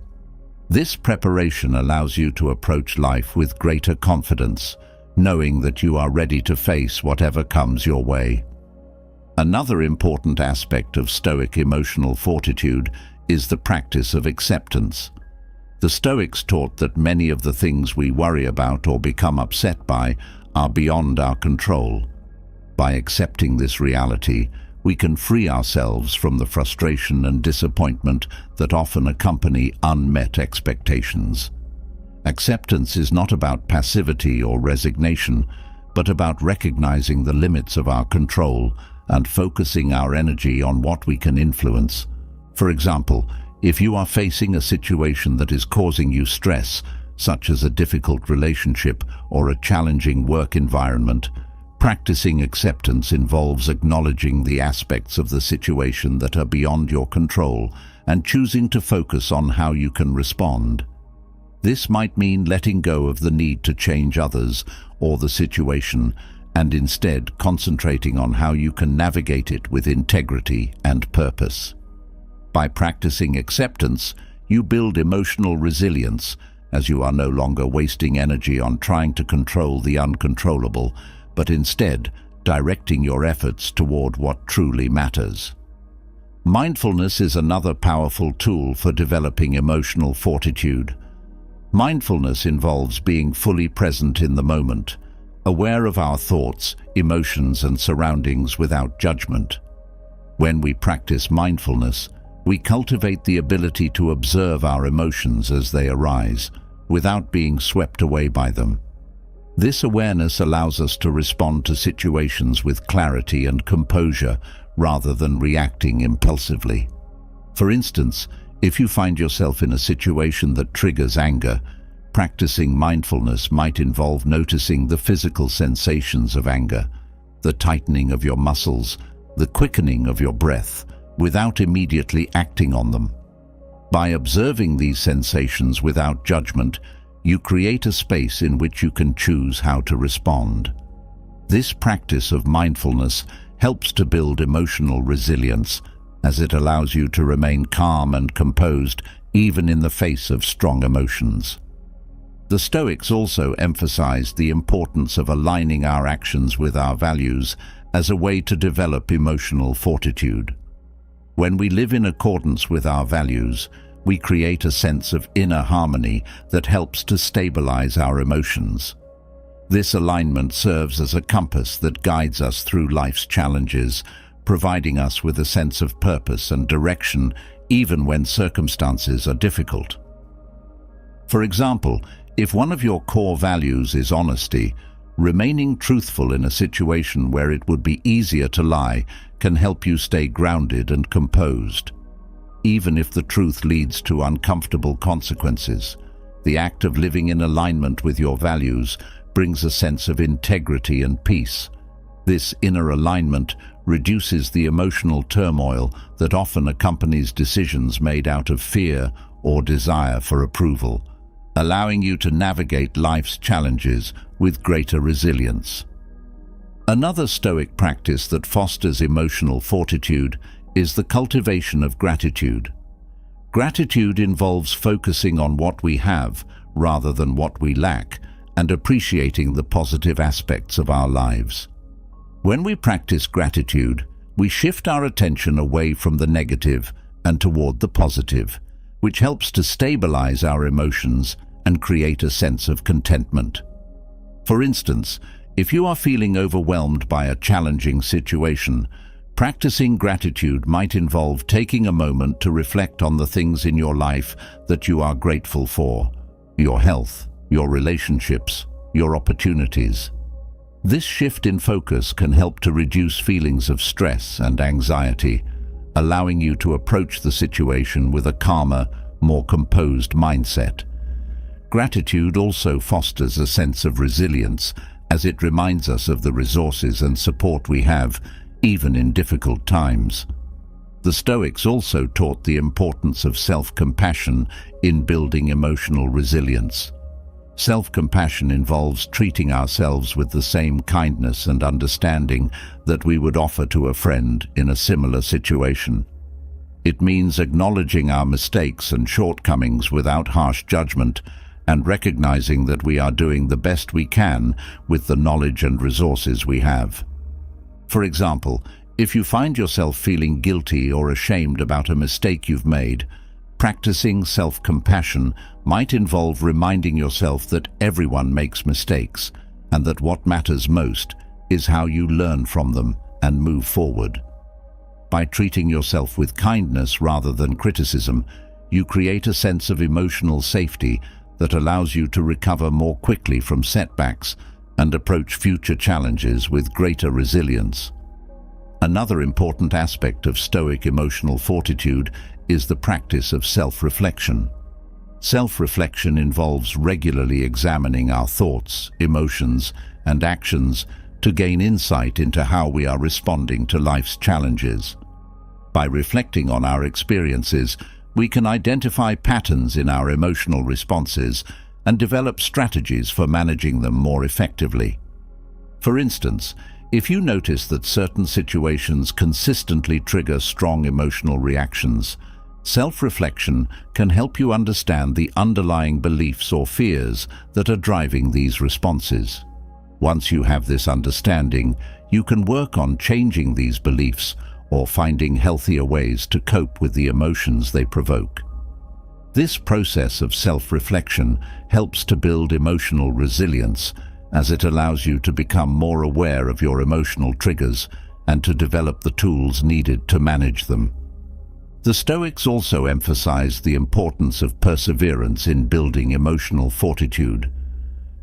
This preparation allows you to approach life with greater confidence, knowing that you are ready to face whatever comes your way. Another important aspect of Stoic emotional fortitude is the practice of acceptance. The Stoics taught that many of the things we worry about or become upset by are beyond our control. By accepting this reality, we can free ourselves from the frustration and disappointment that often accompany unmet expectations. Acceptance is not about passivity or resignation, but about recognizing the limits of our control and focusing our energy on what we can influence. For example, if you are facing a situation that is causing you stress, such as a difficult relationship or a challenging work environment, practicing acceptance involves acknowledging the aspects of the situation that are beyond your control and choosing to focus on how you can respond. This might mean letting go of the need to change others or the situation and instead concentrating on how you can navigate it with integrity and purpose. By practicing acceptance, you build emotional resilience, as you are no longer wasting energy on trying to control the uncontrollable, but instead directing your efforts toward what truly matters. Mindfulness is another powerful tool for developing emotional fortitude. Mindfulness involves being fully present in the moment, aware of our thoughts, emotions, and surroundings without judgment. When we practice mindfulness, we cultivate the ability to observe our emotions as they arise, without being swept away by them. This awareness allows us to respond to situations with clarity and composure rather than reacting impulsively. For instance, if you find yourself in a situation that triggers anger, practicing mindfulness might involve noticing the physical sensations of anger, the tightening of your muscles, the quickening of your breath, without immediately acting on them. By observing these sensations without judgment, you create a space in which you can choose how to respond. This practice of mindfulness helps to build emotional resilience, as it allows you to remain calm and composed even in the face of strong emotions. The Stoics also emphasized the importance of aligning our actions with our values as a way to develop emotional fortitude. When we live in accordance with our values, we create a sense of inner harmony that helps to stabilize our emotions. This alignment serves as a compass that guides us through life's challenges, providing us with a sense of purpose and direction even when circumstances are difficult. For example, if one of your core values is honesty, remaining truthful in a situation where it would be easier to lie can help you stay grounded and composed. Even if the truth leads to uncomfortable consequences, the act of living in alignment with your values brings a sense of integrity and peace. This inner alignment reduces the emotional turmoil that often accompanies decisions made out of fear or desire for approval, allowing you to navigate life's challenges with greater resilience. Another Stoic practice that fosters emotional fortitude is the cultivation of gratitude. Gratitude involves focusing on what we have rather than what we lack and appreciating the positive aspects of our lives. When we practice gratitude, we shift our attention away from the negative and toward the positive, which helps to stabilize our emotions and create a sense of contentment. For instance, if you are feeling overwhelmed by a challenging situation, practicing gratitude might involve taking a moment to reflect on the things in your life that you are grateful for: your health, your relationships, your opportunities. This shift in focus can help to reduce feelings of stress and anxiety, allowing you to approach the situation with a calmer, more composed mindset. Gratitude also fosters a sense of resilience, as it reminds us of the resources and support we have, even in difficult times. The Stoics also taught the importance of self-compassion in building emotional resilience. Self-compassion involves treating ourselves with the same kindness and understanding that we would offer to a friend in a similar situation. It means acknowledging our mistakes and shortcomings without harsh judgment and recognizing that we are doing the best we can with the knowledge and resources we have. For example, if you find yourself feeling guilty or ashamed about a mistake you've made, practicing self-compassion might involve reminding yourself that everyone makes mistakes and that what matters most is how you learn from them and move forward. By treating yourself with kindness rather than criticism, you create a sense of emotional safety that allows you to recover more quickly from setbacks and approach future challenges with greater resilience. Another important aspect of Stoic emotional fortitude is the practice of self-reflection. Self-reflection involves regularly examining our thoughts, emotions, and actions to gain insight into how we are responding to life's challenges. By reflecting on our experiences, we can identify patterns in our emotional responses and develop strategies for managing them more effectively. For instance, if you notice that certain situations consistently trigger strong emotional reactions, self-reflection can help you understand the underlying beliefs or fears that are driving these responses. Once you have this understanding, you can work on changing these beliefs or finding healthier ways to cope with the emotions they provoke. This process of self-reflection helps to build emotional resilience, as it allows you to become more aware of your emotional triggers and to develop the tools needed to manage them. The Stoics also emphasized the importance of perseverance in building emotional fortitude.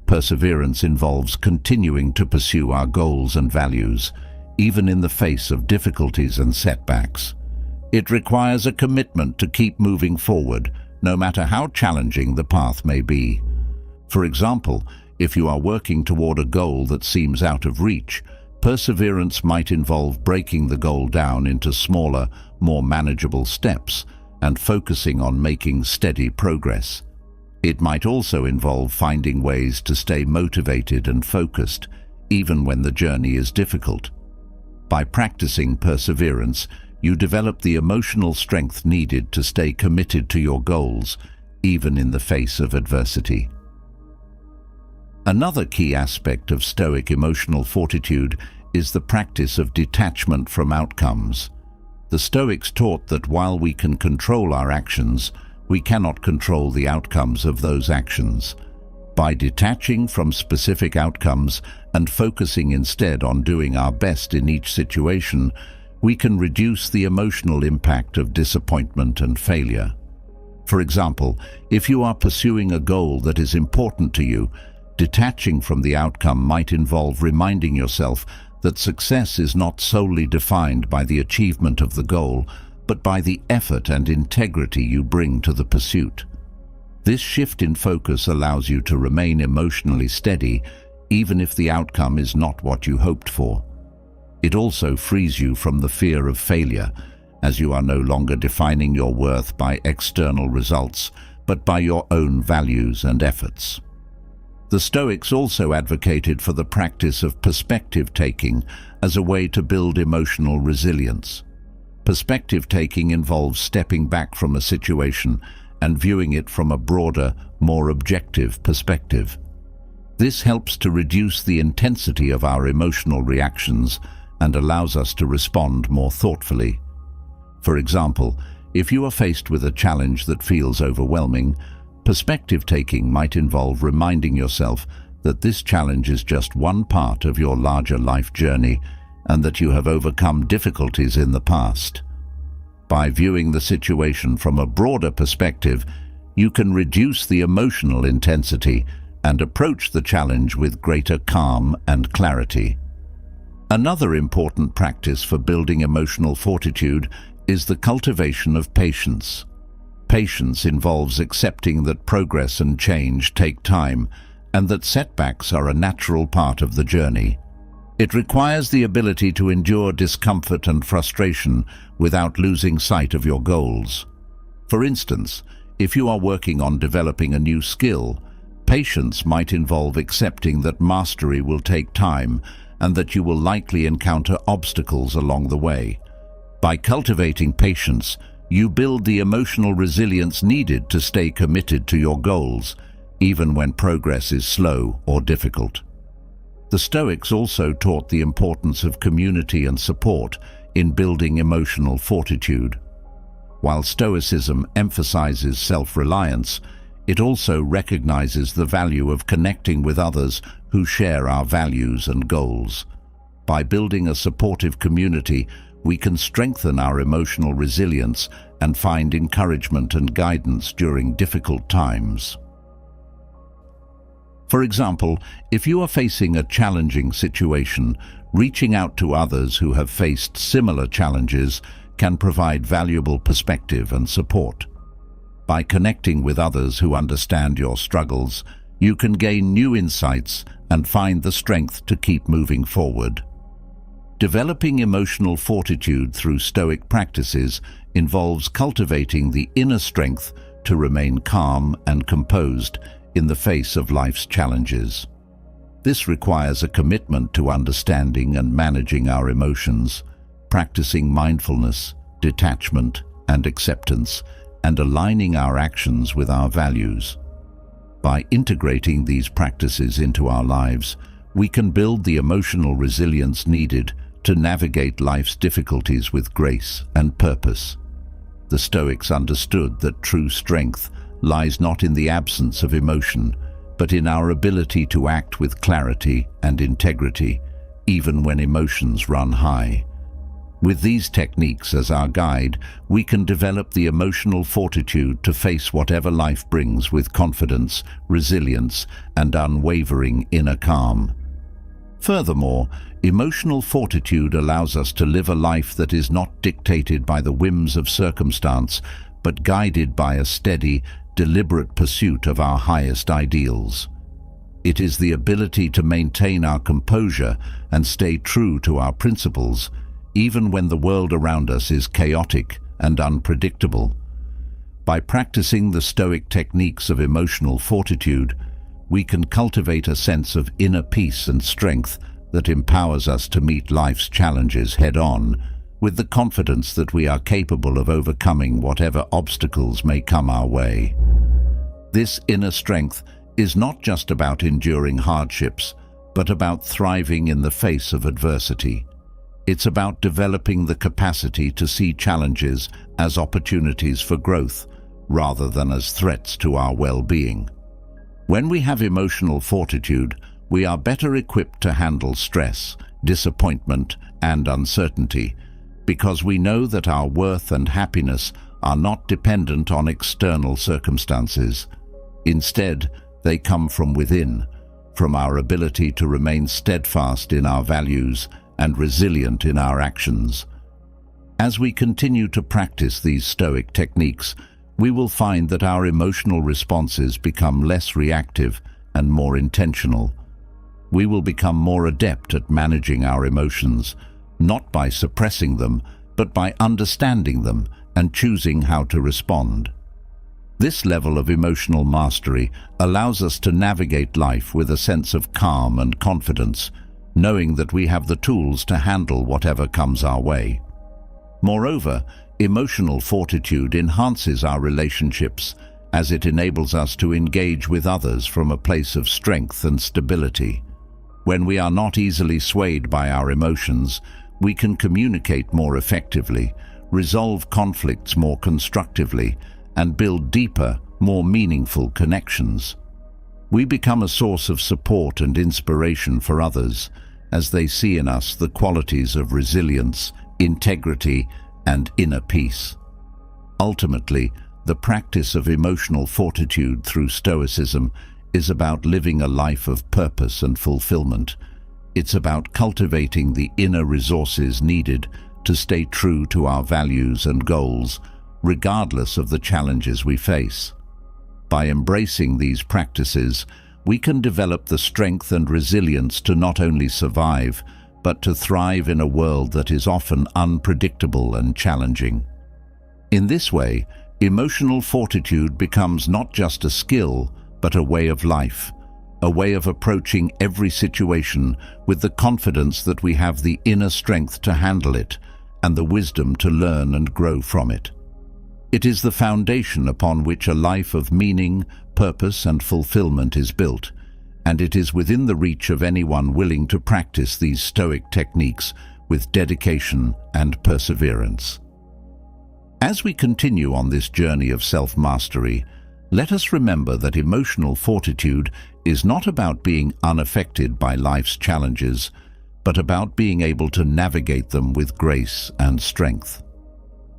Perseverance involves continuing to pursue our goals and values, even in the face of difficulties and setbacks. It requires a commitment to keep moving forward, no matter how challenging the path may be. For example, if you are working toward a goal that seems out of reach, perseverance might involve breaking the goal down into smaller, more manageable steps and focusing on making steady progress. It might also involve finding ways to stay motivated and focused, even when the journey is difficult. By practicing perseverance, you develop the emotional strength needed to stay committed to your goals, even in the face of adversity. Another key aspect of Stoic emotional fortitude is the practice of detachment from outcomes. The Stoics taught that while we can control our actions, we cannot control the outcomes of those actions. By detaching from specific outcomes and focusing instead on doing our best in each situation, we can reduce the emotional impact of disappointment and failure. For example, if you are pursuing a goal that is important to you, detaching from the outcome might involve reminding yourself that success is not solely defined by the achievement of the goal, but by the effort and integrity you bring to the pursuit. This shift in focus allows you to remain emotionally steady, even if the outcome is not what you hoped for. It also frees you from the fear of failure, as you are no longer defining your worth by external results, but by your own values and efforts. The Stoics also advocated for the practice of perspective-taking as a way to build emotional resilience. Perspective-taking involves stepping back from a situation and viewing it from a broader, more objective perspective. This helps to reduce the intensity of our emotional reactions and allows us to respond more thoughtfully. For example, if you are faced with a challenge that feels overwhelming, perspective-taking might involve reminding yourself that this challenge is just one part of your larger life journey and that you have overcome difficulties in the past. By viewing the situation from a broader perspective, you can reduce the emotional intensity and approach the challenge with greater calm and clarity. Another important practice for building emotional fortitude is the cultivation of patience. Patience involves accepting that progress and change take time and that setbacks are a natural part of the journey. It requires the ability to endure discomfort and frustration without losing sight of your goals. For instance, if you are working on developing a new skill, patience might involve accepting that mastery will take time and that you will likely encounter obstacles along the way. By cultivating patience, you build the emotional resilience needed to stay committed to your goals, even when progress is slow or difficult. The Stoics also taught the importance of community and support in building emotional fortitude. While Stoicism emphasizes self-reliance, it also recognizes the value of connecting with others who share our values and goals. By building a supportive community, we can strengthen our emotional resilience and find encouragement and guidance during difficult times. For example, if you are facing a challenging situation, reaching out to others who have faced similar challenges can provide valuable perspective and support. By connecting with others who understand your struggles, you can gain new insights and find the strength to keep moving forward. Developing emotional fortitude through Stoic practices involves cultivating the inner strength to remain calm and composed in the face of life's challenges. This requires a commitment to understanding and managing our emotions, practicing mindfulness, detachment, and acceptance, and aligning our actions with our values. By integrating these practices into our lives, we can build the emotional resilience needed to navigate life's difficulties with grace and purpose. The Stoics understood that true strength lies not in the absence of emotion, but in our ability to act with clarity and integrity, even when emotions run high. With these techniques as our guide, we can develop the emotional fortitude to face whatever life brings with confidence, resilience, and unwavering inner calm. Furthermore, emotional fortitude allows us to live a life that is not dictated by the whims of circumstance, but guided by a steady, deliberate pursuit of our highest ideals. It is the ability to maintain our composure and stay true to our principles, even when the world around us is chaotic and unpredictable. By practicing the Stoic techniques of emotional fortitude, we can cultivate a sense of inner peace and strength that empowers us to meet life's challenges head-on, with the confidence that we are capable of overcoming whatever obstacles may come our way. This inner strength is not just about enduring hardships, but about thriving in the face of adversity. It's about developing the capacity to see challenges as opportunities for growth, rather than as threats to our well-being. When we have emotional fortitude, we are better equipped to handle stress, disappointment, and uncertainty, because we know that our worth and happiness are not dependent on external circumstances. Instead, they come from within, from our ability to remain steadfast in our values and resilient in our actions. As we continue to practice these Stoic techniques, we will find that our emotional responses become less reactive and more intentional. We will become more adept at managing our emotions, not by suppressing them, but by understanding them and choosing how to respond. This level of emotional mastery allows us to navigate life with a sense of calm and confidence, knowing that we have the tools to handle whatever comes our way. Moreover, emotional fortitude enhances our relationships as it enables us to engage with others from a place of strength and stability. When we are not easily swayed by our emotions, we can communicate more effectively, resolve conflicts more constructively, and build deeper, more meaningful connections. We become a source of support and inspiration for others as they see in us the qualities of resilience, integrity, and inner peace. Ultimately, the practice of emotional fortitude through Stoicism is about living a life of purpose and fulfillment. It's about cultivating the inner resources needed to stay true to our values and goals, regardless of the challenges we face. By embracing these practices, we can develop the strength and resilience to not only survive, but to thrive in a world that is often unpredictable and challenging. In this way, emotional fortitude becomes not just a skill, but a way of life, a way of approaching every situation with the confidence that we have the inner strength to handle it and the wisdom to learn and grow from it. It is the foundation upon which a life of meaning, purpose, and fulfillment is built, and it is within the reach of anyone willing to practice these Stoic techniques with dedication and perseverance. As we continue on this journey of self-mastery, let us remember that emotional fortitude is not about being unaffected by life's challenges, but about being able to navigate them with grace and strength.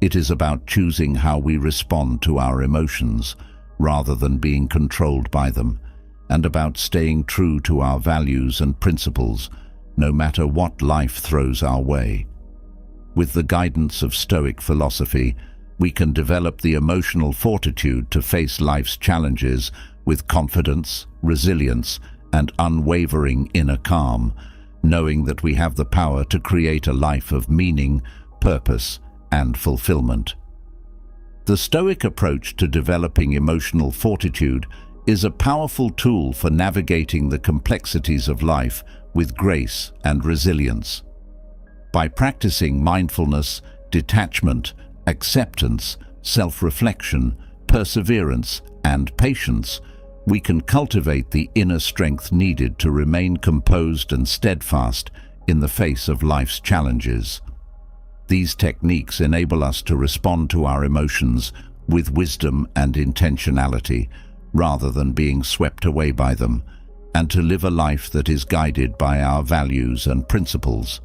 It is about choosing how we respond to our emotions, rather than being controlled by them, and about staying true to our values and principles, no matter what life throws our way. With the guidance of Stoic philosophy, we can develop the emotional fortitude to face life's challenges with confidence, resilience, and unwavering inner calm, knowing that we have the power to create a life of meaning, purpose, and fulfillment. The Stoic approach to developing emotional fortitude is a powerful tool for navigating the complexities of life with grace and resilience. By practicing mindfulness, detachment, acceptance, self-reflection, perseverance, and patience, we can cultivate the inner strength needed to remain composed and steadfast in the face of life's challenges. These techniques enable us to respond to our emotions with wisdom and intentionality, rather than being swept away by them, and to live a life that is guided by our values and principles.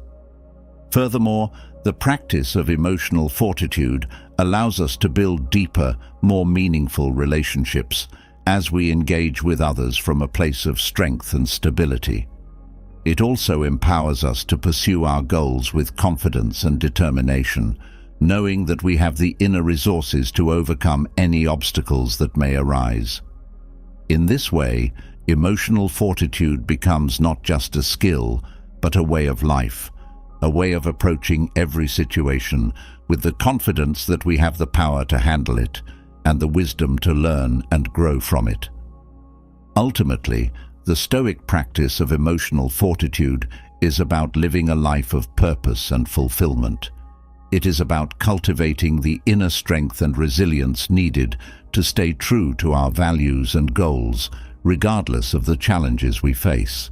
Furthermore, the practice of emotional fortitude allows us to build deeper, more meaningful relationships as we engage with others from a place of strength and stability. It also empowers us to pursue our goals with confidence and determination, knowing that we have the inner resources to overcome any obstacles that may arise. In this way, emotional fortitude becomes not just a skill, but a way of life, a way of approaching every situation with the confidence that we have the power to handle it and the wisdom to learn and grow from it. Ultimately, the Stoic practice of emotional fortitude is about living a life of purpose and fulfillment. It is about cultivating the inner strength and resilience needed to stay true to our values and goals, regardless of the challenges we face.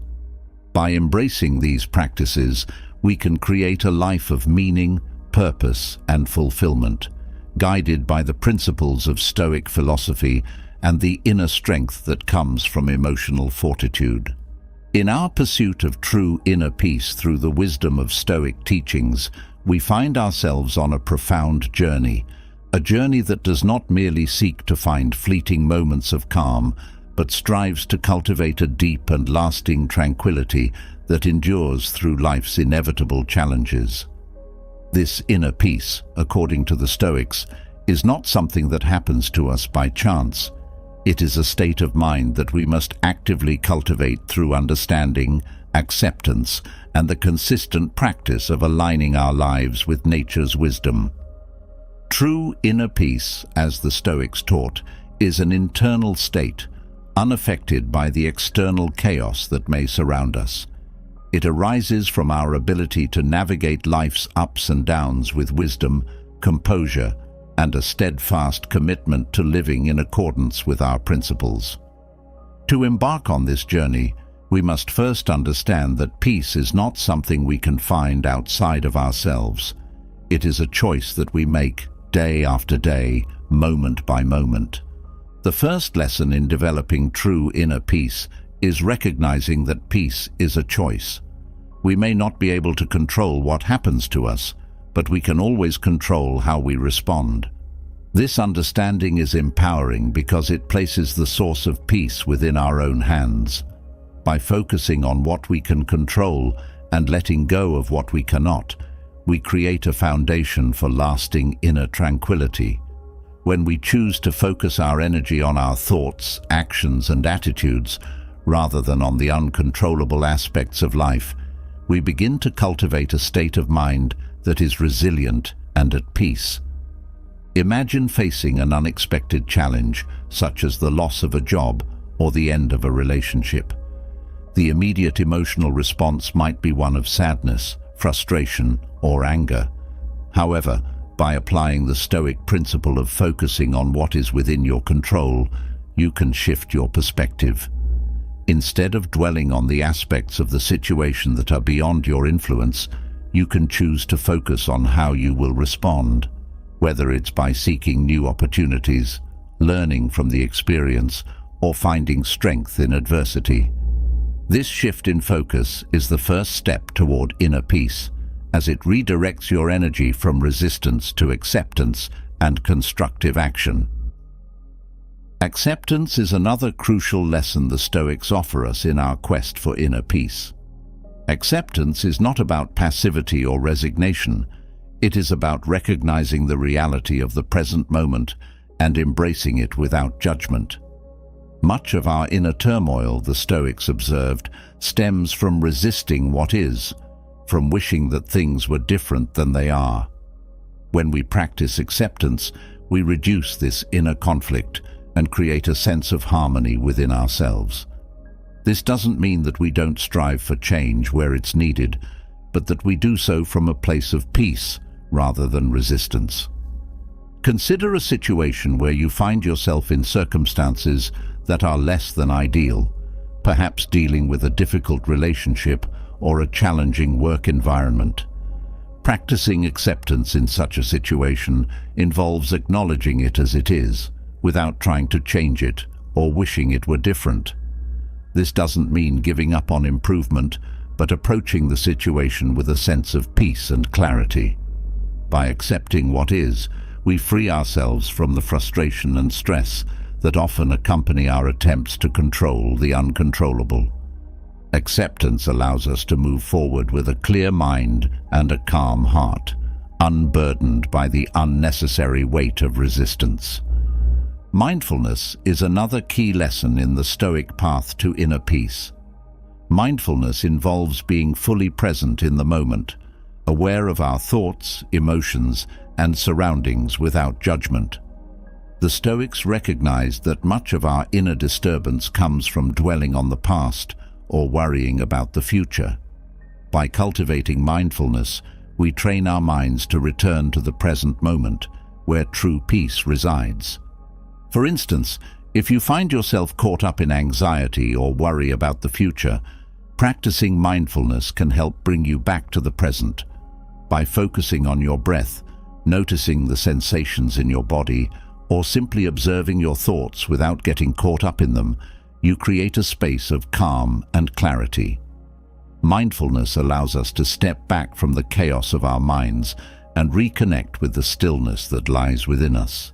By embracing these practices, we can create a life of meaning, purpose, and fulfillment, guided by the principles of Stoic philosophy and the inner strength that comes from emotional fortitude. In our pursuit of true inner peace through the wisdom of Stoic teachings, we find ourselves on a profound journey, a journey that does not merely seek to find fleeting moments of calm, but strives to cultivate a deep and lasting tranquility that endures through life's inevitable challenges. This inner peace, according to the Stoics, is not something that happens to us by chance. It is a state of mind that we must actively cultivate through understanding, acceptance, and the consistent practice of aligning our lives with nature's wisdom. True inner peace, as the Stoics taught, is an internal state, unaffected by the external chaos that may surround us. It arises from our ability to navigate life's ups and downs with wisdom, composure, and a steadfast commitment to living in accordance with our principles. To embark on this journey, we must first understand that peace is not something we can find outside of ourselves. It is a choice that we make day after day, moment by moment. The first lesson in developing true inner peace is recognizing that peace is a choice. We may not be able to control what happens to us, but we can always control how we respond. This understanding is empowering because it places the source of peace within our own hands. By focusing on what we can control and letting go of what we cannot, we create a foundation for lasting inner tranquility. When we choose to focus our energy on our thoughts, actions, and attitudes, rather than on the uncontrollable aspects of life, we begin to cultivate a state of mind that is resilient and at peace. Imagine facing an unexpected challenge, such as the loss of a job or the end of a relationship. The immediate emotional response might be one of sadness, frustration, or anger. However, by applying the Stoic principle of focusing on what is within your control, you can shift your perspective. Instead of dwelling on the aspects of the situation that are beyond your influence, you can choose to focus on how you will respond, whether it's by seeking new opportunities, learning from the experience, or finding strength in adversity. This shift in focus is the first step toward inner peace, as it redirects your energy from resistance to acceptance and constructive action. Acceptance is another crucial lesson the Stoics offer us in our quest for inner peace. Acceptance is not about passivity or resignation. It is about recognizing the reality of the present moment and embracing it without judgment. Much of our inner turmoil, the Stoics observed, stems from resisting what is, from wishing that things were different than they are. When we practice acceptance, we reduce this inner conflict and create a sense of harmony within ourselves. This doesn't mean that we don't strive for change where it's needed, but that we do so from a place of peace rather than resistance. Consider a situation where you find yourself in circumstances that are less than ideal, perhaps dealing with a difficult relationship or a challenging work environment. Practicing acceptance in such a situation involves acknowledging it as it is, without trying to change it or wishing it were different. This doesn't mean giving up on improvement, but approaching the situation with a sense of peace and clarity. By accepting what is, we free ourselves from the frustration and stress that often accompany our attempts to control the uncontrollable. Acceptance allows us to move forward with a clear mind and a calm heart, unburdened by the unnecessary weight of resistance. Mindfulness is another key lesson in the Stoic path to inner peace. Mindfulness involves being fully present in the moment, aware of our thoughts, emotions, and surroundings without judgment. The Stoics recognized that much of our inner disturbance comes from dwelling on the past or worrying about the future. By cultivating mindfulness, we train our minds to return to the present moment, where true peace resides. For instance, if you find yourself caught up in anxiety or worry about the future, practicing mindfulness can help bring you back to the present. By focusing on your breath, noticing the sensations in your body, or simply observing your thoughts without getting caught up in them, you create a space of calm and clarity. Mindfulness allows us to step back from the chaos of our minds and reconnect with the stillness that lies within us.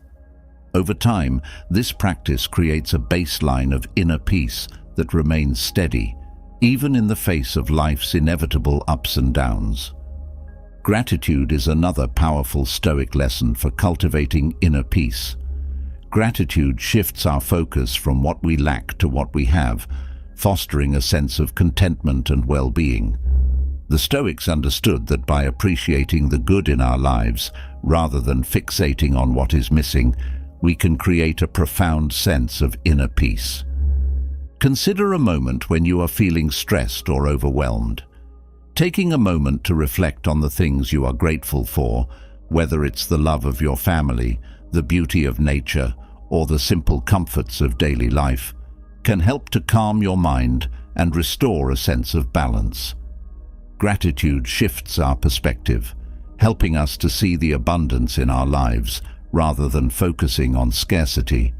Over time, this practice creates a baseline of inner peace that remains steady, even in the face of life's inevitable ups and downs. Gratitude is another powerful Stoic lesson for cultivating inner peace. Gratitude shifts our focus from what we lack to what we have, fostering a sense of contentment and well-being. The Stoics understood that by appreciating the good in our lives, rather than fixating on what is missing, we can create a profound sense of inner peace. Consider a moment when you are feeling stressed or overwhelmed. Taking a moment to reflect on the things you are grateful for, whether it's the love of your family, the beauty of nature, or the simple comforts of daily life, can help to calm your mind and restore a sense of balance. Gratitude shifts our perspective, helping us to see the abundance in our lives rather than focusing on scarcity.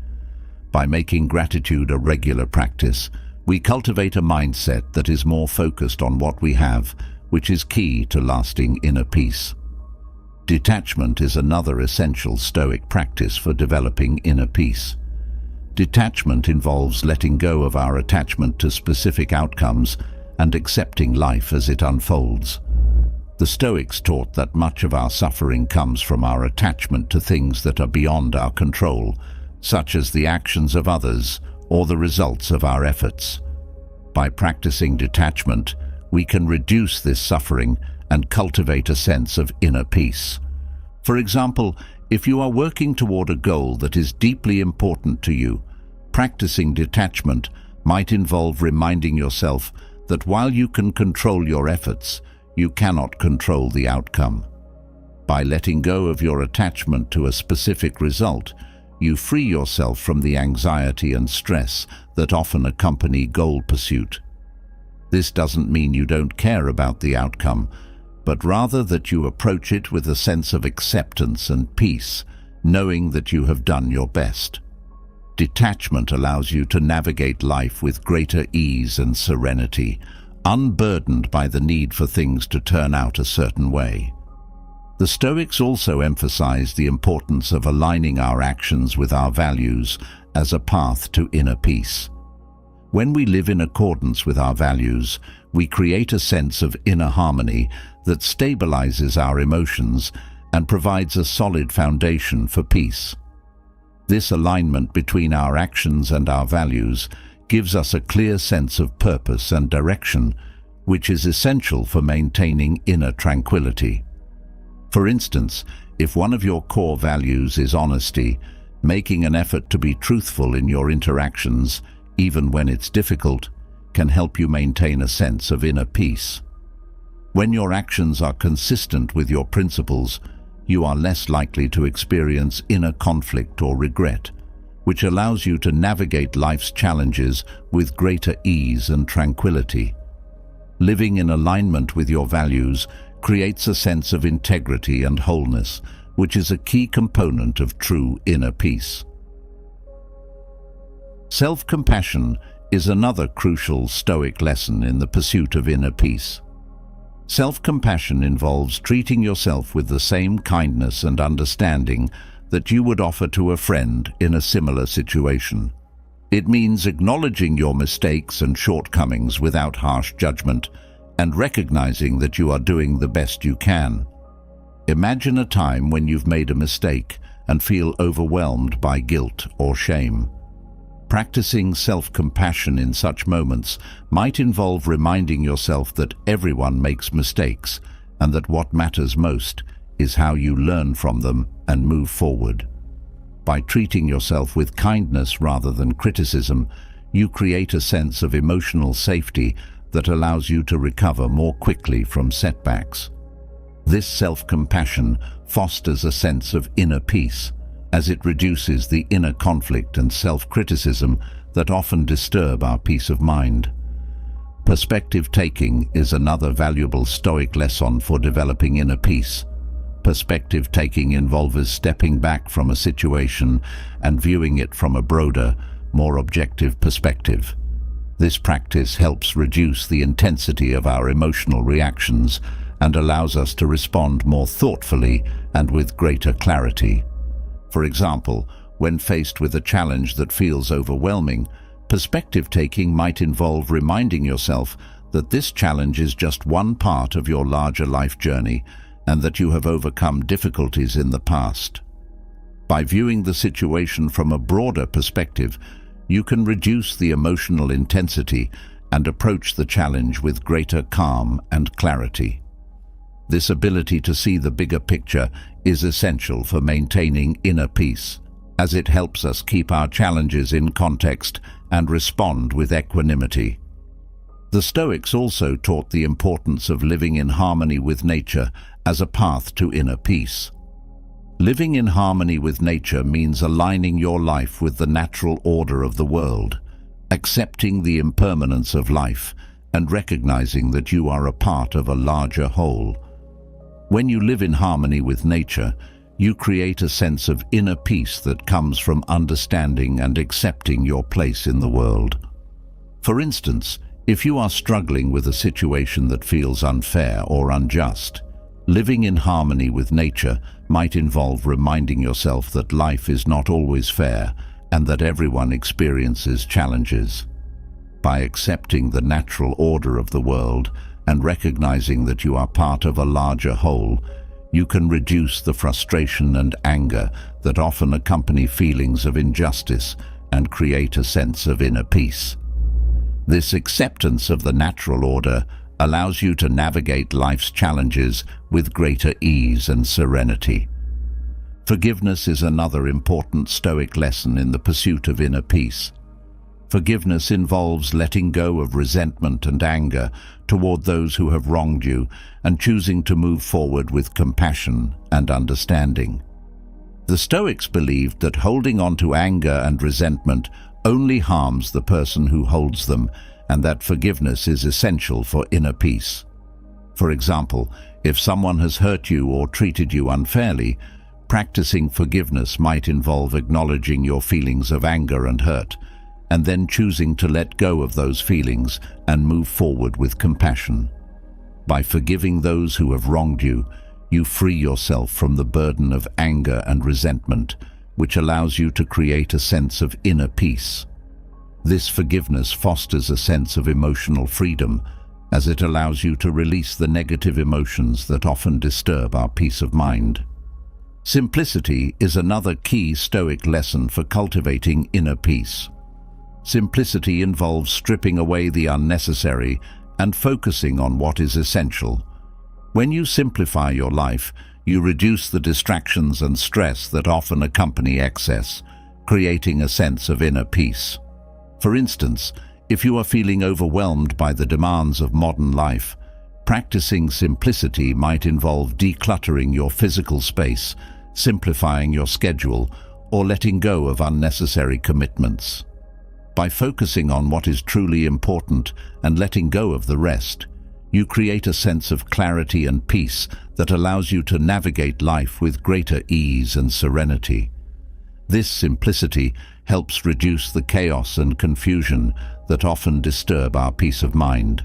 By making gratitude a regular practice, we cultivate a mindset that is more focused on what we have, which is key to lasting inner peace. Detachment is another essential Stoic practice for developing inner peace. Detachment involves letting go of our attachment to specific outcomes and accepting life as it unfolds. The Stoics taught that much of our suffering comes from our attachment to things that are beyond our control, such as the actions of others or the results of our efforts. By practicing detachment, we can reduce this suffering and cultivate a sense of inner peace. For example, if you are working toward a goal that is deeply important to you, practicing detachment might involve reminding yourself that while you can control your efforts, you cannot control the outcome. By letting go of your attachment to a specific result, you free yourself from the anxiety and stress that often accompany goal pursuit. This doesn't mean you don't care about the outcome, but rather that you approach it with a sense of acceptance and peace, knowing that you have done your best. Detachment allows you to navigate life with greater ease and serenity, unburdened by the need for things to turn out a certain way. The Stoics also emphasize the importance of aligning our actions with our values as a path to inner peace. When we live in accordance with our values, we create a sense of inner harmony that stabilizes our emotions and provides a solid foundation for peace. This alignment between our actions and our values gives us a clear sense of purpose and direction, which is essential for maintaining inner tranquility. For instance, if one of your core values is honesty, making an effort to be truthful in your interactions, even when it's difficult, can help you maintain a sense of inner peace. When your actions are consistent with your principles, you are less likely to experience inner conflict or regret, which allows you to navigate life's challenges with greater ease and tranquility. Living in alignment with your values creates a sense of integrity and wholeness, which is a key component of true inner peace. Self-compassion is another crucial Stoic lesson in the pursuit of inner peace. Self-compassion involves treating yourself with the same kindness and understanding that you would offer to a friend in a similar situation. It means acknowledging your mistakes and shortcomings without harsh judgment and recognizing that you are doing the best you can. Imagine a time when you've made a mistake and feel overwhelmed by guilt or shame. Practicing self-compassion in such moments might involve reminding yourself that everyone makes mistakes and that what matters most is how you learn from them and move forward. By treating yourself with kindness rather than criticism, you create a sense of emotional safety that allows you to recover more quickly from setbacks. This self-compassion fosters a sense of inner peace, as it reduces the inner conflict and self-criticism that often disturb our peace of mind. Perspective-taking is another valuable Stoic lesson for developing inner peace. Perspective-taking involves stepping back from a situation and viewing it from a broader, more objective perspective. This practice helps reduce the intensity of our emotional reactions and allows us to respond more thoughtfully and with greater clarity. For example, when faced with a challenge that feels overwhelming, perspective taking might involve reminding yourself that this challenge is just one part of your larger life journey and that you have overcome difficulties in the past. By viewing the situation from a broader perspective, you can reduce the emotional intensity and approach the challenge with greater calm and clarity. This ability to see the bigger picture is essential for maintaining inner peace, as it helps us keep our challenges in context and respond with equanimity. The Stoics also taught the importance of living in harmony with nature as a path to inner peace. Living in harmony with nature means aligning your life with the natural order of the world, accepting the impermanence of life, and recognizing that you are a part of a larger whole. When you live in harmony with nature, you create a sense of inner peace that comes from understanding and accepting your place in the world. For instance, if you are struggling with a situation that feels unfair or unjust, living in harmony with nature might involve reminding yourself that life is not always fair and that everyone experiences challenges. By accepting the natural order of the world and recognizing that you are part of a larger whole, you can reduce the frustration and anger that often accompany feelings of injustice and create a sense of inner peace. This acceptance of the natural order allows you to navigate life's challenges with greater ease and serenity. Forgiveness is another important Stoic lesson in the pursuit of inner peace. Forgiveness involves letting go of resentment and anger toward those who have wronged you and choosing to move forward with compassion and understanding. The Stoics believed that holding on to anger and resentment only harms the person who holds them, and that forgiveness is essential for inner peace. For example, if someone has hurt you or treated you unfairly, practicing forgiveness might involve acknowledging your feelings of anger and hurt, and then choosing to let go of those feelings and move forward with compassion. By forgiving those who have wronged you, you free yourself from the burden of anger and resentment, which allows you to create a sense of inner peace. This forgiveness fosters a sense of emotional freedom, as it allows you to release the negative emotions that often disturb our peace of mind. Simplicity is another key Stoic lesson for cultivating inner peace. Simplicity involves stripping away the unnecessary and focusing on what is essential. When you simplify your life, you reduce the distractions and stress that often accompany excess, creating a sense of inner peace. For instance, if you are feeling overwhelmed by the demands of modern life, practicing simplicity might involve decluttering your physical space, simplifying your schedule, or letting go of unnecessary commitments. By focusing on what is truly important and letting go of the rest, you create a sense of clarity and peace that allows you to navigate life with greater ease and serenity. This simplicity helps reduce the chaos and confusion that often disturb our peace of mind,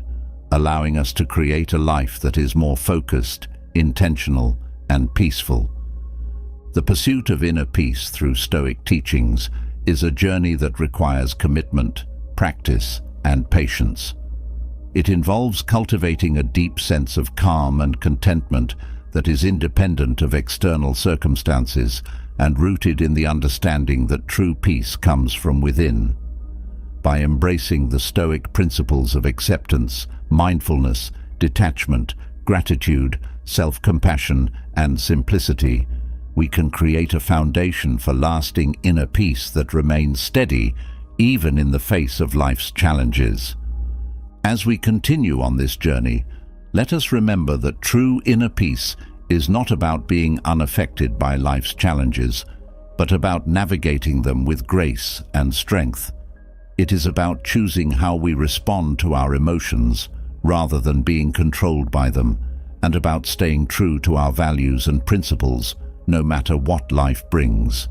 allowing us to create a life that is more focused, intentional, and peaceful. The pursuit of inner peace through Stoic teachings is a journey that requires commitment, practice, and patience. It involves cultivating a deep sense of calm and contentment that is independent of external circumstances and rooted in the understanding that true peace comes from within. By embracing the Stoic principles of acceptance, mindfulness, detachment, gratitude, self-compassion, and simplicity, we can create a foundation for lasting inner peace that remains steady even in the face of life's challenges. As we continue on this journey, let us remember that true inner peace is not about being unaffected by life's challenges, but about navigating them with grace and strength. It is about choosing how we respond to our emotions rather than being controlled by them, and about staying true to our values and principles, no matter what life brings.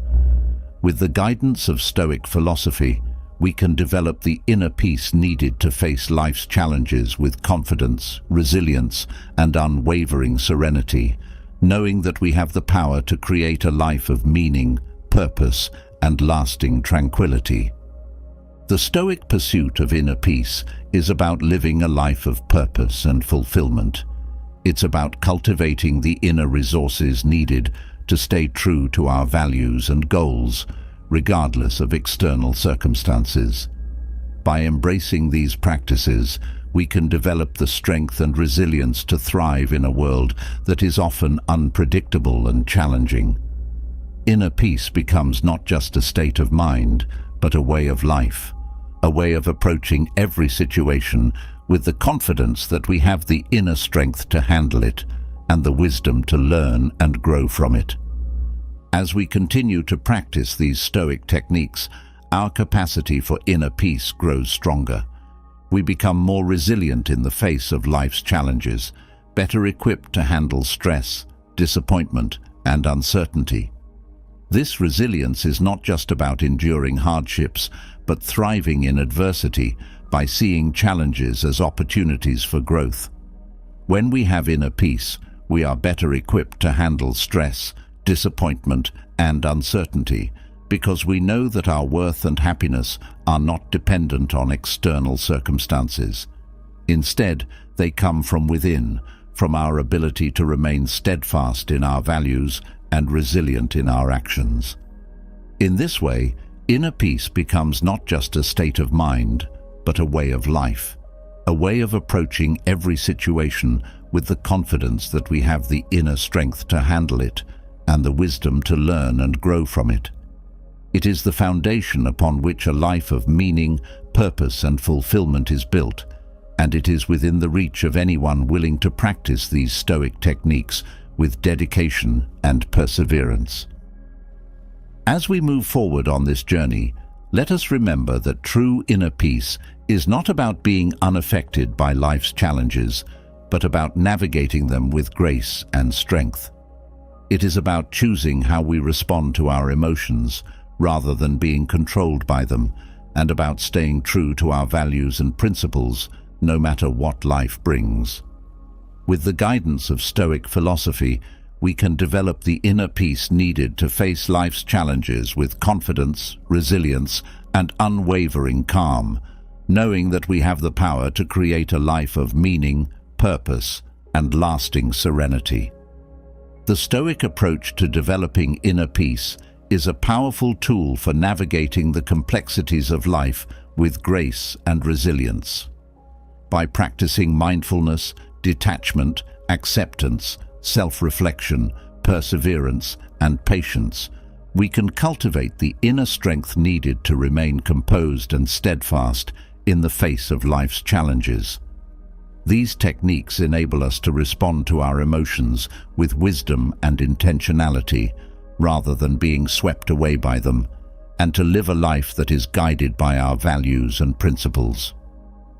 With the guidance of Stoic philosophy, we can develop the inner peace needed to face life's challenges with confidence, resilience, and unwavering serenity, knowing that we have the power to create a life of meaning, purpose, and lasting tranquility. The Stoic pursuit of inner peace is about living a life of purpose and fulfillment. It's about cultivating the inner resources needed to stay true to our values and goals, regardless of external circumstances. By embracing these practices, we can develop the strength and resilience to thrive in a world that is often unpredictable and challenging. Inner peace becomes not just a state of mind, but a way of life, a way of approaching every situation with the confidence that we have the inner strength to handle it and the wisdom to learn and grow from it. As we continue to practice these Stoic techniques, our capacity for inner peace grows stronger. We become more resilient in the face of life's challenges, better equipped to handle stress, disappointment, and uncertainty. This resilience is not just about enduring hardships, but thriving in adversity by seeing challenges as opportunities for growth. When we have inner peace, we are better equipped to handle stress, disappointment, and uncertainty, because we know that our worth and happiness are not dependent on external circumstances. Instead, they come from within, from our ability to remain steadfast in our values and resilient in our actions. In this way, inner peace becomes not just a state of mind, but a way of life, a way of approaching every situation with the confidence that we have the inner strength to handle it and the wisdom to learn and grow from it. It is the foundation upon which a life of meaning, purpose, and fulfillment is built, and it is within the reach of anyone willing to practice these Stoic techniques with dedication and perseverance. As we move forward on this journey, let us remember that true inner peace is not about being unaffected by life's challenges, but about navigating them with grace and strength. It is about choosing how we respond to our emotions, rather than being controlled by them, and about staying true to our values and principles, no matter what life brings. With the guidance of Stoic philosophy, we can develop the inner peace needed to face life's challenges with confidence, resilience, and unwavering calm, knowing that we have the power to create a life of meaning, purpose, and lasting serenity. The Stoic approach to developing inner peace is a powerful tool for navigating the complexities of life with grace and resilience. By practicing mindfulness, detachment, acceptance, self-reflection, perseverance, and patience, we can cultivate the inner strength needed to remain composed and steadfast in the face of life's challenges. These techniques enable us to respond to our emotions with wisdom and intentionality, rather than being swept away by them, and to live a life that is guided by our values and principles.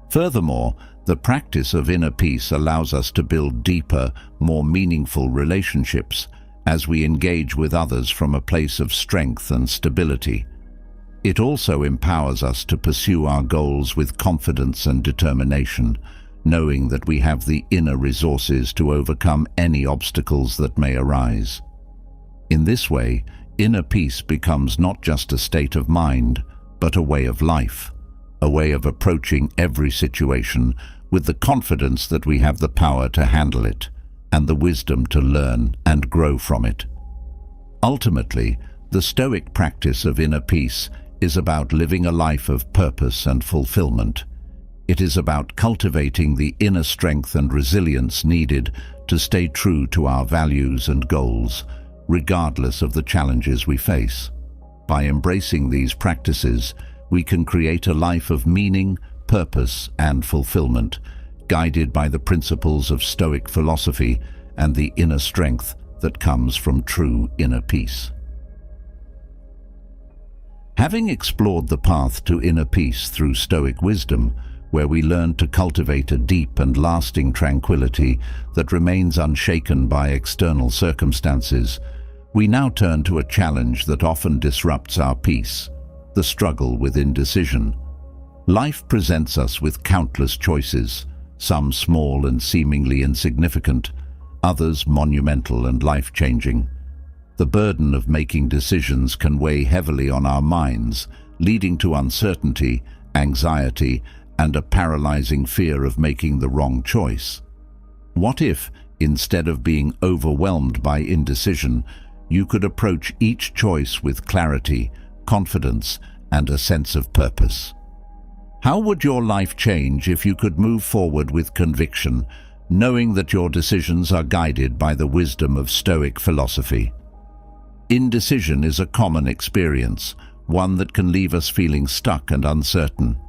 Furthermore, the practice of inner peace allows us to build deeper, more meaningful relationships as we engage with others from a place of strength and stability. It also empowers us to pursue our goals with confidence and determination, knowing that we have the inner resources to overcome any obstacles that may arise. In this way, inner peace becomes not just a state of mind, but a way of life, a way of approaching every situation with the confidence that we have the power to handle it and the wisdom to learn and grow from it. Ultimately, the Stoic practice of inner peace is about living a life of purpose and fulfillment. It is about cultivating the inner strength and resilience needed to stay true to our values and goals, regardless of the challenges we face. By embracing these practices, we can create a life of meaning, purpose, and fulfillment, guided by the principles of Stoic philosophy and the inner strength that comes from true inner peace. Having explored the path to inner peace through Stoic wisdom, where we learn to cultivate a deep and lasting tranquility that remains unshaken by external circumstances, we now turn to a challenge that often disrupts our peace: the struggle with indecision. Life presents us with countless choices, some small and seemingly insignificant, others monumental and life-changing. The burden of making decisions can weigh heavily on our minds, leading to uncertainty, anxiety, and a paralyzing fear of making the wrong choice. What if, instead of being overwhelmed by indecision, you could approach each choice with clarity, confidence, and a sense of purpose? How would your life change if you could move forward with conviction, knowing that your decisions are guided by the wisdom of Stoic philosophy? Indecision is a common experience, one that can leave us feeling stuck and uncertain.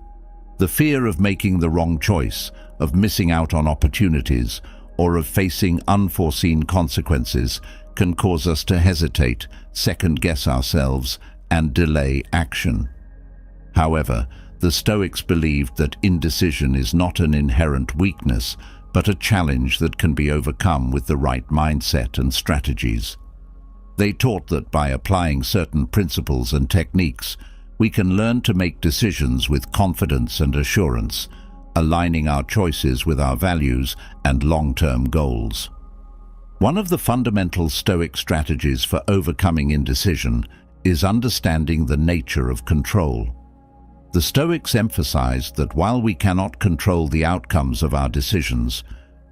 The fear of making the wrong choice, of missing out on opportunities, or of facing unforeseen consequences can cause us to hesitate, second-guess ourselves, and delay action. However, the Stoics believed that indecision is not an inherent weakness, but a challenge that can be overcome with the right mindset and strategies. They taught that by applying certain principles and techniques, we can learn to make decisions with confidence and assurance, aligning our choices with our values and long-term goals. One of the fundamental Stoic strategies for overcoming indecision is understanding the nature of control. The Stoics emphasized that while we cannot control the outcomes of our decisions,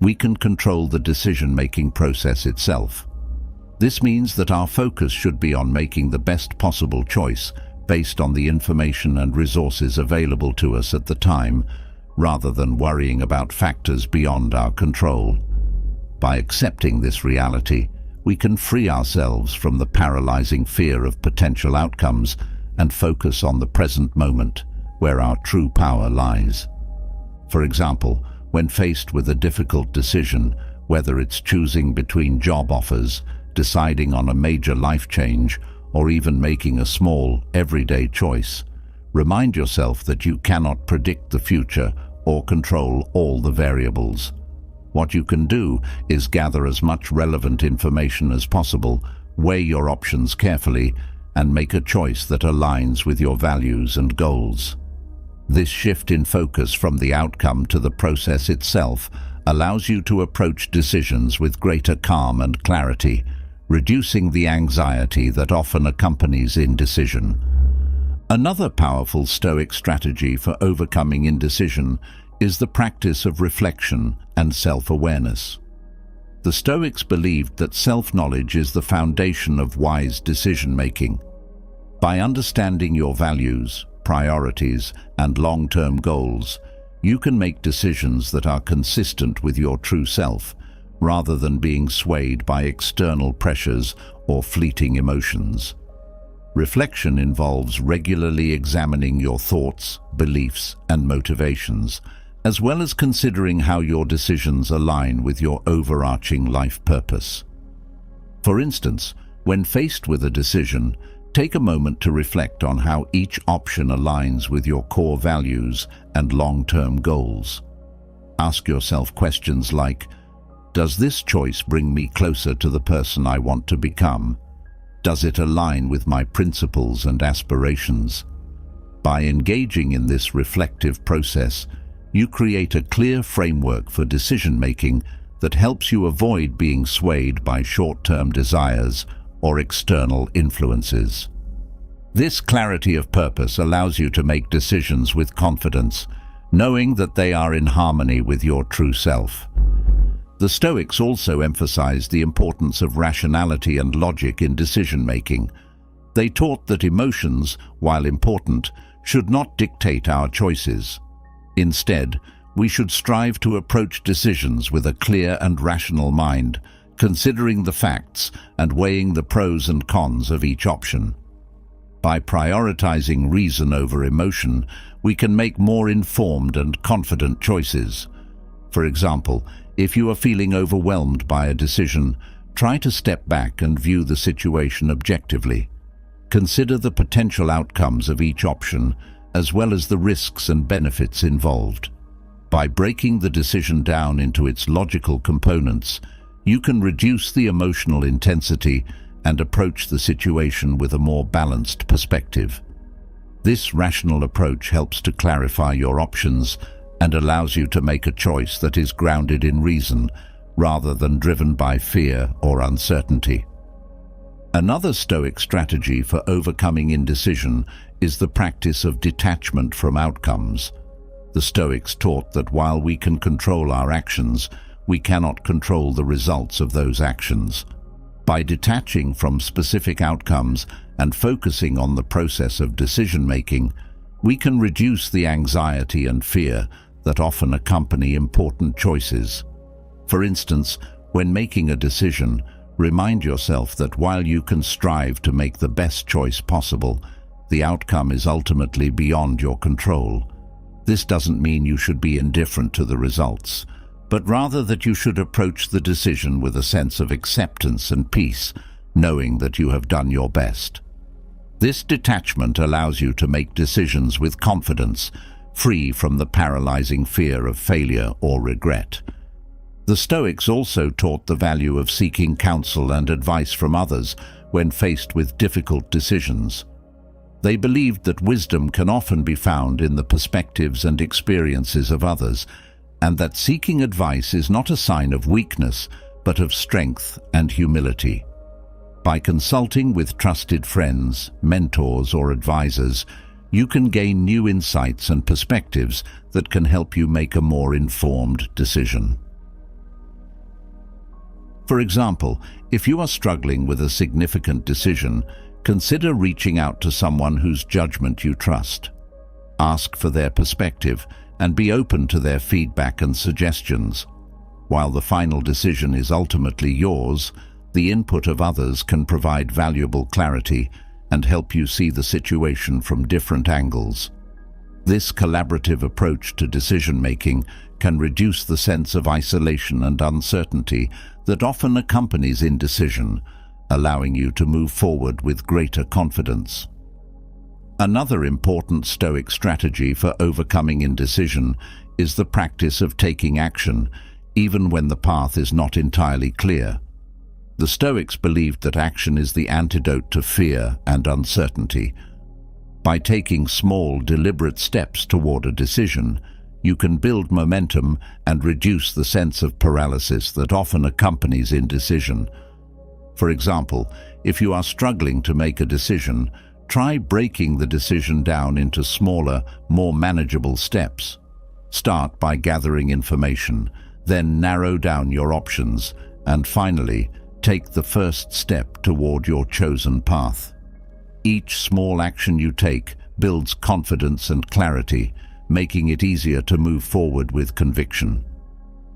we can control the decision-making process itself. This means that our focus should be on making the best possible choice based on the information and resources available to us at the time, rather than worrying about factors beyond our control. By accepting this reality, we can free ourselves from the paralyzing fear of potential outcomes and focus on the present moment, where our true power lies. For example, when faced with a difficult decision, whether it's choosing between job offers, deciding on a major life change, or even making a small, everyday choice, remind yourself that you cannot predict the future or control all the variables. What you can do is gather as much relevant information as possible, weigh your options carefully, and make a choice that aligns with your values and goals. This shift in focus from the outcome to the process itself allows you to approach decisions with greater calm and clarity, reducing the anxiety that often accompanies indecision. Another powerful Stoic strategy for overcoming indecision is the practice of reflection and self-awareness. The Stoics believed that self-knowledge is the foundation of wise decision-making. By understanding your values, priorities, and long-term goals, you can make decisions that are consistent with your true self, rather than being swayed by external pressures or fleeting emotions. Reflection involves regularly examining your thoughts, beliefs, and motivations, as well as considering how your decisions align with your overarching life purpose. For instance, when faced with a decision, take a moment to reflect on how each option aligns with your core values and long-term goals. Ask yourself questions like, does this choice bring me closer to the person I want to become? Does it align with my principles and aspirations? By engaging in this reflective process, you create a clear framework for decision-making that helps you avoid being swayed by short-term desires or external influences. This clarity of purpose allows you to make decisions with confidence, knowing that they are in harmony with your true self. The Stoics also emphasized the importance of rationality and logic in decision-making. They taught that emotions, while important, should not dictate our choices. Instead, we should strive to approach decisions with a clear and rational mind, considering the facts and weighing the pros and cons of each option. By prioritizing reason over emotion, we can make more informed and confident choices. For example, if you are feeling overwhelmed by a decision, try to step back and view the situation objectively. Consider the potential outcomes of each option, as well as the risks and benefits involved. By breaking the decision down into its logical components, you can reduce the emotional intensity and approach the situation with a more balanced perspective. This rational approach helps to clarify your options and allows you to make a choice that is grounded in reason rather than driven by fear or uncertainty. Another Stoic strategy for overcoming indecision is the practice of detachment from outcomes. The Stoics taught that while we can control our actions, we cannot control the results of those actions. By detaching from specific outcomes and focusing on the process of decision-making, we can reduce the anxiety and fear that often accompany important choices. For instance, when making a decision, remind yourself that while you can strive to make the best choice possible, the outcome is ultimately beyond your control. This doesn't mean you should be indifferent to the results, but rather that you should approach the decision with a sense of acceptance and peace, knowing that you have done your best. This detachment allows you to make decisions with confidence, free from the paralyzing fear of failure or regret. The Stoics also taught the value of seeking counsel and advice from others when faced with difficult decisions. They believed that wisdom can often be found in the perspectives and experiences of others, and that seeking advice is not a sign of weakness, but of strength and humility. By consulting with trusted friends, mentors, or advisors, you can gain new insights and perspectives that can help you make a more informed decision. For example, if you are struggling with a significant decision, consider reaching out to someone whose judgment you trust. Ask for their perspective and be open to their feedback and suggestions. While the final decision is ultimately yours, the input of others can provide valuable clarity and help you see the situation from different angles. This collaborative approach to decision-making can reduce the sense of isolation and uncertainty that often accompanies indecision, allowing you to move forward with greater confidence. Another important Stoic strategy for overcoming indecision is the practice of taking action, even when the path is not entirely clear. The Stoics believed that action is the antidote to fear and uncertainty. By taking small, deliberate steps toward a decision, you can build momentum and reduce the sense of paralysis that often accompanies indecision. For example, if you are struggling to make a decision, try breaking the decision down into smaller, more manageable steps. Start by gathering information, then narrow down your options, and finally, take the first step toward your chosen path. Each small action you take builds confidence and clarity, making it easier to move forward with conviction.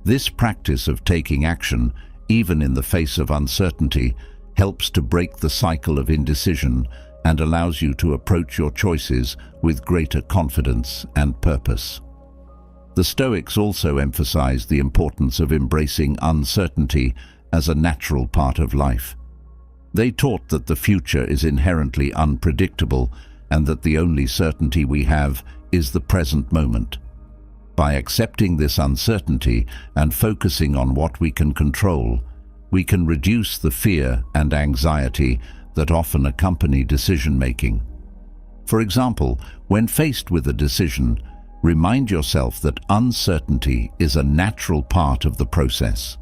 This practice of taking action, even in the face of uncertainty, helps to break the cycle of indecision and allows you to approach your choices with greater confidence and purpose. The Stoics also emphasized the importance of embracing uncertainty as a natural part of life. They taught that the future is inherently unpredictable and that the only certainty we have is the present moment. By accepting this uncertainty and focusing on what we can control, we can reduce the fear and anxiety that often accompany decision-making. For example, when faced with a decision, remind yourself that uncertainty is a natural part of the process.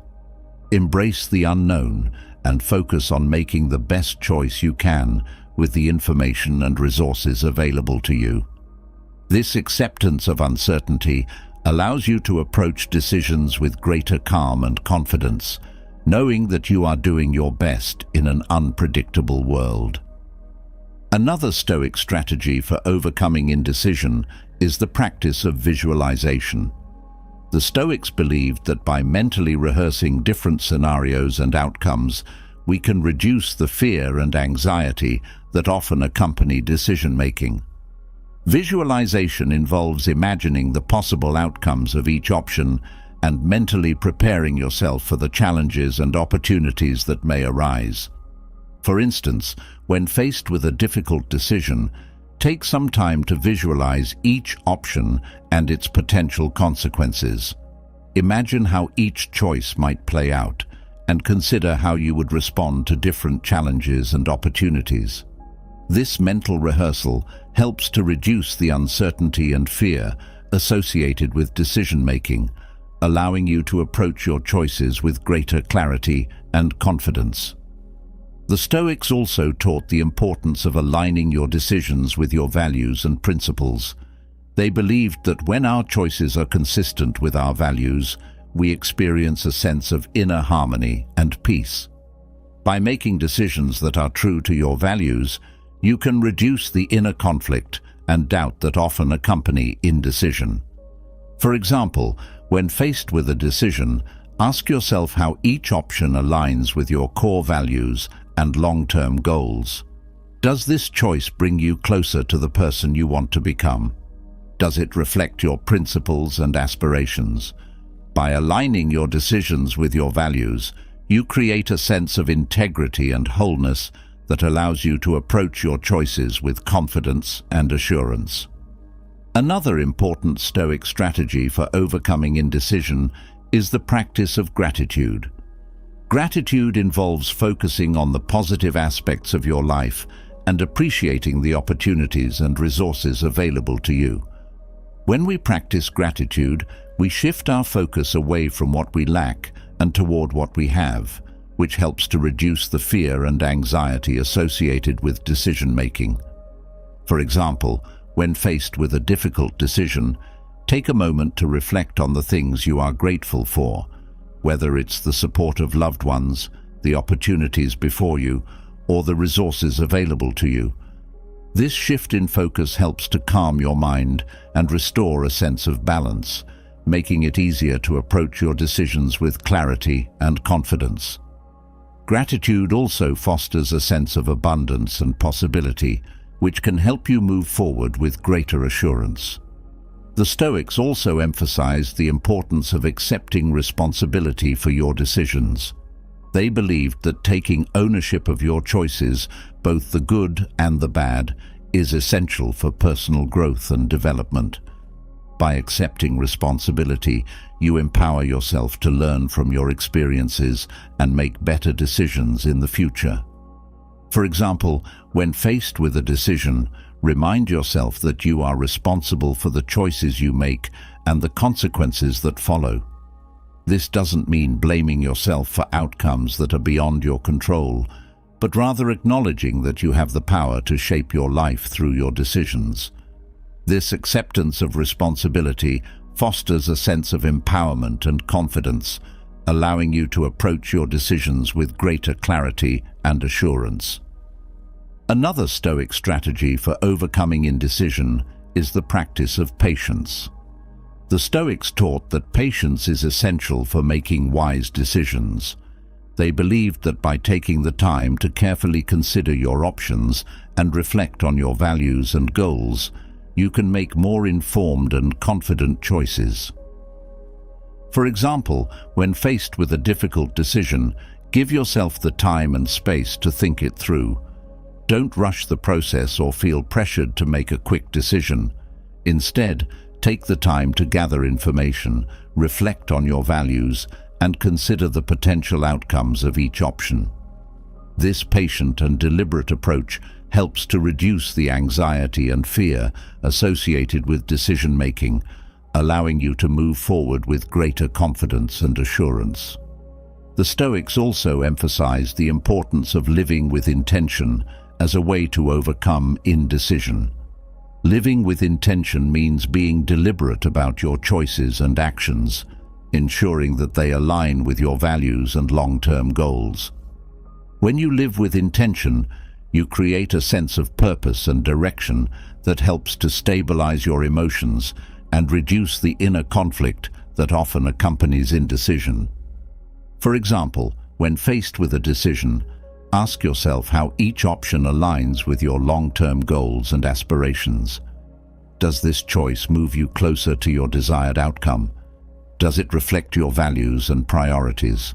Embrace the unknown and focus on making the best choice you can with the information and resources available to you. This acceptance of uncertainty allows you to approach decisions with greater calm and confidence, knowing that you are doing your best in an unpredictable world. Another Stoic strategy for overcoming indecision is the practice of visualization. The Stoics believed that by mentally rehearsing different scenarios and outcomes, we can reduce the fear and anxiety that often accompany decision-making. Visualization involves imagining the possible outcomes of each option and mentally preparing yourself for the challenges and opportunities that may arise. For instance, when faced with a difficult decision, take some time to visualize each option and its potential consequences. Imagine how each choice might play out, and consider how you would respond to different challenges and opportunities. This mental rehearsal helps to reduce the uncertainty and fear associated with decision-making, allowing you to approach your choices with greater clarity and confidence. The Stoics also taught the importance of aligning your decisions with your values and principles. They believed that when our choices are consistent with our values, we experience a sense of inner harmony and peace. By making decisions that are true to your values, you can reduce the inner conflict and doubt that often accompany indecision. For example, when faced with a decision, ask yourself how each option aligns with your core values and long-term goals. Does this choice bring you closer to the person you want to become? Does it reflect your principles and aspirations? By aligning your decisions with your values, you create a sense of integrity and wholeness that allows you to approach your choices with confidence and assurance. Another important Stoic strategy for overcoming indecision is the practice of gratitude. Gratitude involves focusing on the positive aspects of your life and appreciating the opportunities and resources available to you. When we practice gratitude, we shift our focus away from what we lack and toward what we have, which helps to reduce the fear and anxiety associated with decision-making. For example, when faced with a difficult decision, take a moment to reflect on the things you are grateful for, whether it's the support of loved ones, the opportunities before you, or the resources available to you. This shift in focus helps to calm your mind and restore a sense of balance, making it easier to approach your decisions with clarity and confidence. Gratitude also fosters a sense of abundance and possibility, which can help you move forward with greater assurance. The Stoics also emphasized the importance of accepting responsibility for your decisions. They believed that taking ownership of your choices, both the good and the bad, is essential for personal growth and development. By accepting responsibility, you empower yourself to learn from your experiences and make better decisions in the future. For example, when faced with a decision, remind yourself that you are responsible for the choices you make and the consequences that follow. This doesn't mean blaming yourself for outcomes that are beyond your control, but rather acknowledging that you have the power to shape your life through your decisions. This acceptance of responsibility fosters a sense of empowerment and confidence, allowing you to approach your decisions with greater clarity and assurance. Another Stoic strategy for overcoming indecision is the practice of patience. The Stoics taught that patience is essential for making wise decisions. They believed that by taking the time to carefully consider your options and reflect on your values and goals, you can make more informed and confident choices. For example, when faced with a difficult decision, give yourself the time and space to think it through. Don't rush the process or feel pressured to make a quick decision. Instead, take the time to gather information, reflect on your values, and consider the potential outcomes of each option. This patient and deliberate approach helps to reduce the anxiety and fear associated with decision-making, allowing you to move forward with greater confidence and assurance. The Stoics also emphasized the importance of living with intention as a way to overcome indecision. Living with intention means being deliberate about your choices and actions, ensuring that they align with your values and long-term goals. When you live with intention, you create a sense of purpose and direction that helps to stabilize your emotions and reduce the inner conflict that often accompanies indecision. For example, when faced with a decision, ask yourself how each option aligns with your long-term goals and aspirations. Does this choice move you closer to your desired outcome? Does it reflect your values and priorities?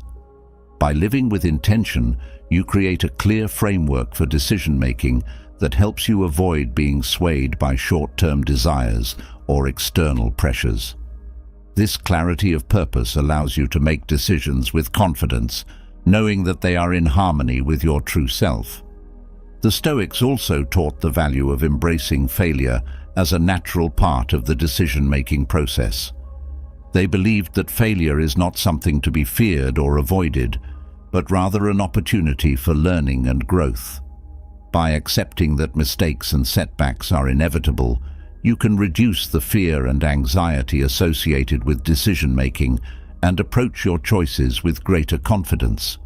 By living with intention, you create a clear framework for decision-making that helps you avoid being swayed by short-term desires or external pressures. This clarity of purpose allows you to make decisions with confidence, knowing that they are in harmony with your true self. The Stoics also taught the value of embracing failure as a natural part of the decision-making process. They believed that failure is not something to be feared or avoided, but rather an opportunity for learning and growth. By accepting that mistakes and setbacks are inevitable, you can reduce the fear and anxiety associated with decision-making and approach your choices with greater confidence.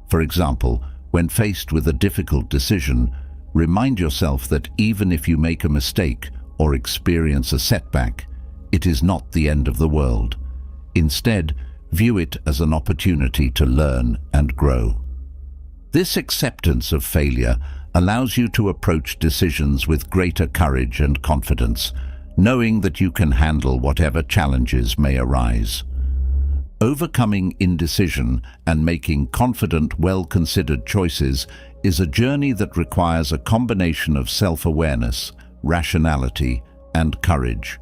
For example, when faced with a difficult decision, remind yourself that even if you make a mistake or experience a setback, it is not the end of the world. Instead, view it as an opportunity to learn and grow. This acceptance of failure allows you to approach decisions with greater courage and confidence, knowing that you can handle whatever challenges may arise. Overcoming indecision and making confident, well-considered choices is a journey that requires a combination of self-awareness, rationality, and courage.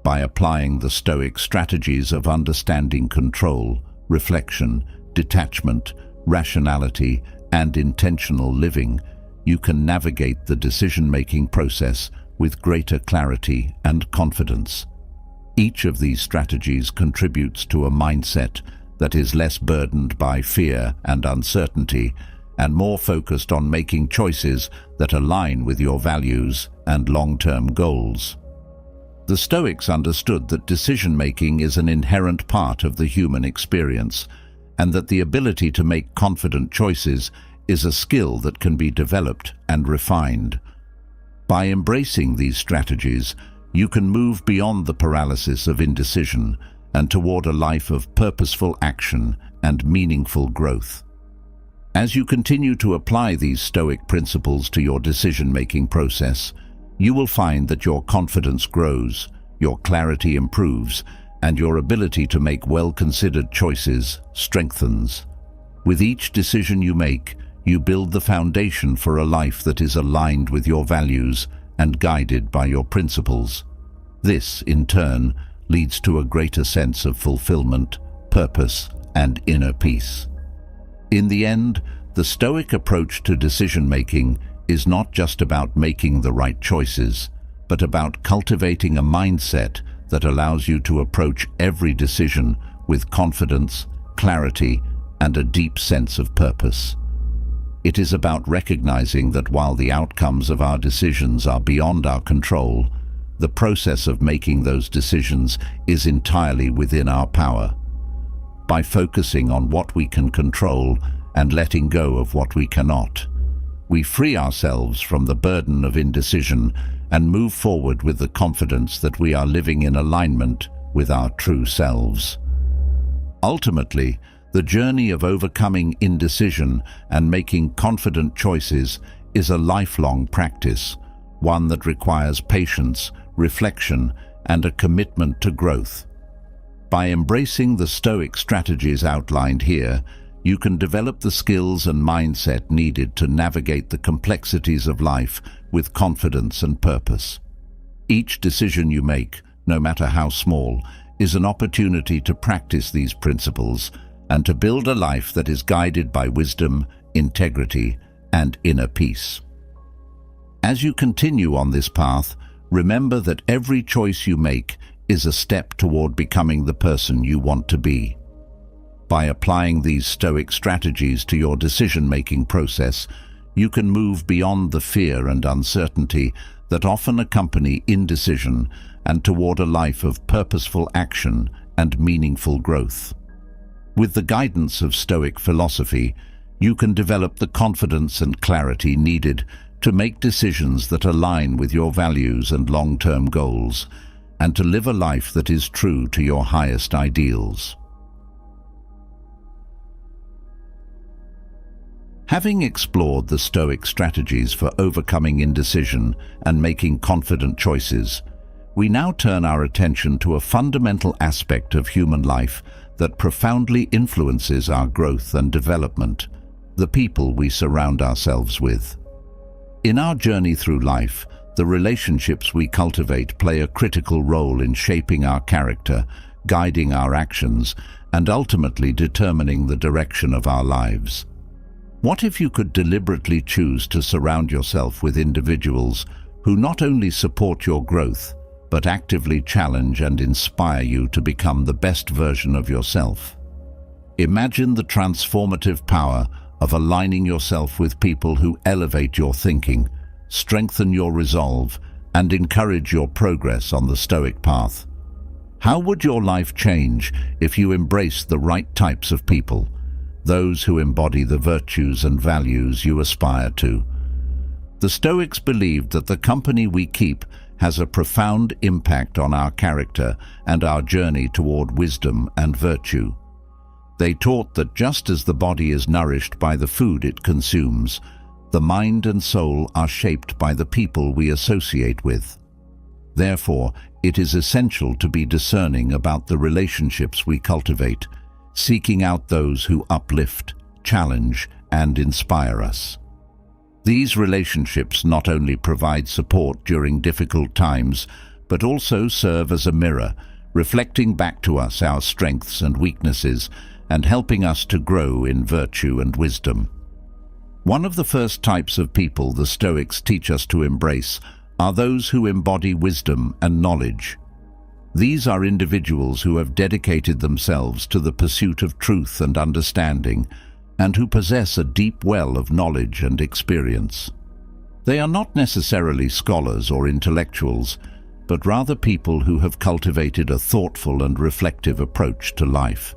By applying the Stoic strategies of understanding control, reflection, detachment, rationality, and intentional living, you can navigate the decision-making process with greater clarity and confidence. Each of these strategies contributes to a mindset that is less burdened by fear and uncertainty and more focused on making choices that align with your values and long-term goals. The Stoics understood that decision-making is an inherent part of the human experience, and that the ability to make confident choices is a skill that can be developed and refined. By embracing these strategies, you can move beyond the paralysis of indecision and toward a life of purposeful action and meaningful growth. As you continue to apply these Stoic principles to your decision-making process, you will find that your confidence grows, your clarity improves, and your ability to make well-considered choices strengthens. With each decision you make, you build the foundation for a life that is aligned with your values and guided by your principles. This, in turn, leads to a greater sense of fulfillment, purpose, and inner peace. In the end, the Stoic approach to decision-making is not just about making the right choices, but about cultivating a mindset that allows you to approach every decision with confidence, clarity, and a deep sense of purpose. It is about recognizing that while the outcomes of our decisions are beyond our control, the process of making those decisions is entirely within our power. By focusing on what we can control and letting go of what we cannot, we free ourselves from the burden of indecision and move forward with the confidence that we are living in alignment with our true selves. Ultimately, the journey of overcoming indecision and making confident choices is a lifelong practice, one that requires patience, reflection, and a commitment to growth. By embracing the Stoic strategies outlined here, you can develop the skills and mindset needed to navigate the complexities of life with confidence and purpose. Each decision you make, no matter how small, is an opportunity to practice these principles and to build a life that is guided by wisdom, integrity, and inner peace. As you continue on this path, remember that every choice you make is a step toward becoming the person you want to be. By applying these Stoic strategies to your decision-making process, you can move beyond the fear and uncertainty that often accompany indecision and toward a life of purposeful action and meaningful growth. With the guidance of Stoic philosophy, you can develop the confidence and clarity needed to make decisions that align with your values and long-term goals, and to live a life that is true to your highest ideals. Having explored the Stoic strategies for overcoming indecision and making confident choices, we now turn our attention to a fundamental aspect of human life that profoundly influences our growth and development: the people we surround ourselves with. In our journey through life, the relationships we cultivate play a critical role in shaping our character, guiding our actions, and ultimately determining the direction of our lives. What if you could deliberately choose to surround yourself with individuals who not only support your growth, but actively challenge and inspire you to become the best version of yourself? Imagine the transformative power of aligning yourself with people who elevate your thinking, strengthen your resolve, and encourage your progress on the Stoic path. How would your life change if you embraced the right types of people, those who embody the virtues and values you aspire to? The Stoics believed that the company we keep has a profound impact on our character and our journey toward wisdom and virtue. They taught that just as the body is nourished by the food it consumes, the mind and soul are shaped by the people we associate with. Therefore, it is essential to be discerning about the relationships we cultivate, seeking out those who uplift, challenge, and inspire us. These relationships not only provide support during difficult times, but also serve as a mirror, reflecting back to us our strengths and weaknesses, and helping us to grow in virtue and wisdom. One of the first types of people the Stoics teach us to embrace are those who embody wisdom and knowledge. These are individuals who have dedicated themselves to the pursuit of truth and understanding, and who possess a deep well of knowledge and experience. They are not necessarily scholars or intellectuals, but rather people who have cultivated a thoughtful and reflective approach to life.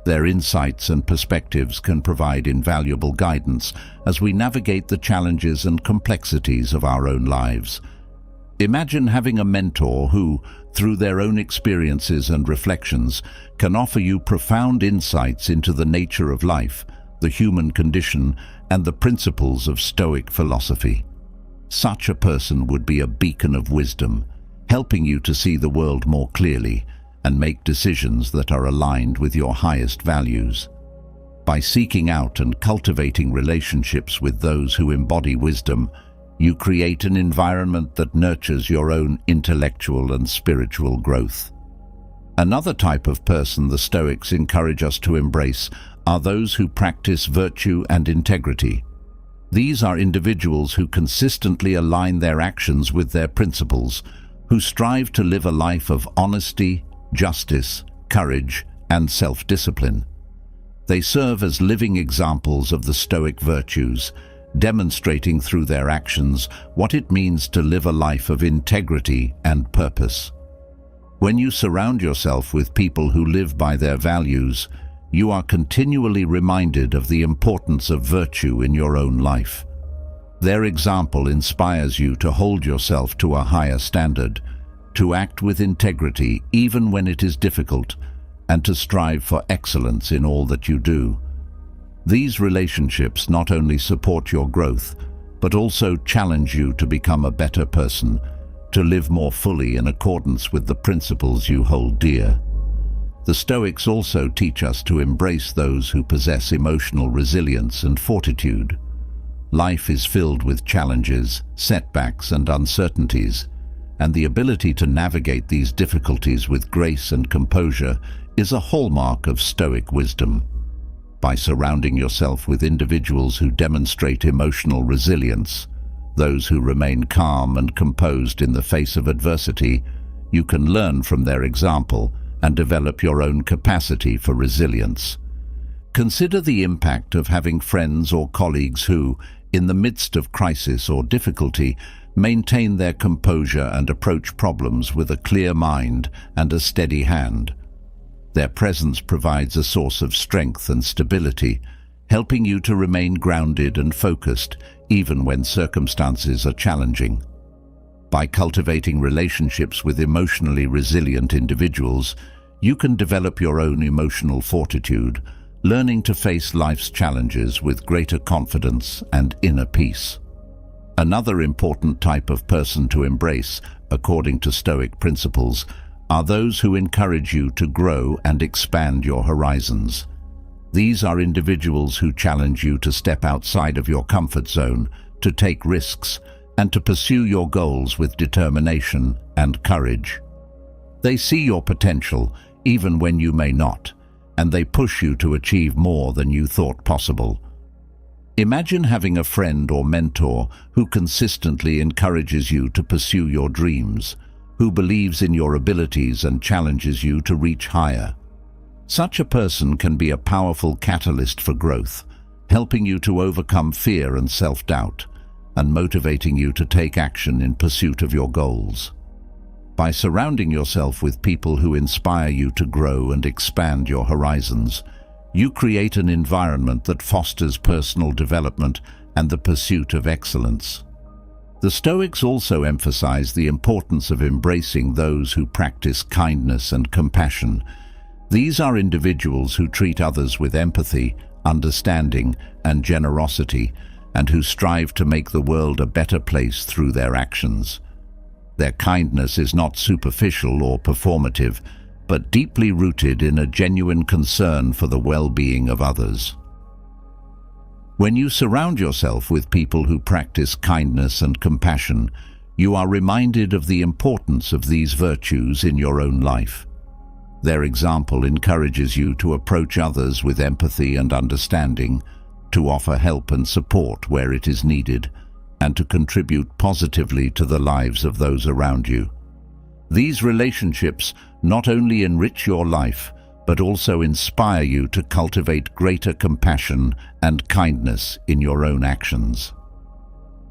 Their insights and perspectives can provide invaluable guidance as we navigate the challenges and complexities of our own lives. Imagine having a mentor who, through their own experiences and reflections, can offer you profound insights into the nature of life, the human condition, and the principles of Stoic philosophy. Such a person would be a beacon of wisdom, helping you to see the world more clearly and make decisions that are aligned with your highest values. By seeking out and cultivating relationships with those who embody wisdom, you create an environment that nurtures your own intellectual and spiritual growth. Another type of person the Stoics encourage us to embrace are those who practice virtue and integrity. These are individuals who consistently align their actions with their principles, who strive to live a life of honesty, justice, courage, and self-discipline. They serve as living examples of the Stoic virtues, demonstrating through their actions what it means to live a life of integrity and purpose. When you surround yourself with people who live by their values, you are continually reminded of the importance of virtue in your own life. Their example inspires you to hold yourself to a higher standard, to act with integrity even when it is difficult, and to strive for excellence in all that you do. These relationships not only support your growth, but also challenge you to become a better person, to live more fully in accordance with the principles you hold dear. The Stoics also teach us to embrace those who possess emotional resilience and fortitude. Life is filled with challenges, setbacks, and uncertainties, and the ability to navigate these difficulties with grace and composure is a hallmark of Stoic wisdom. By surrounding yourself with individuals who demonstrate emotional resilience, those who remain calm and composed in the face of adversity, you can learn from their example and develop your own capacity for resilience. Consider the impact of having friends or colleagues who, in the midst of crisis or difficulty, maintain their composure and approach problems with a clear mind and a steady hand. Their presence provides a source of strength and stability, helping you to remain grounded and focused even when circumstances are challenging. By cultivating relationships with emotionally resilient individuals, you can develop your own emotional fortitude, learning to face life's challenges with greater confidence and inner peace. Another important type of person to embrace, according to Stoic principles, are those who encourage you to grow and expand your horizons. These are individuals who challenge you to step outside of your comfort zone, to take risks, and to pursue your goals with determination and courage. They see your potential, even when you may not, and they push you to achieve more than you thought possible. Imagine having a friend or mentor who consistently encourages you to pursue your dreams, who believes in your abilities and challenges you to reach higher. Such a person can be a powerful catalyst for growth, helping you to overcome fear and self-doubt, and motivating you to take action in pursuit of your goals. By surrounding yourself with people who inspire you to grow and expand your horizons, you create an environment that fosters personal development and the pursuit of excellence. The Stoics also emphasize the importance of embracing those who practice kindness and compassion. These are individuals who treat others with empathy, understanding, and generosity, and who strive to make the world a better place through their actions. Their kindness is not superficial or performative, but deeply rooted in a genuine concern for the well-being of others. When you surround yourself with people who practice kindness and compassion, you are reminded of the importance of these virtues in your own life. Their example encourages you to approach others with empathy and understanding, to offer help and support where it is needed, and to contribute positively to the lives of those around you. These relationships not only enrich your life, but also inspire you to cultivate greater compassion and kindness in your own actions.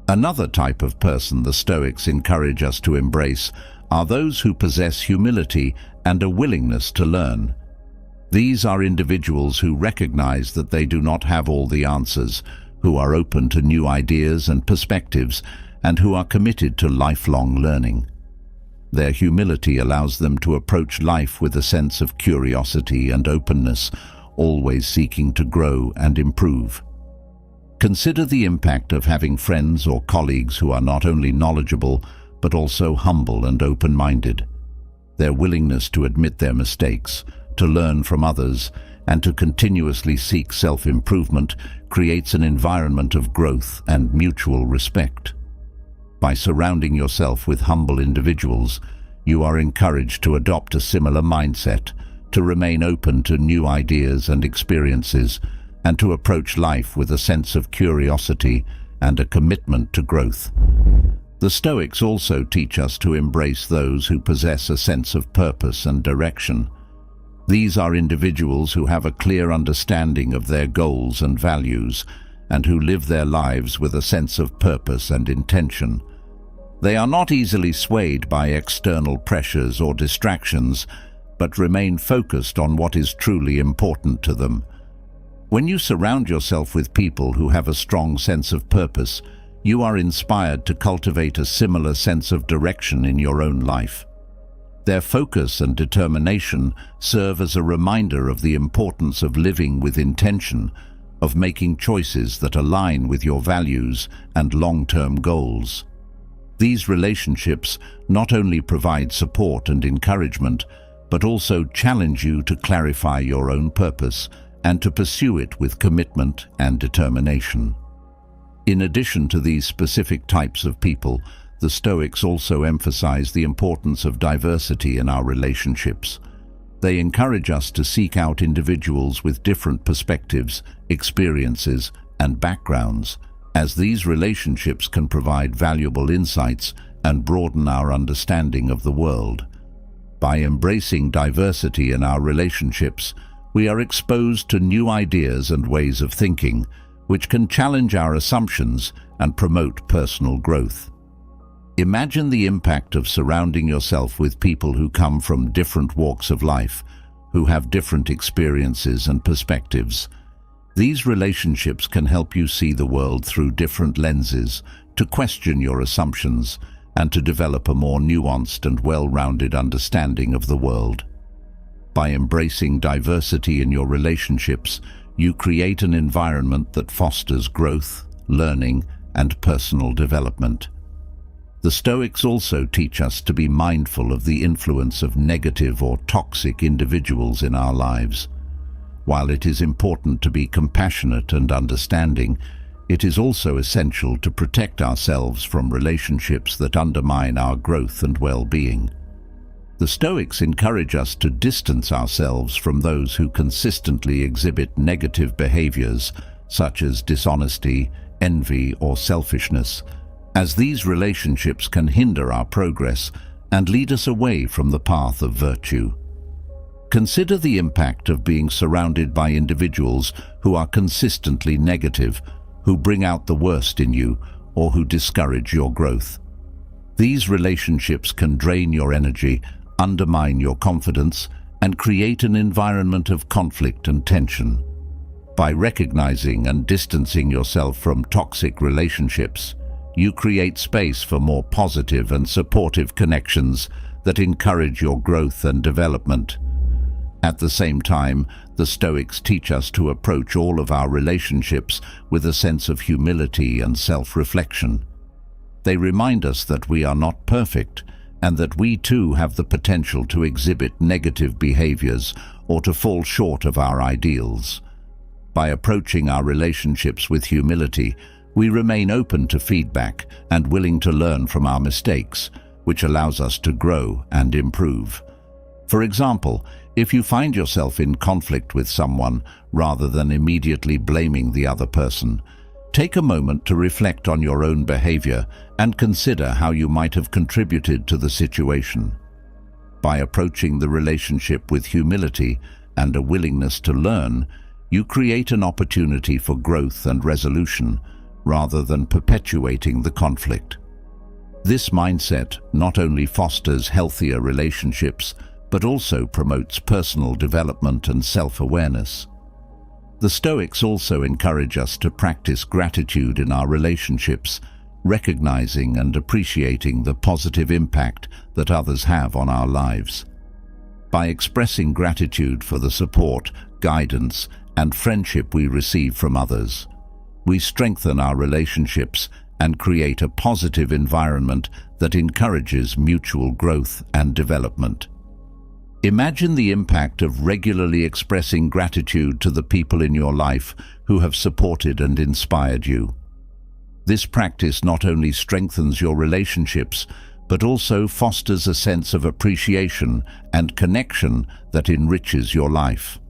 Another type of person the Stoics encourage us to embrace are those who possess humility and a willingness to learn. These are individuals who recognize that they do not have all the answers, who are open to new ideas and perspectives, and who are committed to lifelong learning. Their humility allows them to approach life with a sense of curiosity and openness, always seeking to grow and improve. Consider the impact of having friends or colleagues who are not only knowledgeable, but also humble and open-minded. Their willingness to admit their mistakes, to learn from others, and to continuously seek self-improvement creates an environment of growth and mutual respect. By surrounding yourself with humble individuals, you are encouraged to adopt a similar mindset, to remain open to new ideas and experiences, and to approach life with a sense of curiosity and a commitment to growth. The Stoics also teach us to embrace those who possess a sense of purpose and direction. These are individuals who have a clear understanding of their goals and values, and who live their lives with a sense of purpose and intention. They are not easily swayed by external pressures or distractions, but remain focused on what is truly important to them. When you surround yourself with people who have a strong sense of purpose, you are inspired to cultivate a similar sense of direction in your own life. Their focus and determination serve as a reminder of the importance of living with intention, of making choices that align with your values and long-term goals. These relationships not only provide support and encouragement, but also challenge you to clarify your own purpose and to pursue it with commitment and determination. In addition to these specific types of people, the Stoics also emphasize the importance of diversity in our relationships. They encourage us to seek out individuals with different perspectives, experiences, and backgrounds, as these relationships can provide valuable insights and broaden our understanding of the world. By embracing diversity in our relationships, we are exposed to new ideas and ways of thinking, which can challenge our assumptions and promote personal growth. Imagine the impact of surrounding yourself with people who come from different walks of life, who have different experiences and perspectives. These relationships can help you see the world through different lenses, to question your assumptions, and to develop a more nuanced and well-rounded understanding of the world. By embracing diversity in your relationships, you create an environment that fosters growth, learning, and personal development. The Stoics also teach us to be mindful of the influence of negative or toxic individuals in our lives. While it is important to be compassionate and understanding, it is also essential to protect ourselves from relationships that undermine our growth and well-being. The Stoics encourage us to distance ourselves from those who consistently exhibit negative behaviors, such as dishonesty, envy, or selfishness, as these relationships can hinder our progress and lead us away from the path of virtue. Consider the impact of being surrounded by individuals who are consistently negative, who bring out the worst in you, or who discourage your growth. These relationships can drain your energy, undermine your confidence, and create an environment of conflict and tension. By recognizing and distancing yourself from toxic relationships, you create space for more positive and supportive connections that encourage your growth and development. At the same time, the Stoics teach us to approach all of our relationships with a sense of humility and self-reflection. They remind us that we are not perfect and that we too have the potential to exhibit negative behaviors or to fall short of our ideals. By approaching our relationships with humility, we remain open to feedback and willing to learn from our mistakes, which allows us to grow and improve. For example, if you find yourself in conflict with someone, rather than immediately blaming the other person, take a moment to reflect on your own behavior and consider how you might have contributed to the situation. By approaching the relationship with humility and a willingness to learn, you create an opportunity for growth and resolution, rather than perpetuating the conflict. This mindset not only fosters healthier relationships, but also promotes personal development and self-awareness. The Stoics also encourage us to practice gratitude in our relationships, recognizing and appreciating the positive impact that others have on our lives. By expressing gratitude for the support, guidance, and friendship we receive from others, we strengthen our relationships and create a positive environment that encourages mutual growth and development. Imagine the impact of regularly expressing gratitude to the people in your life who have supported and inspired you. This practice not only strengthens your relationships, but also fosters a sense of appreciation and connection that enriches your life.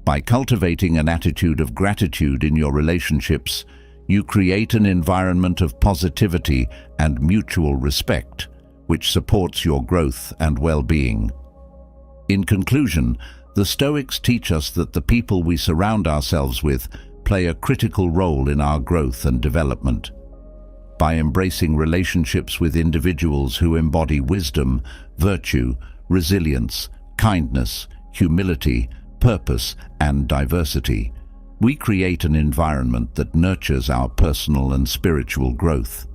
By cultivating an attitude of gratitude in your relationships, you create an environment of positivity and mutual respect, which supports your growth and well-being. In conclusion, the Stoics teach us that the people we surround ourselves with play a critical role in our growth and development. By embracing relationships with individuals who embody wisdom, virtue, resilience, kindness, humility, purpose, and diversity, we create an environment that nurtures our personal and spiritual growth.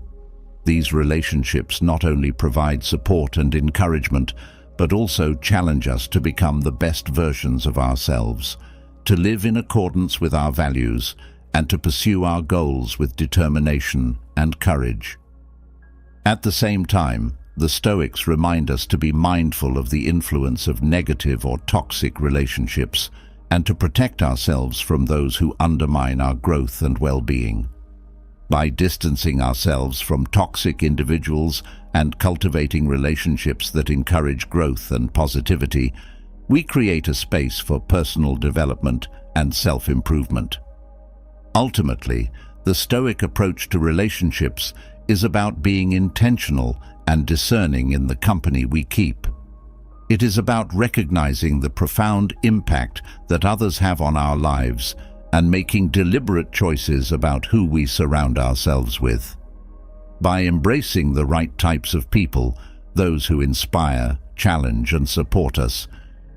These relationships not only provide support and encouragement, but also challenge us to become the best versions of ourselves, to live in accordance with our values, and to pursue our goals with determination and courage. At the same time, the Stoics remind us to be mindful of the influence of negative or toxic relationships and to protect ourselves from those who undermine our growth and well-being. By distancing ourselves from toxic individuals and cultivating relationships that encourage growth and positivity, we create a space for personal development and self-improvement. Ultimately, the Stoic approach to relationships is about being intentional and discerning in the company we keep. It is about recognizing the profound impact that others have on our lives and making deliberate choices about who we surround ourselves with. By embracing the right types of people, those who inspire, challenge, and support us,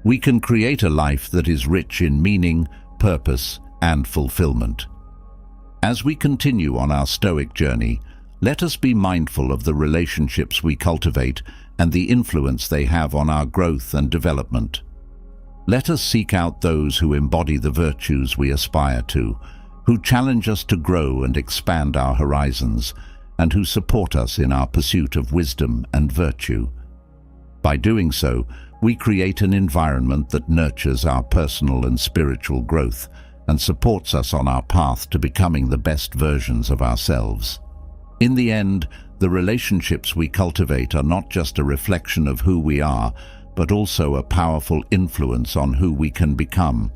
we can create a life that is rich in meaning, purpose, and fulfillment. As we continue on our Stoic journey, let us be mindful of the relationships we cultivate and the influence they have on our growth and development. Let us seek out those who embody the virtues we aspire to, who challenge us to grow and expand our horizons, and who support us in our pursuit of wisdom and virtue. By doing so, we create an environment that nurtures our personal and spiritual growth and supports us on our path to becoming the best versions of ourselves. In the end, the relationships we cultivate are not just a reflection of who we are, but also a powerful influence on who we can become.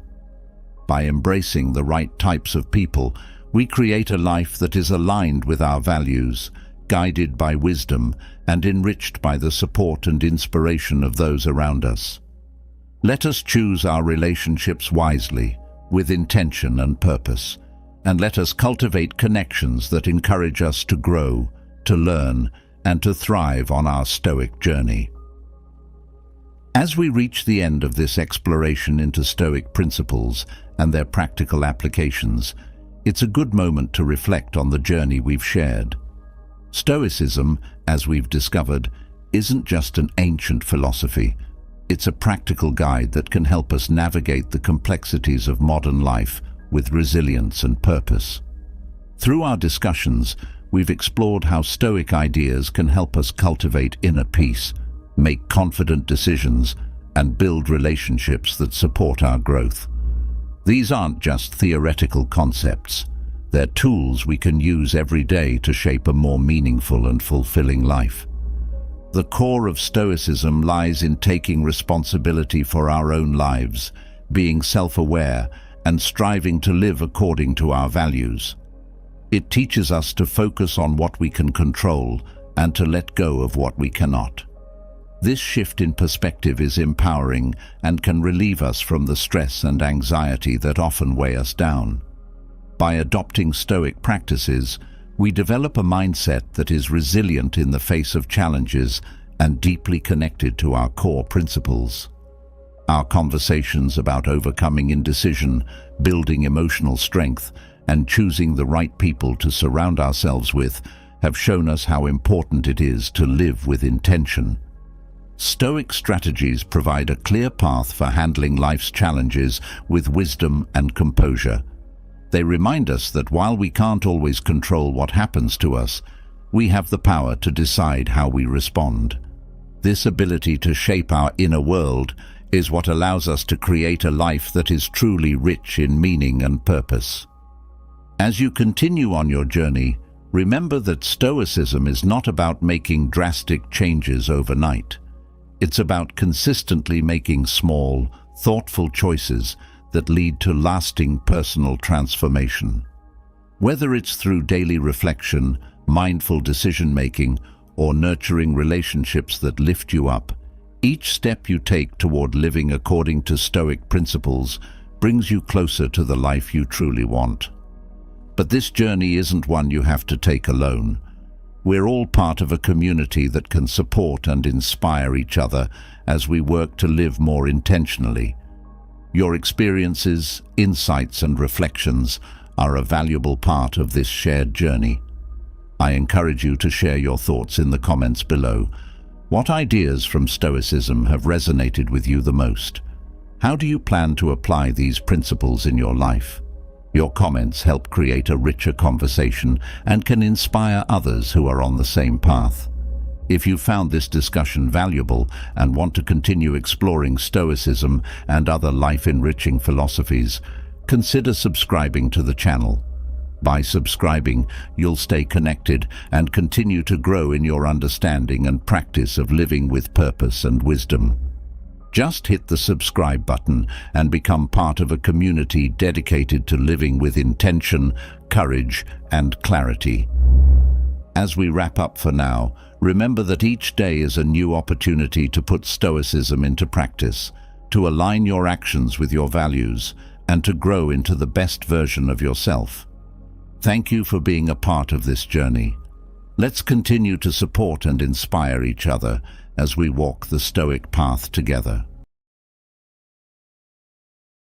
By embracing the right types of people, we create a life that is aligned with our values, guided by wisdom, and enriched by the support and inspiration of those around us. Let us choose our relationships wisely, with intention and purpose, and let us cultivate connections that encourage us to grow, to learn, and to thrive on our Stoic journey. As we reach the end of this exploration into Stoic principles and their practical applications, it's a good moment to reflect on the journey we've shared. Stoicism, as we've discovered, isn't just an ancient philosophy. It's a practical guide that can help us navigate the complexities of modern life with resilience and purpose. Through our discussions, we've explored how Stoic ideas can help us cultivate inner peace, make confident decisions, and build relationships that support our growth. These aren't just theoretical concepts. They're tools we can use every day to shape a more meaningful and fulfilling life. The core of Stoicism lies in taking responsibility for our own lives, being self-aware, and striving to live according to our values. It teaches us to focus on what we can control and to let go of what we cannot. This shift in perspective is empowering and can relieve us from the stress and anxiety that often weigh us down. By adopting Stoic practices, we develop a mindset that is resilient in the face of challenges and deeply connected to our core principles. Our conversations about overcoming indecision, building emotional strength, and choosing the right people to surround ourselves with have shown us how important it is to live with intention. Stoic strategies provide a clear path for handling life's challenges with wisdom and composure. They remind us that while we can't always control what happens to us, we have the power to decide how we respond. This ability to shape our inner world is what allows us to create a life that is truly rich in meaning and purpose. As you continue on your journey, remember that Stoicism is not about making drastic changes overnight. It's about consistently making small, thoughtful choices that lead to lasting personal transformation. Whether it's through daily reflection, mindful decision-making, or nurturing relationships that lift you up, each step you take toward living according to Stoic principles brings you closer to the life you truly want. But this journey isn't one you have to take alone. We're all part of a community that can support and inspire each other as we work to live more intentionally. Your experiences, insights, and reflections are a valuable part of this shared journey. I encourage you to share your thoughts in the comments below. What ideas from Stoicism have resonated with you the most? How do you plan to apply these principles in your life? Your comments help create a richer conversation and can inspire others who are on the same path. If you found this discussion valuable and want to continue exploring Stoicism and other life-enriching philosophies, consider subscribing to the channel. By subscribing, you'll stay connected and continue to grow in your understanding and practice of living with purpose and wisdom. Just hit the subscribe button and become part of a community dedicated to living with intention, courage, and clarity. As we wrap up for now, remember that each day is a new opportunity to put Stoicism into practice, to align your actions with your values, and to grow into the best version of yourself. Thank you for being a part of this journey. Let's continue to support and inspire each other as we walk the Stoic path together.